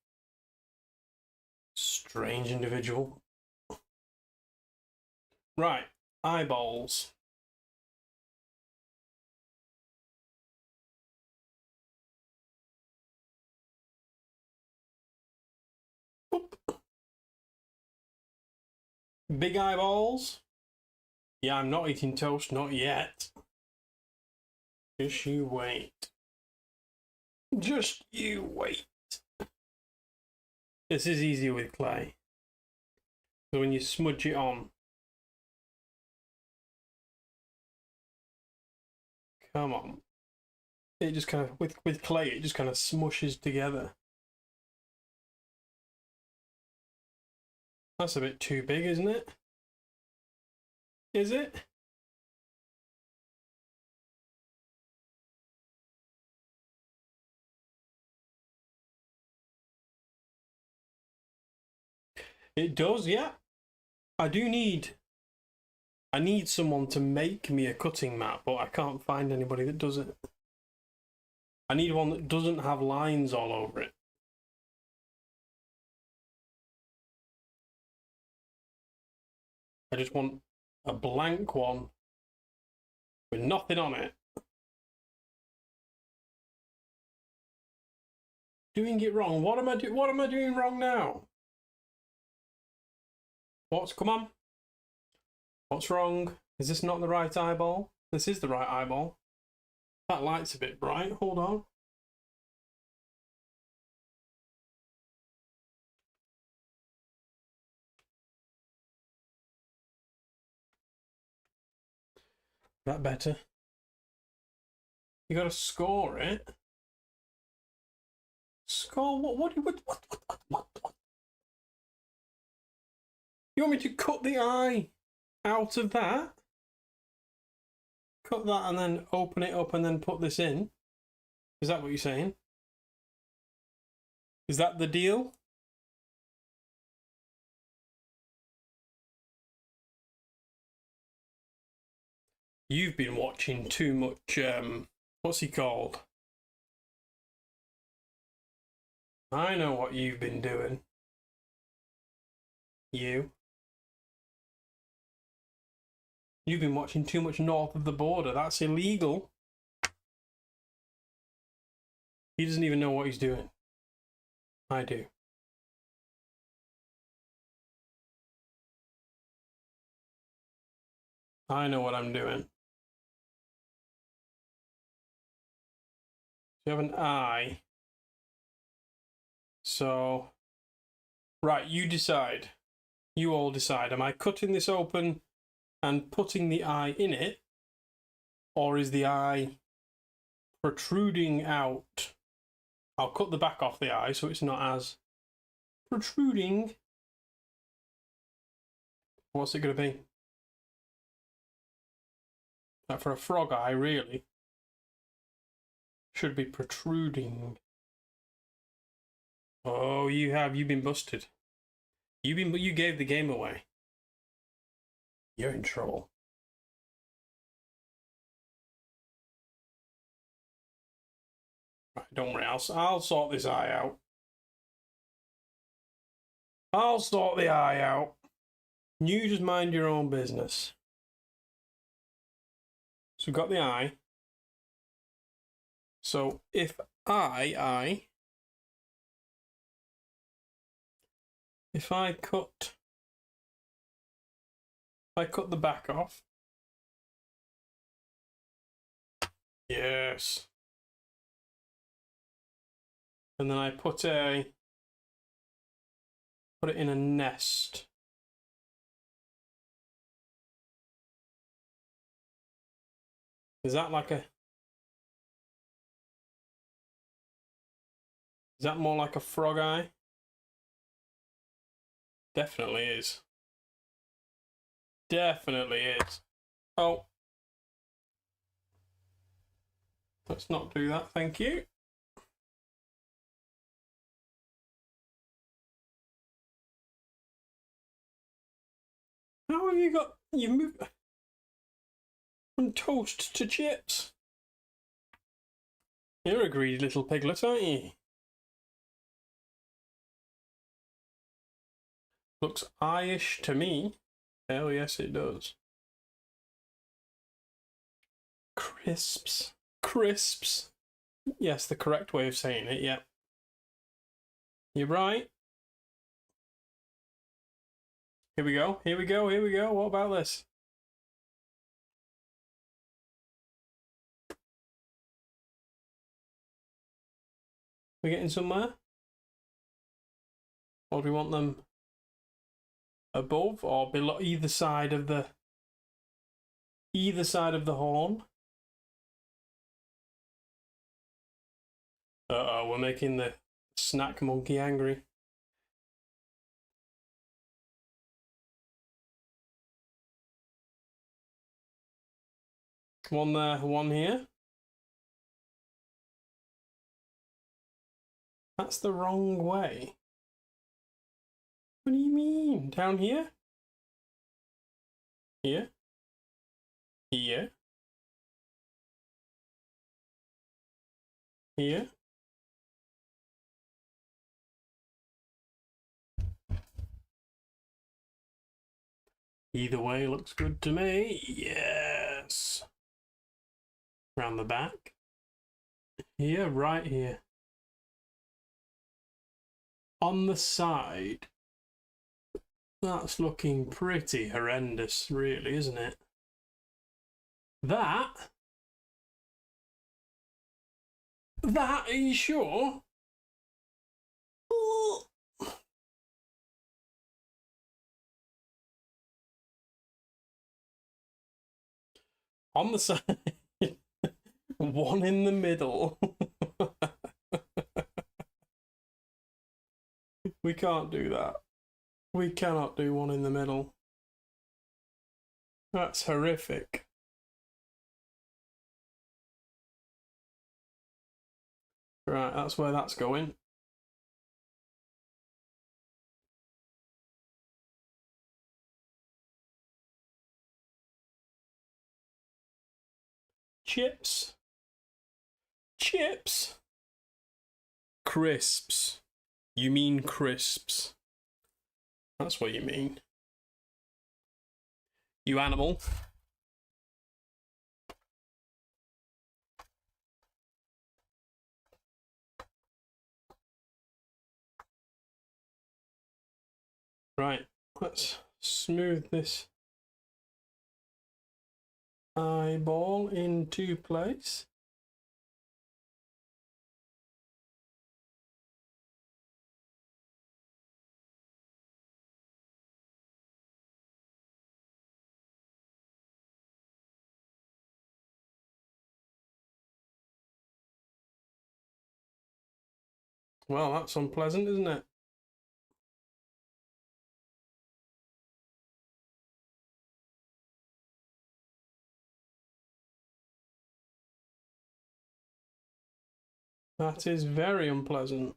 Strange individual. Right, eyeballs. Boop. Big eyeballs. Yeah, I'm not eating toast, not yet. Just you wait. Just you wait. This is easier with clay. So when you smudge it on. Come on. It just kind of, with clay, it just kind of smushes together. That's a bit too big, isn't it? Is it? It does, yeah. I need someone to make me a cutting mat, but I can't find anybody that does it. I need one that doesn't have lines all over it. I just want a blank one with nothing on it. Doing it wrong. What am I doing wrong now? Come on? What's wrong? Is this not the right eyeball? This is the right eyeball. That light's a bit bright. Hold on. That better. You gotta score it. Score what? You want me to cut the eye out of that? Cut that and then open it up and then put this in? Is that what you're saying? Is that the deal? You've been watching too much, what's he called? I know what you've been doing. You've been watching too much North of the Border. That's illegal. He doesn't even know what he's doing. I do. I know what I'm doing. You have an eye. So, right, you decide. You all decide. Am I cutting this open and putting the eye in it? Or is the eye protruding out? I'll cut the back off the eye so it's not as protruding. What's it going to be? Like for a frog eye, really. Should be protruding. Oh, you've been busted. You gave the game away. You're in trouble. Right, don't worry, I'll sort this eye out. I'll sort the eye out. You just mind your own business. So we've got the eye. So if I cut the back off. Yes. And then I put it in a nest. Is that like a... Is that more like a frog eye? Definitely is. Definitely is. Oh. Let's not do that, thank you. How have you got... You moved from toast to chips? You're a greedy little piglet, aren't you? Looks eye-ish to me. Hell yes, it does. Crisps. Crisps. Yes, the correct way of saying it, yeah. You're right. Here we go, here we go, here we go. What about this? We getting somewhere? Or do we want them above or below, either side of the horn? Uh-oh, we're making the snack monkey angry. One there, one here. That's the wrong way. What do you mean? Down here? Here? Here? Here? Either way looks good to me. Yes. Round the back. Here, right here. On the side. That's looking pretty horrendous, really, isn't it? That? That, are you sure? On the side. One in the middle. We can't do that. We cannot do one in the middle. That's horrific. Right, that's where that's going. Chips. Chips. Crisps. You mean crisps. That's what you mean. You animal. Right, let's smooth this eyeball into place. Well, that's unpleasant, isn't it? That is very unpleasant.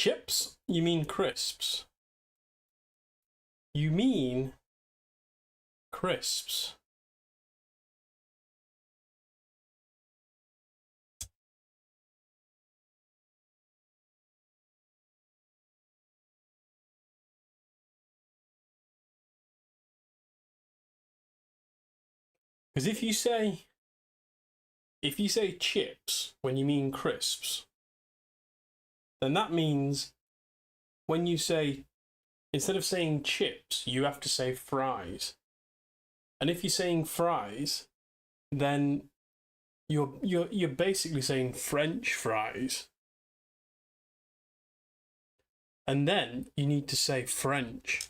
Chips? You mean crisps? You mean crisps? Because if you say chips when you mean crisps, then that means when you say, instead of saying chips, you have to say fries. And if you're saying fries, then you're basically saying French fries. And then you need to say French,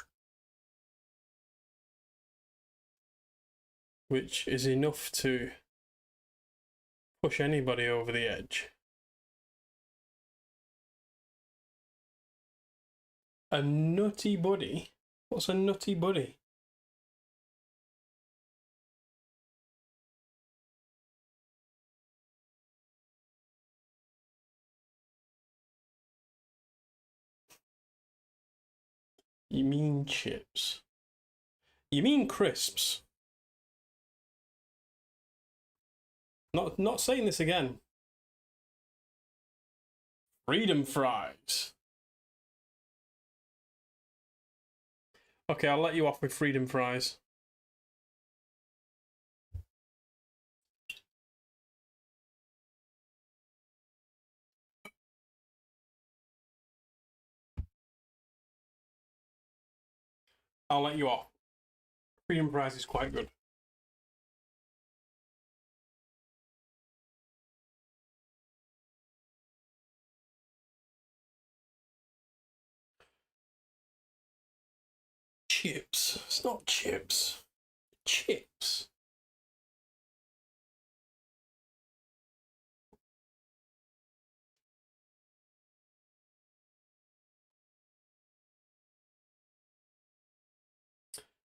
which is enough to push anybody over the edge. A nutty buddy? What's a nutty buddy? You mean chips. You mean crisps. Not saying this again. Freedom fries. Okay, I'll let you off with freedom fries. I'll let you off. Freedom fries is quite good. Chips. It's not chips. Chips.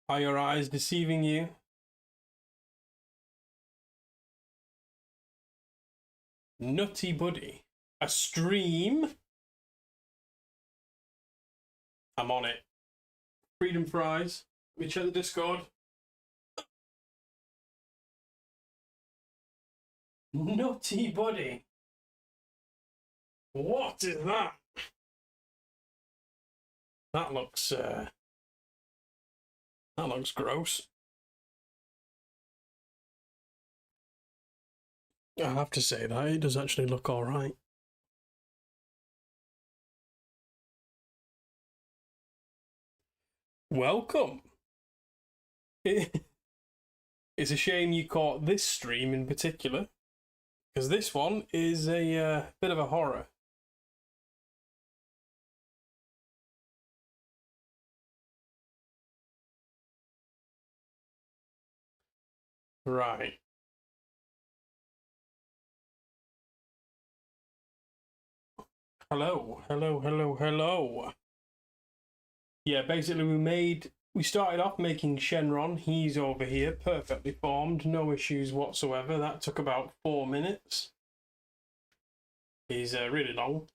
Are your eyes deceiving you? Nutty buddy. A stream? I'm on it. Freedom fries. Let me check the Discord. Nutty buddy. What is that? That looks gross. I have to say that it does actually look all right. Welcome. It's a shame you caught this stream in particular, because this one is a bit of a horror. Right. Hello, hello, hello, hello. Yeah, basically we started off making Shenron. He's over here, perfectly formed, no issues whatsoever. That took about 4 minutes. He's really long.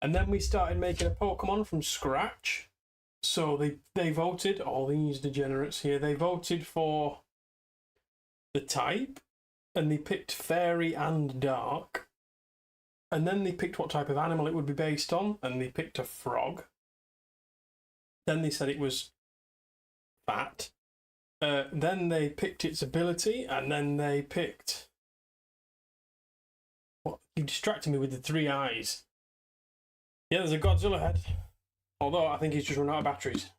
And then we started making a Pokemon from scratch. So they voted, all these degenerates here, they voted for the type, and they picked fairy and dark. And then they picked what type of animal it would be based on, and they picked a frog. Then they said it was fat. Then they picked its ability, and then they picked... What? You distracted me with the 3 eyes. Yeah, there's a Godzilla head. Although I think he's just run out of batteries.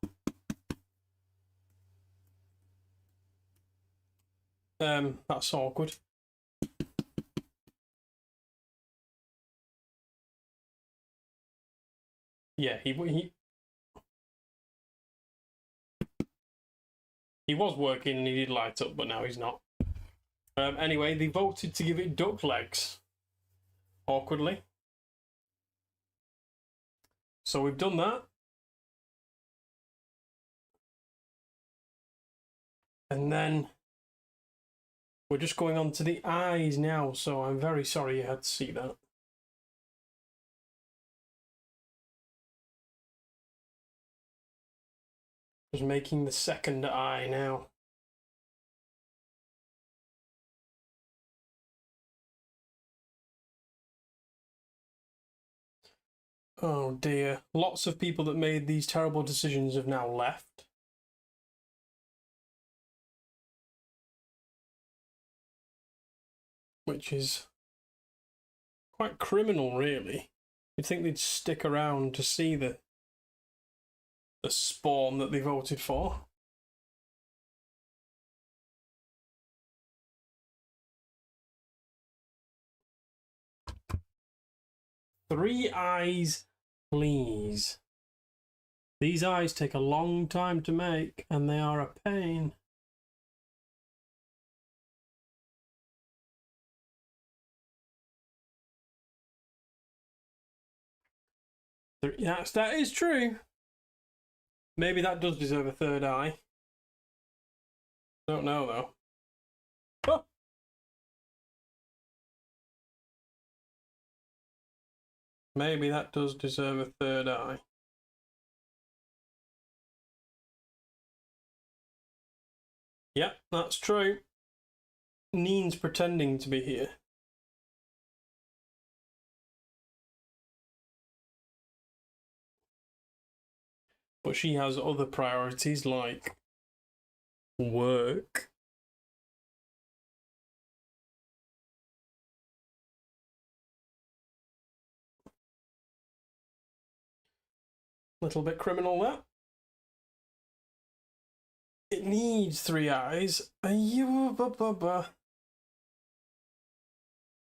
That's awkward. Yeah, he was working and he did light up, but now he's not. Anyway, they voted to give it duck legs. Awkwardly. So we've done that. And then we're just going on to the eyes now, so I'm very sorry you had to see that. Just making the second eye now. Oh dear. Lots of people that made these terrible decisions have now left. Which is quite criminal, really. You'd think they'd stick around to see the spawn that they voted for. Three eyes, please. These eyes take a long time to make, and they are a pain. Yes, that is true. Maybe that does deserve a third eye. Don't know, though. Oh! Maybe that does deserve a third eye. Yep, that's true. Neen's pretending to be here. But she has other priorities like work. Little bit criminal, that. It needs three eyes. I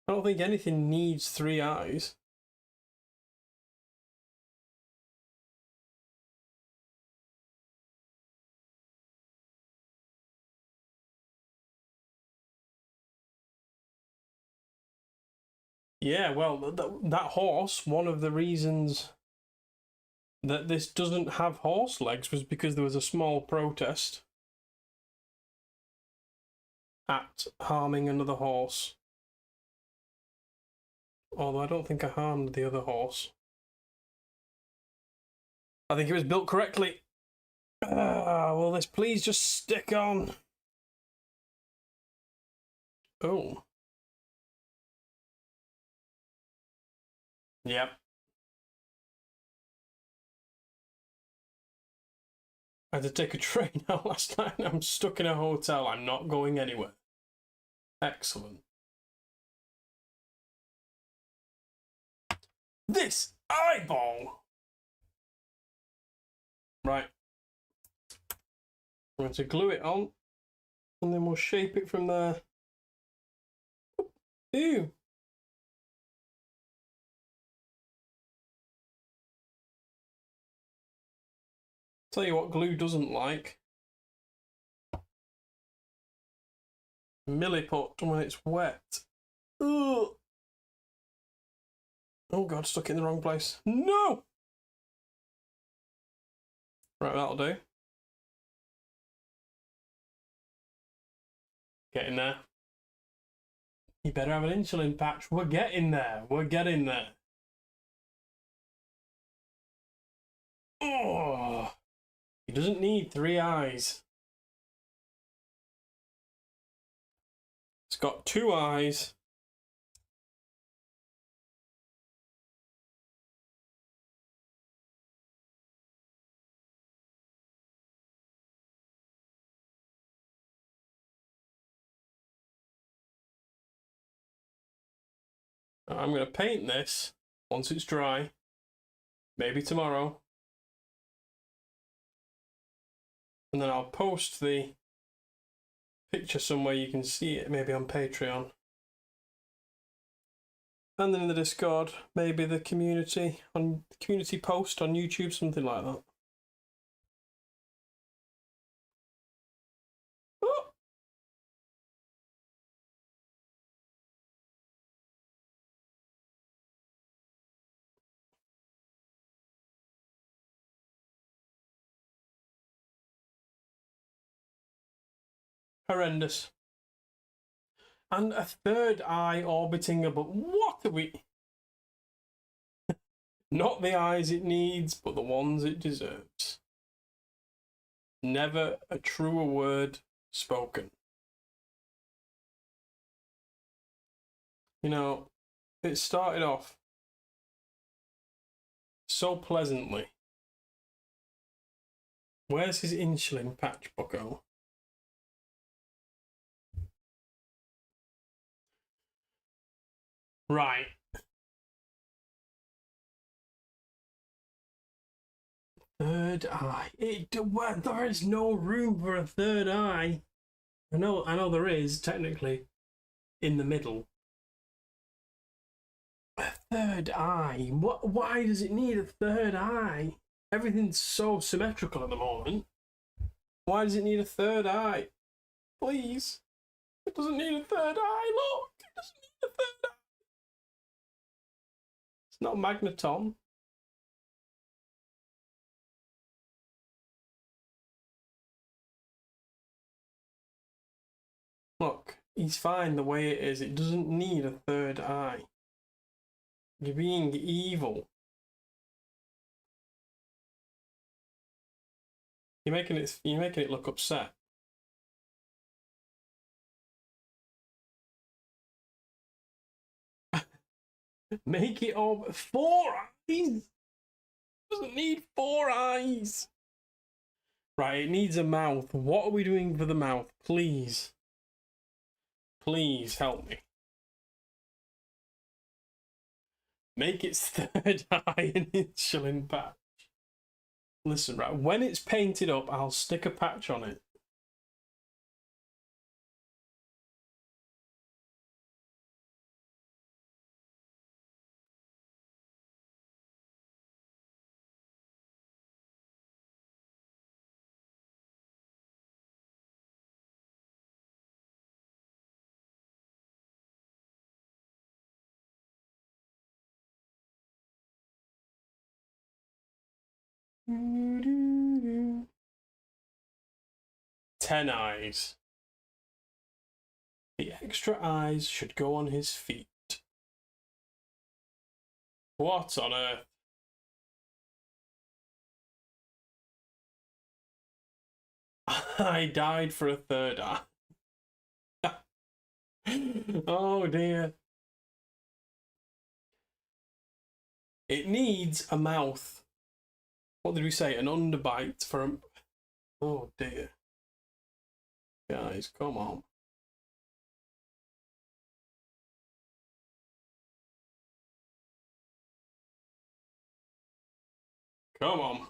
don't think anything needs three eyes. Yeah, well, that horse, one of the reasons that this doesn't have horse legs was because there was a small protest at harming another horse. Although I don't think I harmed the other horse. I think it was built correctly. Will this please just stick on? Oh. Yep. I had to take a train out last night and I'm stuck in a hotel. I'm not going anywhere. Excellent. This eyeball! Right. I'm going to glue it on and then we'll shape it from there. Ew. Tell you what glue doesn't like. Milliput when it's wet. Ugh. Oh god, stuck it in the wrong place. No! Right, that'll do. Getting there. You better have an insulin patch. We're getting there. We're getting there. Oh! He doesn't need three eyes. It's got two eyes. I'm going to paint this once it's dry. Maybe tomorrow. And then I'll post the picture somewhere you can see it, maybe on Patreon. And then in the Discord, maybe the community post on YouTube, something like that. Oh. Horrendous. And a third eye orbiting above. What are we? Not the eyes it needs, but the ones it deserves. Never a truer word spoken. You know, it started off so pleasantly. Where's his insulin patch, bucko? Right. Third eye. There is no room for a third eye. I know there is, technically, in the middle. A third eye? Why does it need a third eye? Everything's so symmetrical at the moment. Why does it need a third eye? Please. It doesn't need a third eye, look! It doesn't need a third eye. It's not a magneton. Look, he's fine the way it is. It doesn't need a third eye. You're being evil. You're making it look upset. Make it all 4 eyes. Doesn't need 4 eyes. Right, it needs a mouth. What are we doing for the mouth? Please. Please help me. Make its third eye an insulin patch. Listen, right, when it's painted up, I'll stick a patch on it. Doo-doo-doo. 10 eyes. The extra eyes should go on his feet. What on earth? I died for a third eye. Oh dear. It needs a mouth. What did we say? An underbite for a... Oh dear. Guys, come on. Come on.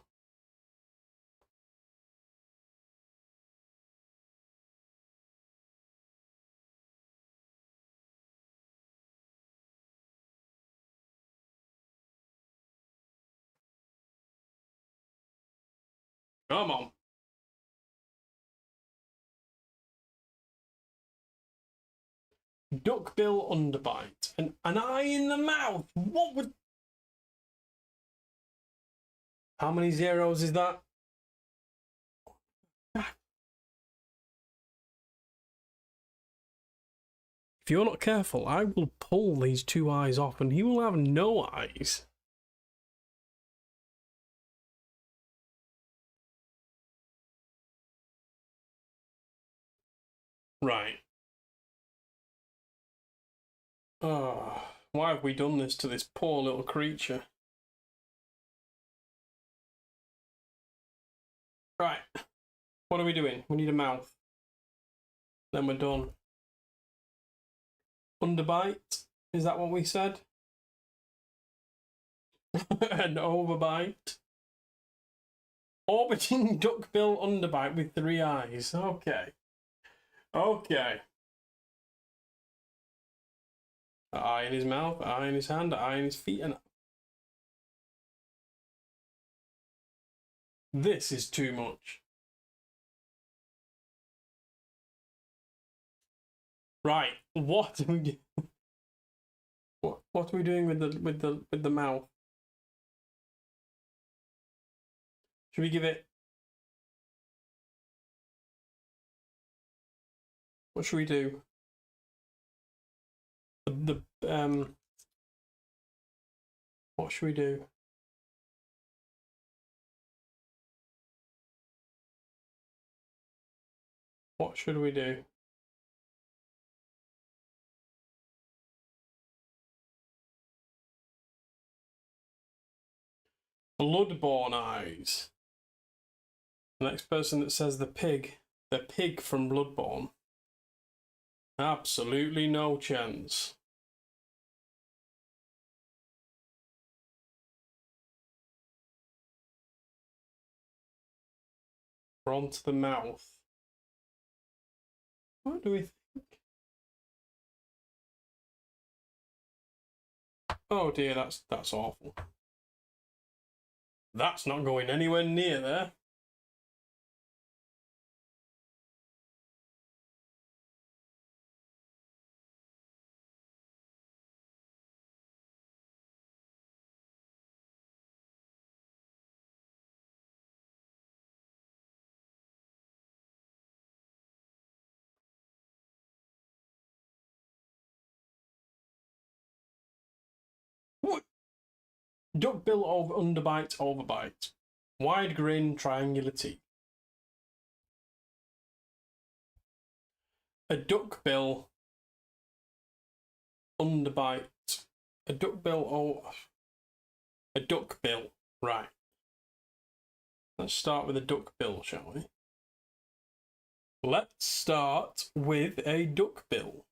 Come on. Duckbill underbite. An eye in the mouth. What would... How many zeros is that? If you're not careful, I will pull these 2 eyes off and he will have no eyes. Right. Oh, why have we done this to this poor little creature? Right. What are we doing? We need a mouth. Then we're done. Underbite? Is that what we said? An overbite? Orbiting duckbill underbite with 3 eyes. Okay. Okay. An eye in his mouth, an eye in his hand, an eye in his feet, and... This is too much. Right. What are we doing? What are we doing with the mouth? Should we give it... What should we do? What should we do? What should we do? Bloodborne eyes. The next person that says the pig from Bloodborne. Absolutely no chance. We're on to the mouth. What do we think? Oh dear, that's awful. That's not going anywhere near there. What? Duckbill over underbite, overbite. Wide grin, triangular teeth. A duckbill underbite. A duckbill, oh, a duckbill. Right. Let's start with a duckbill, shall we? Let's start with a duckbill.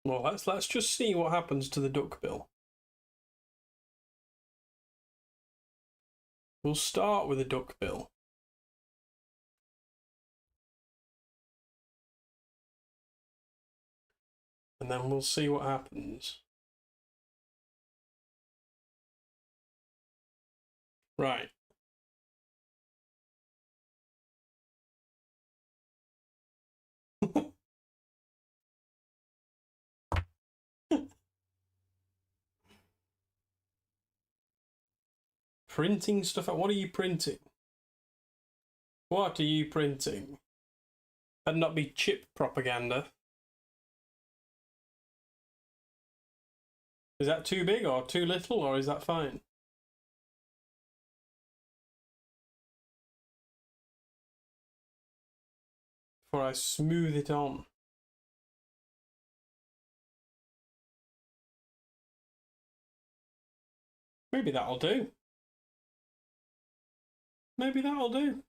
Well, let's just see what happens to the duckbill. We'll start with a duckbill. And then we'll see what happens. Right. Printing stuff. What are you printing? What are you printing? That'd not be chip propaganda. Is that too big or too little, or is that fine? Before I smooth it on. Maybe that'll do. Maybe that'll do.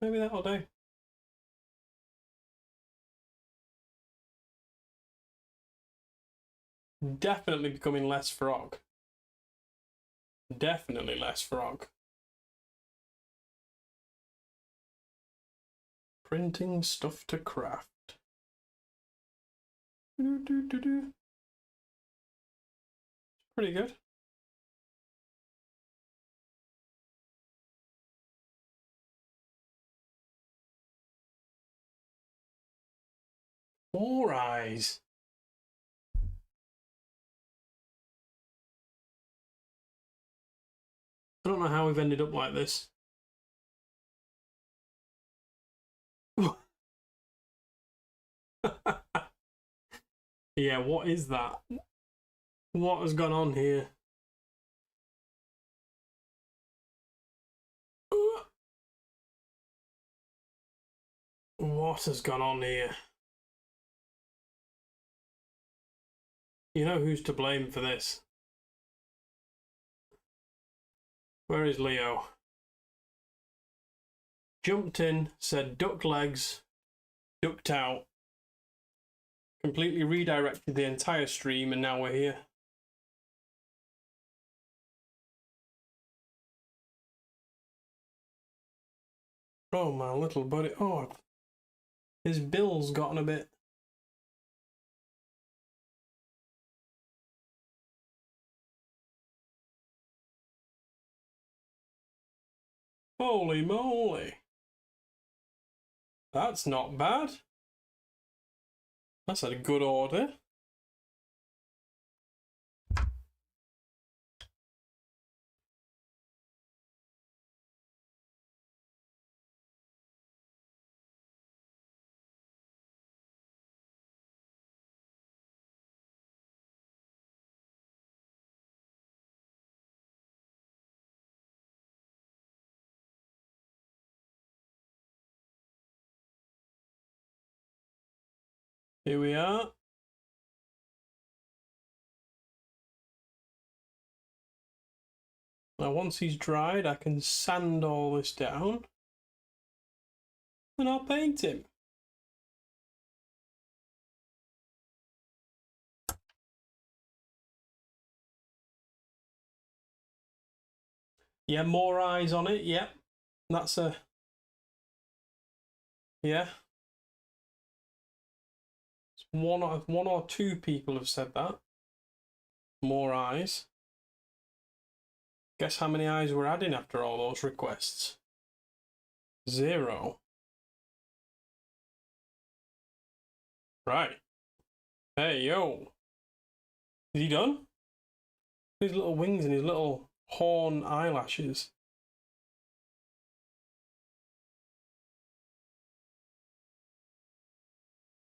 Maybe that'll do. Definitely becoming less frog. Definitely less frog. Printing stuff to craft. Pretty good. Four eyes. I don't know how we've ended up like this. Yeah, what is that? What has gone on here? What has gone on here? You know who's to blame for this? Where is Leo? Jumped in, said duck legs, ducked out, completely redirected the entire stream, and now we're here. Oh, my little buddy. Oh, his bill's gotten a bit Holy moly. That's not bad. That's a good order. Here we are. Now once he's dried, I can sand all this down and I'll paint him. Yeah, more eyes on it, yeah. That's a... Yeah. One or two people have said that. More eyes. Guess how many eyes we're adding after all those requests? 0. Right. Hey, yo. Is he done? His little wings and his little horn eyelashes.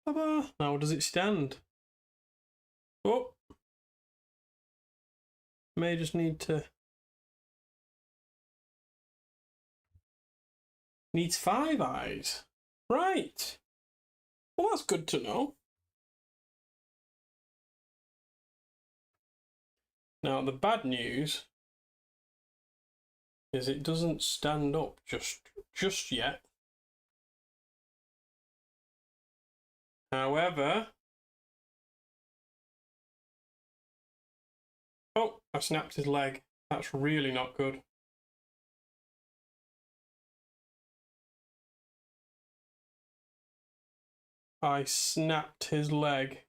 Ta-da! Now does it stand? Oh! May just need to... Needs 5 eyes. Right. Well, that's good to know. Now, the bad news is it doesn't stand up just yet. However... Oh, I snapped his leg. That's really not good. I snapped his leg.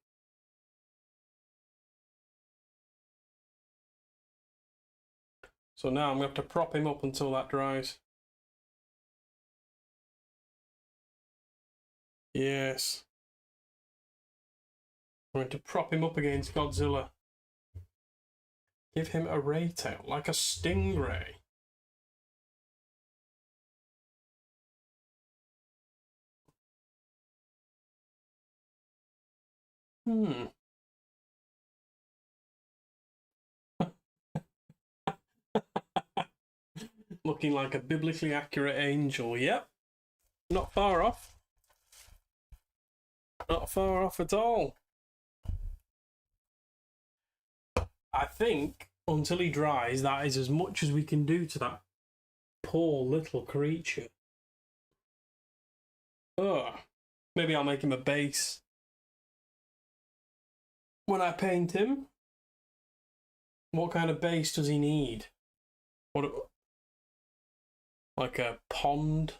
So now I'm going to have to prop him up until that dries. Yes. I'm going to prop him up against Godzilla. Give him a ray tail, like a stingray. Looking like a biblically accurate angel, yep. Not far off. Not far off at all. I think, until he dries, that is as much as we can do to that poor little creature. Ugh. Maybe I'll make him a base. When I paint him, what kind of base does he need? What, like a pond?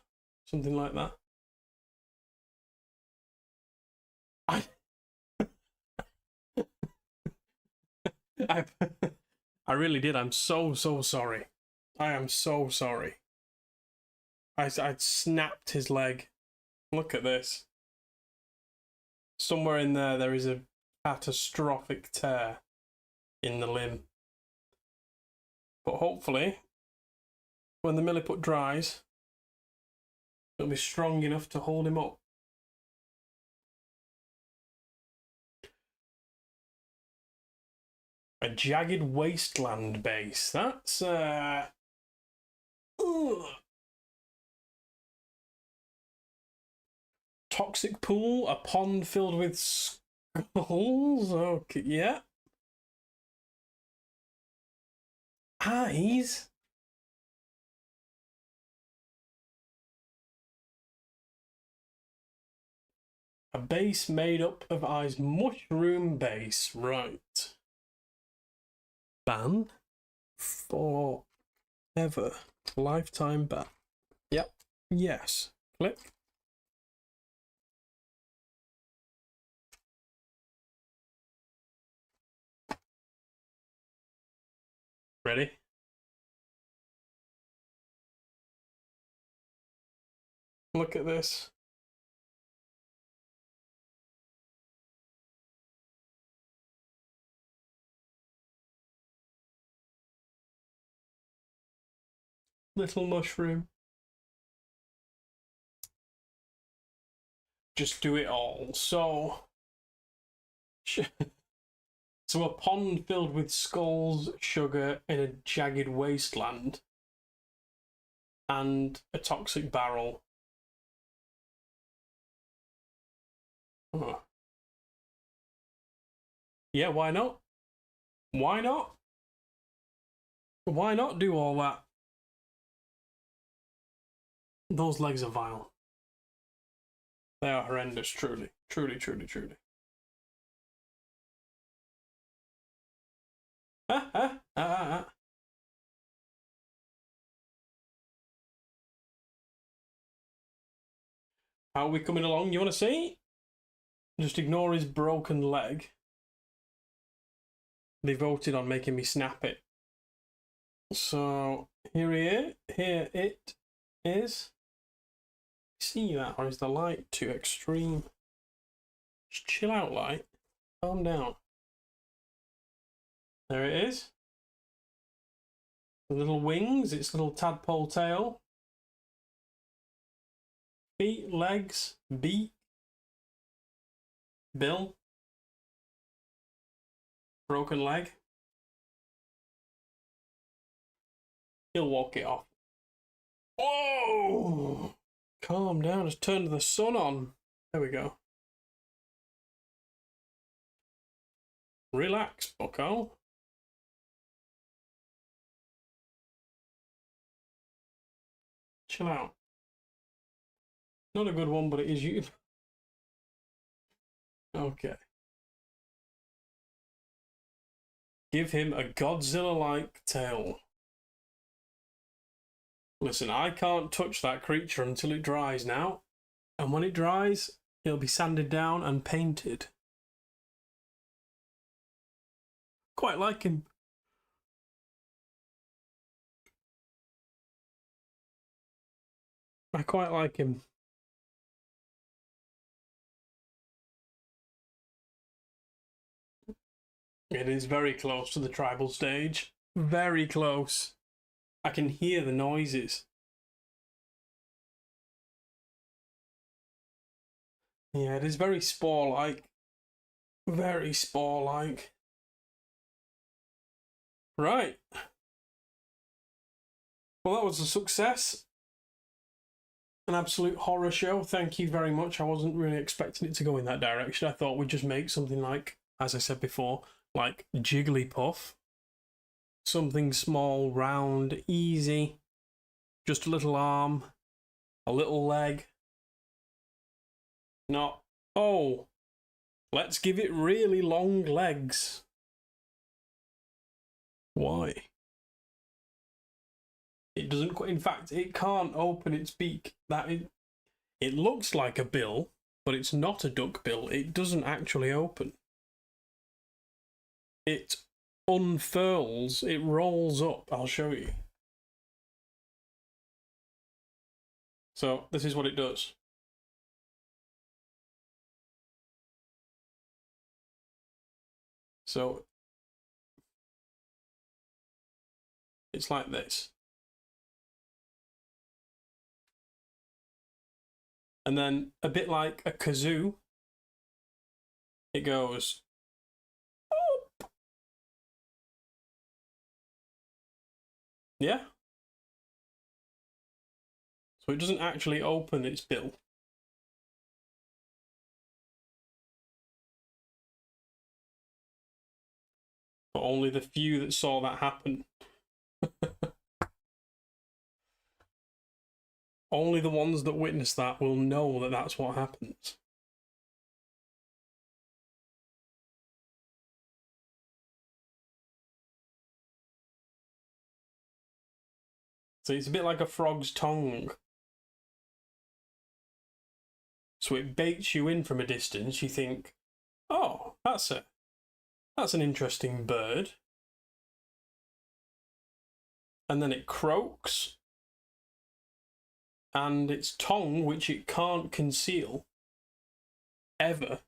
Something like that? I really did. I'm so sorry. I am so sorry. I'd snapped his leg. Look at this. Somewhere in there is a catastrophic tear in the limb. But hopefully, when the milliput dries, it'll be strong enough to hold him up. A jagged wasteland base. That's toxic pool, a pond filled with skulls. Okay, yeah. Eyes. A base made up of eyes. Mushroom base. Right. Ban forever. Lifetime ban. Yep. Yes. Click. Ready? Look at this. Little mushroom. Just do it all. So a pond filled with skulls, sugar in a jagged wasteland, and a toxic barrel. Oh. Yeah, why not? Why not? Why not do all that? Those legs are vile. They are horrendous, truly. Truly, truly, truly. How are we coming along? You want to see? Just ignore his broken leg. They voted on making me snap it. So here it is. See that, or is the light too extreme? Just chill out, light. Calm down. There it is. The little wings, its little tadpole tail. Feet, legs, beak, bill, broken leg. He'll walk it off. Whoa! Calm down, just turn the sun on. There we go. Relax, bucko. Chill out. Not a good one, but it is you. Okay. Give him a Godzilla-like tail. Listen, I can't touch that creature until it dries now. And when it dries, it'll be sanded down and painted. Quite like him. I quite like him. It is very close to the tribal stage. Very close. I can hear the noises. Yeah, it is very spore-like. Very spore-like. Right. Well, that was a success. An absolute horror show. Thank you very much. I wasn't really expecting it to go in that direction. I thought we'd just make something like, as I said before, like Jigglypuff. Something small, round, easy. Just a little arm, a little leg. Not, oh, let's give it really long legs. Why? It doesn't, in fact, it can't open its beak. It looks like a bill, but it's not a duck bill. It doesn't actually open. It unfurls, it rolls up. I'll show you. So this is what it does. So it's like this. And then a bit like a kazoo, it goes up. Yeah. So it doesn't actually open its bill. But only the few that saw that happen. Only the ones that witness that will know that that's what happens. So it's a bit like a frog's tongue. So it baits you in from a distance. You think, oh, that's an interesting bird. And then it croaks. and its tongue, which it can't conceal ever,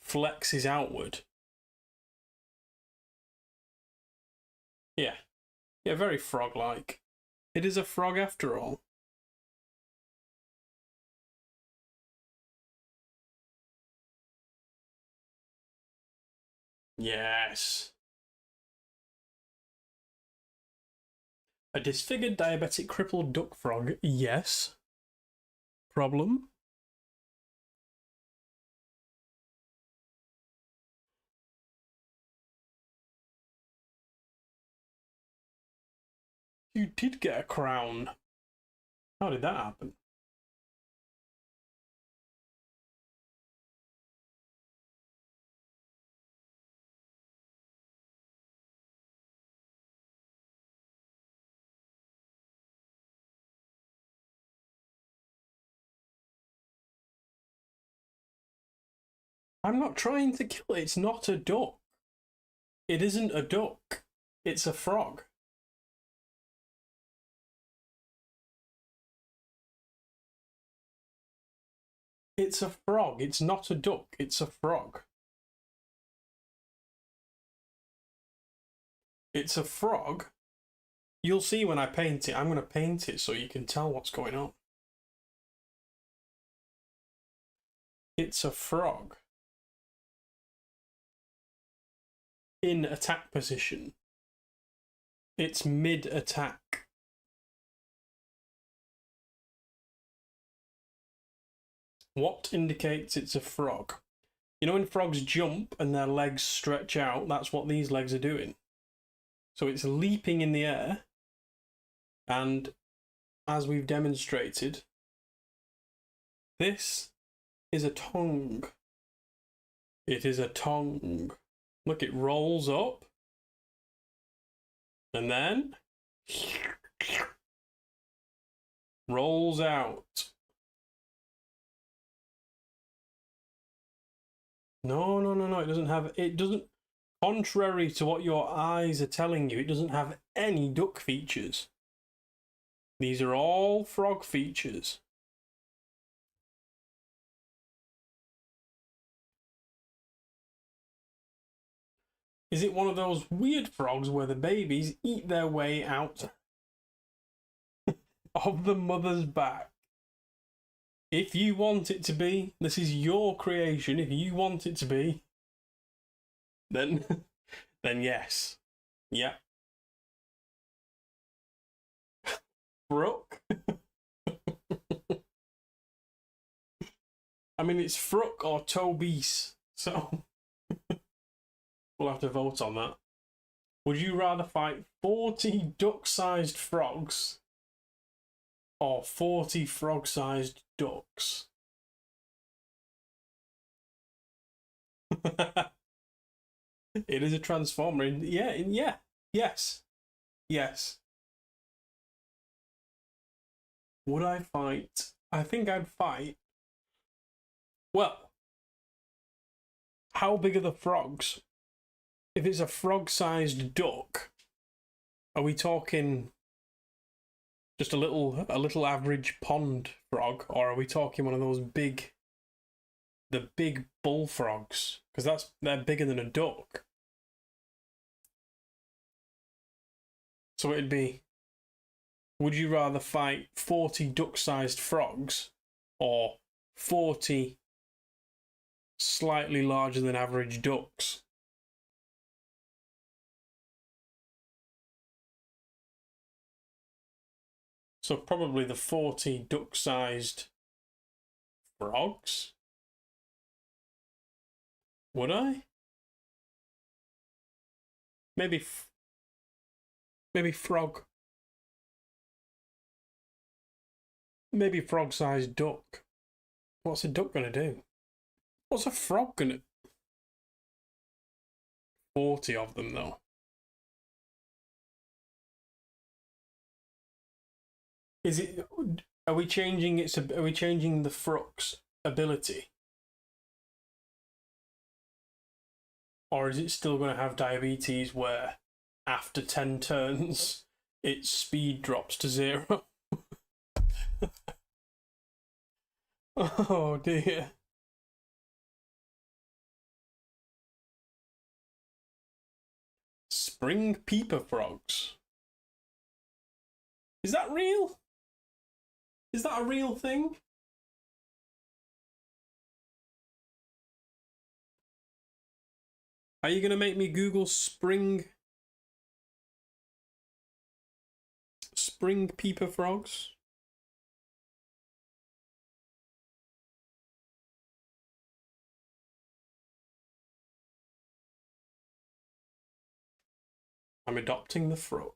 flexes outward. Yeah. Yeah, very frog-like. It is a frog after all. Yes. A disfigured, diabetic, crippled duck frog. Yes. Problem? You did get a crown. How did that happen? I'm not trying to kill it. It's not a duck. It isn't a duck. It's a frog. It's a frog. It's not a duck. It's a frog. It's a frog. You'll see when I paint it. I'm going to paint it so you can tell what's going on. It's a frog. In attack position. It's mid-attack. What indicates it's a frog? You know when frogs jump and their legs stretch out? That's what these legs are doing. So it's leaping in the air, and as we've demonstrated, this is a tongue. It is a tongue. Look, it rolls up, and then rolls out. No, no, no, no. It doesn't, contrary to what your eyes are telling you, it doesn't have any duck features. These are all frog features. Is it one of those weird frogs where the babies eat their way out of the mother's back? If you want it to be, this is your creation. If you want it to be, then yes. Yeah. Fruck? I mean, it's Fruck or Tobies, so we'll have to vote on that. Would you rather fight 40 duck-sized frogs or 40 frog-sized ducks? It is a transformer. Yes. Would I fight? I think I'd fight. Well, how big are the frogs? If it's a frog-sized duck, are we talking just a little average pond frog, or are we talking one of those the big bullfrogs? Because they're bigger than a duck. So it'd be, would you rather fight 40 duck-sized frogs or 40 slightly larger than average ducks? So probably the 40 duck-sized frogs? Would I? Maybe frog. Maybe frog-sized duck. What's a duck gonna do? What's a frog gonna... 40 of them, though. Is it... Are we changing the frog's ability? Or is it still going to have diabetes where after 10 turns its speed drops to 0. Oh dear. Spring peeper frogs. Is that real? Is that a real thing? Are you going to make me Google spring peeper frogs? I'm adopting the frog.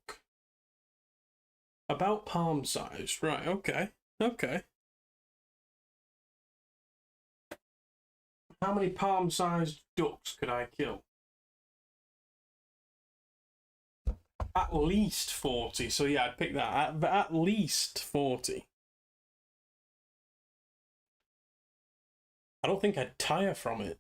About palm size. Right, okay. Okay. How many palm-sized ducks could I kill? At least 40. So yeah, I'd pick that. At least 40. I don't think I'd tire from it.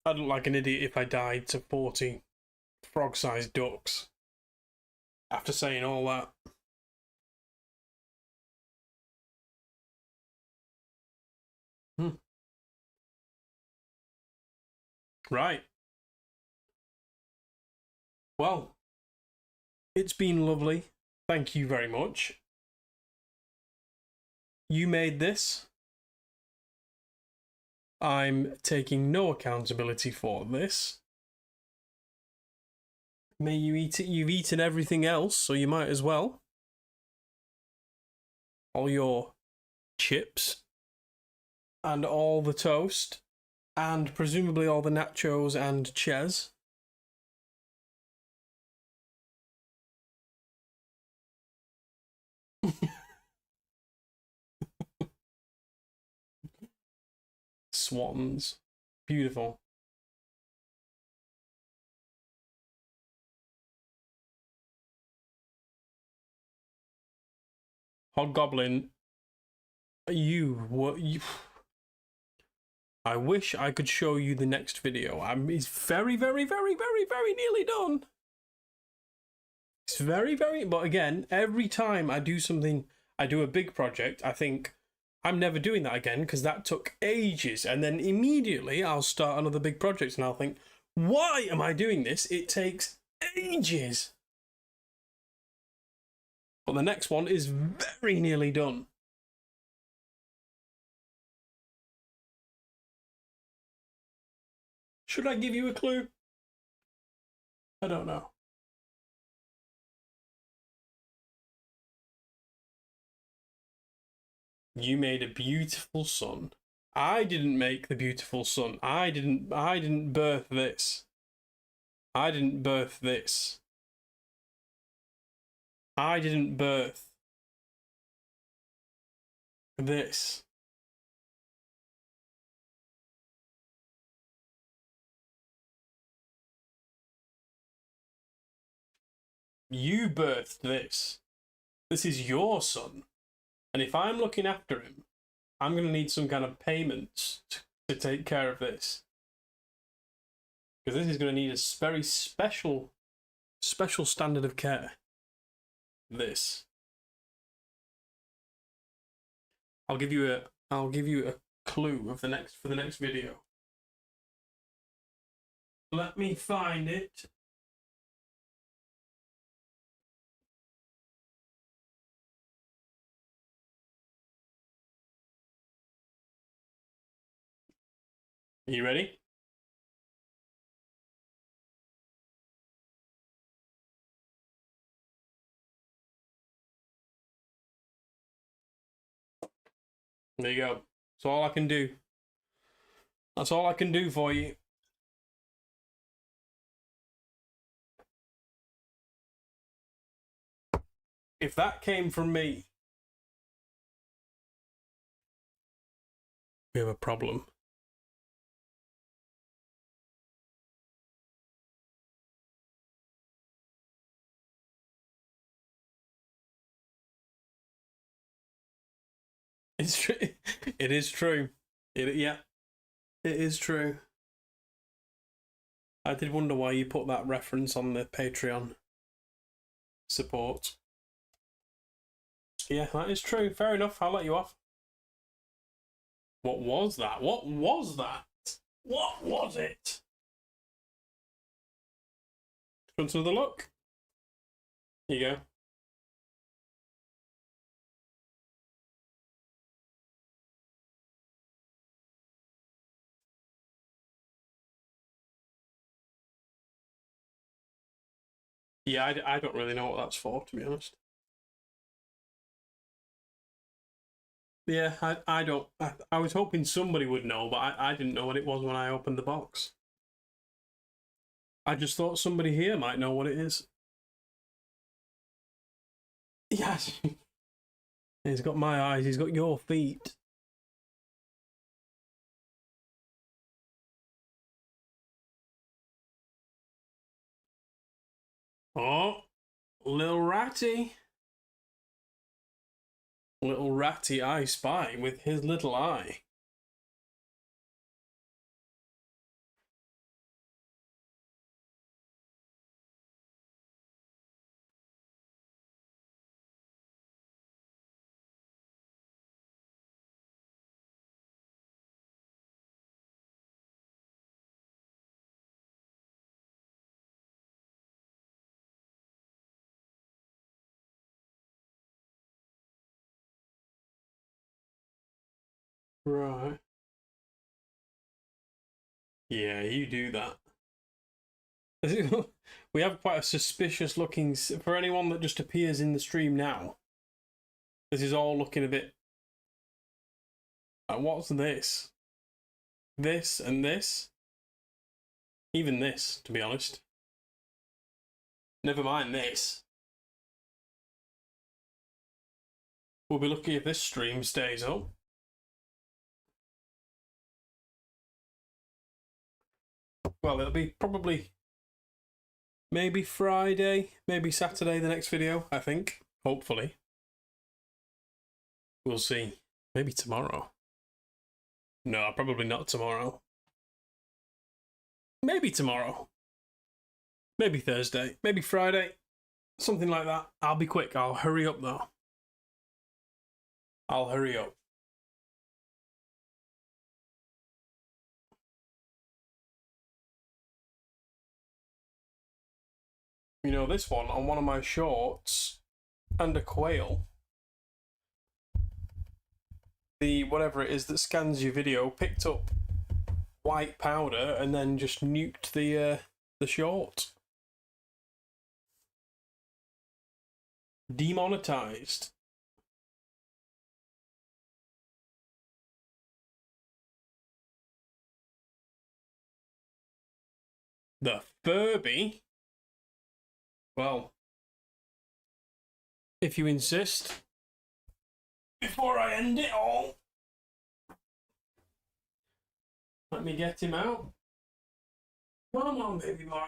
I'd look like an idiot if I died to 40 frog-sized ducks. After saying all that. Right. Well, it's been lovely. Thank you very much. You made this. I'm taking no accountability for this. May you eat it. You've eaten everything else, so you might as well. All your chips. And all the toast. And presumably all the nachos and ches. Swans. Beautiful. Hobgoblin, you. I wish I could show you the next video. It's very, very, very, very, very nearly done. It's very, very, but again, every time I do something, I do a big project, I think, I'm never doing that again because that took ages. And then immediately I'll start another big project and I'll think, why am I doing this? It takes ages. But the next one is very nearly done. Should I give you a clue? I don't know. You made a beautiful sun. I didn't make the beautiful sun. I didn't birth this. I didn't birth this. I didn't birth this. You birthed this. This is your son. And if I'm looking after him, I'm going to need some kind of payments to take care of this. Because this is going to need a very special standard of care. This. I'll give you a clue of the next video. Let me find it. Are you ready? There you go. That's all I can do. That's all I can do for you. If that came from me, we have a problem. It's true. It is true. Yeah, it is true. I did wonder why you put that reference on the Patreon support. Yeah, that is true. Fair enough. I'll let you off. What was that? What was that? What was it? Want another look? Here you go. Yeah, I don't really know what that's for, to be honest. Yeah, I don't. I was hoping somebody would know, but I didn't know what it was when I opened the box. I just thought somebody here might know what it is. Yes. He's got my eyes, he's got your feet. Oh, little ratty. Little ratty I spy with his little eye. Right. Yeah, you do that. We have quite a suspicious looking. For anyone that just appears in the stream now, this is all looking a bit. Like, what's this? This and this? Even this, to be honest. Never mind this. We'll be lucky if this stream stays up. Well, it'll be probably maybe Friday, maybe Saturday, the next video, I think. Hopefully. We'll see. Maybe tomorrow. No, probably not tomorrow. Maybe tomorrow. Maybe Thursday. Maybe Friday. Something like that. I'll be quick. I'll hurry up, though. I'll hurry up. You know, this one on one of my shorts and a quail. The whatever it is that scans your video picked up white powder and then just nuked the short. Demonetized. The Furby? Well, if you insist. Before I end it all, let me get him out. Come on, baby boy.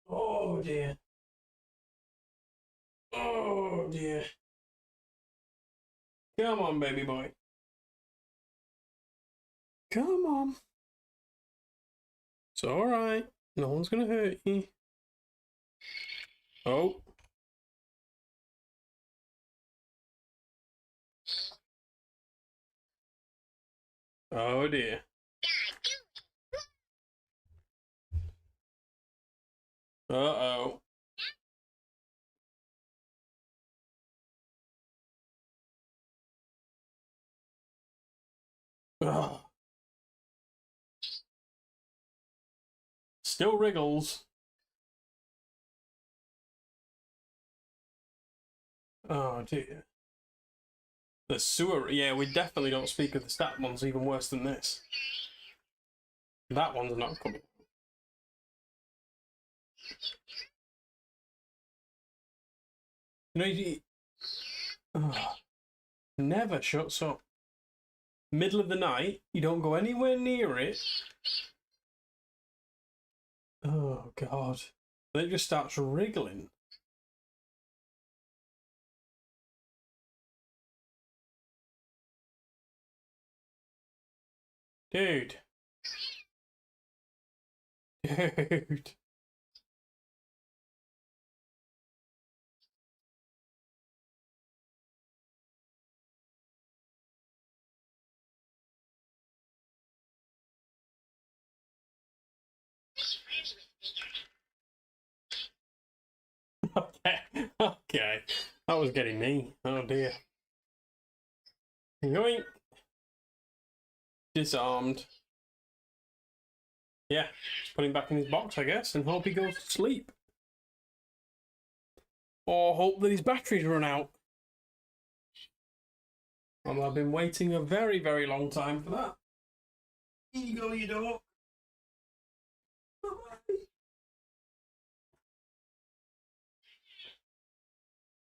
Oh dear. Oh dear. Come on, baby boy. Come on. It's alright. No one's gonna hurt you. Oh. Oh dear. Uh-oh. Ugh. Still wriggles. Oh dear. The sewer. Yeah, we definitely don't speak of the stat ones even worse than this. That one's not coming. No, never shuts up. Middle of the night, you don't go anywhere near it. Oh god. And it just starts wriggling. Dude. Dude. Okay. Okay. That was getting me. Oh dear. Yoink. Disarmed. Yeah. Put him back in his box, I guess, and hope he goes to sleep. Or hope that his batteries run out. Well, I've been waiting a very, very long time for that. Here you go, you dog. Bye-bye.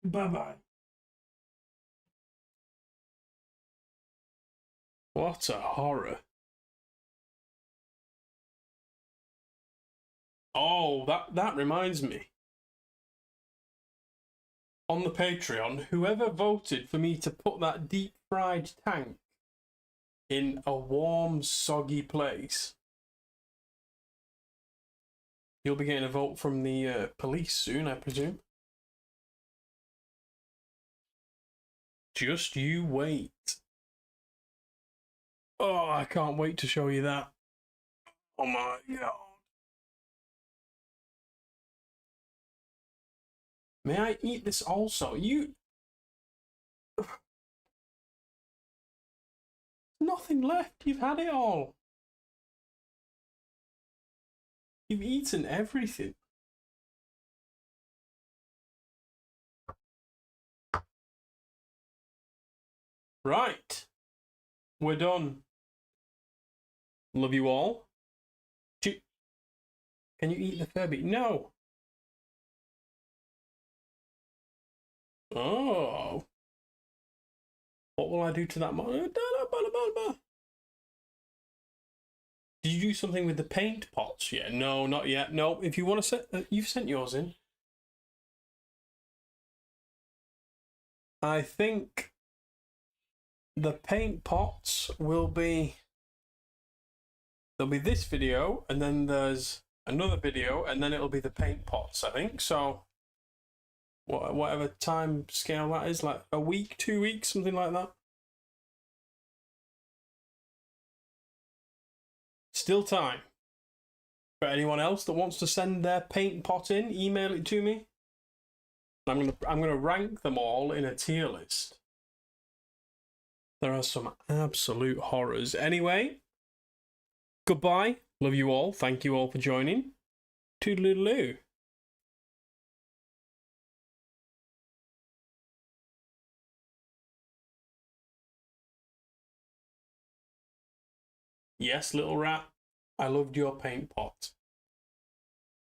Bye-bye. What a horror. Oh, that reminds me. On the Patreon, whoever voted for me to put that deep fried tank in a warm, soggy place, you'll be getting a vote from the police soon, I presume. Just you wait. Oh, I can't wait to show you that. Oh my god. May I eat this also? You... Nothing left. You've had it all. You've eaten everything. Right. We're done. Love you all. Can you eat the Furby? No. Oh. What will I do to that? Did you do something with the paint pots yet? No, not yet. No, if you want to set... you've sent yours in. I think the paint pots will be... There'll be this video, and then there's another video, and then it'll be the paint pots, I think. So, whatever time scale that is, like a week, 2 weeks, something like that. Still time. For anyone else that wants to send their paint pot in, email it to me. I'm gonna rank them all in a tier list. There are some absolute horrors. Anyway, goodbye. Love you all. Thank you all for joining. Toodaloo. Yes, little rat. I loved your paint pot.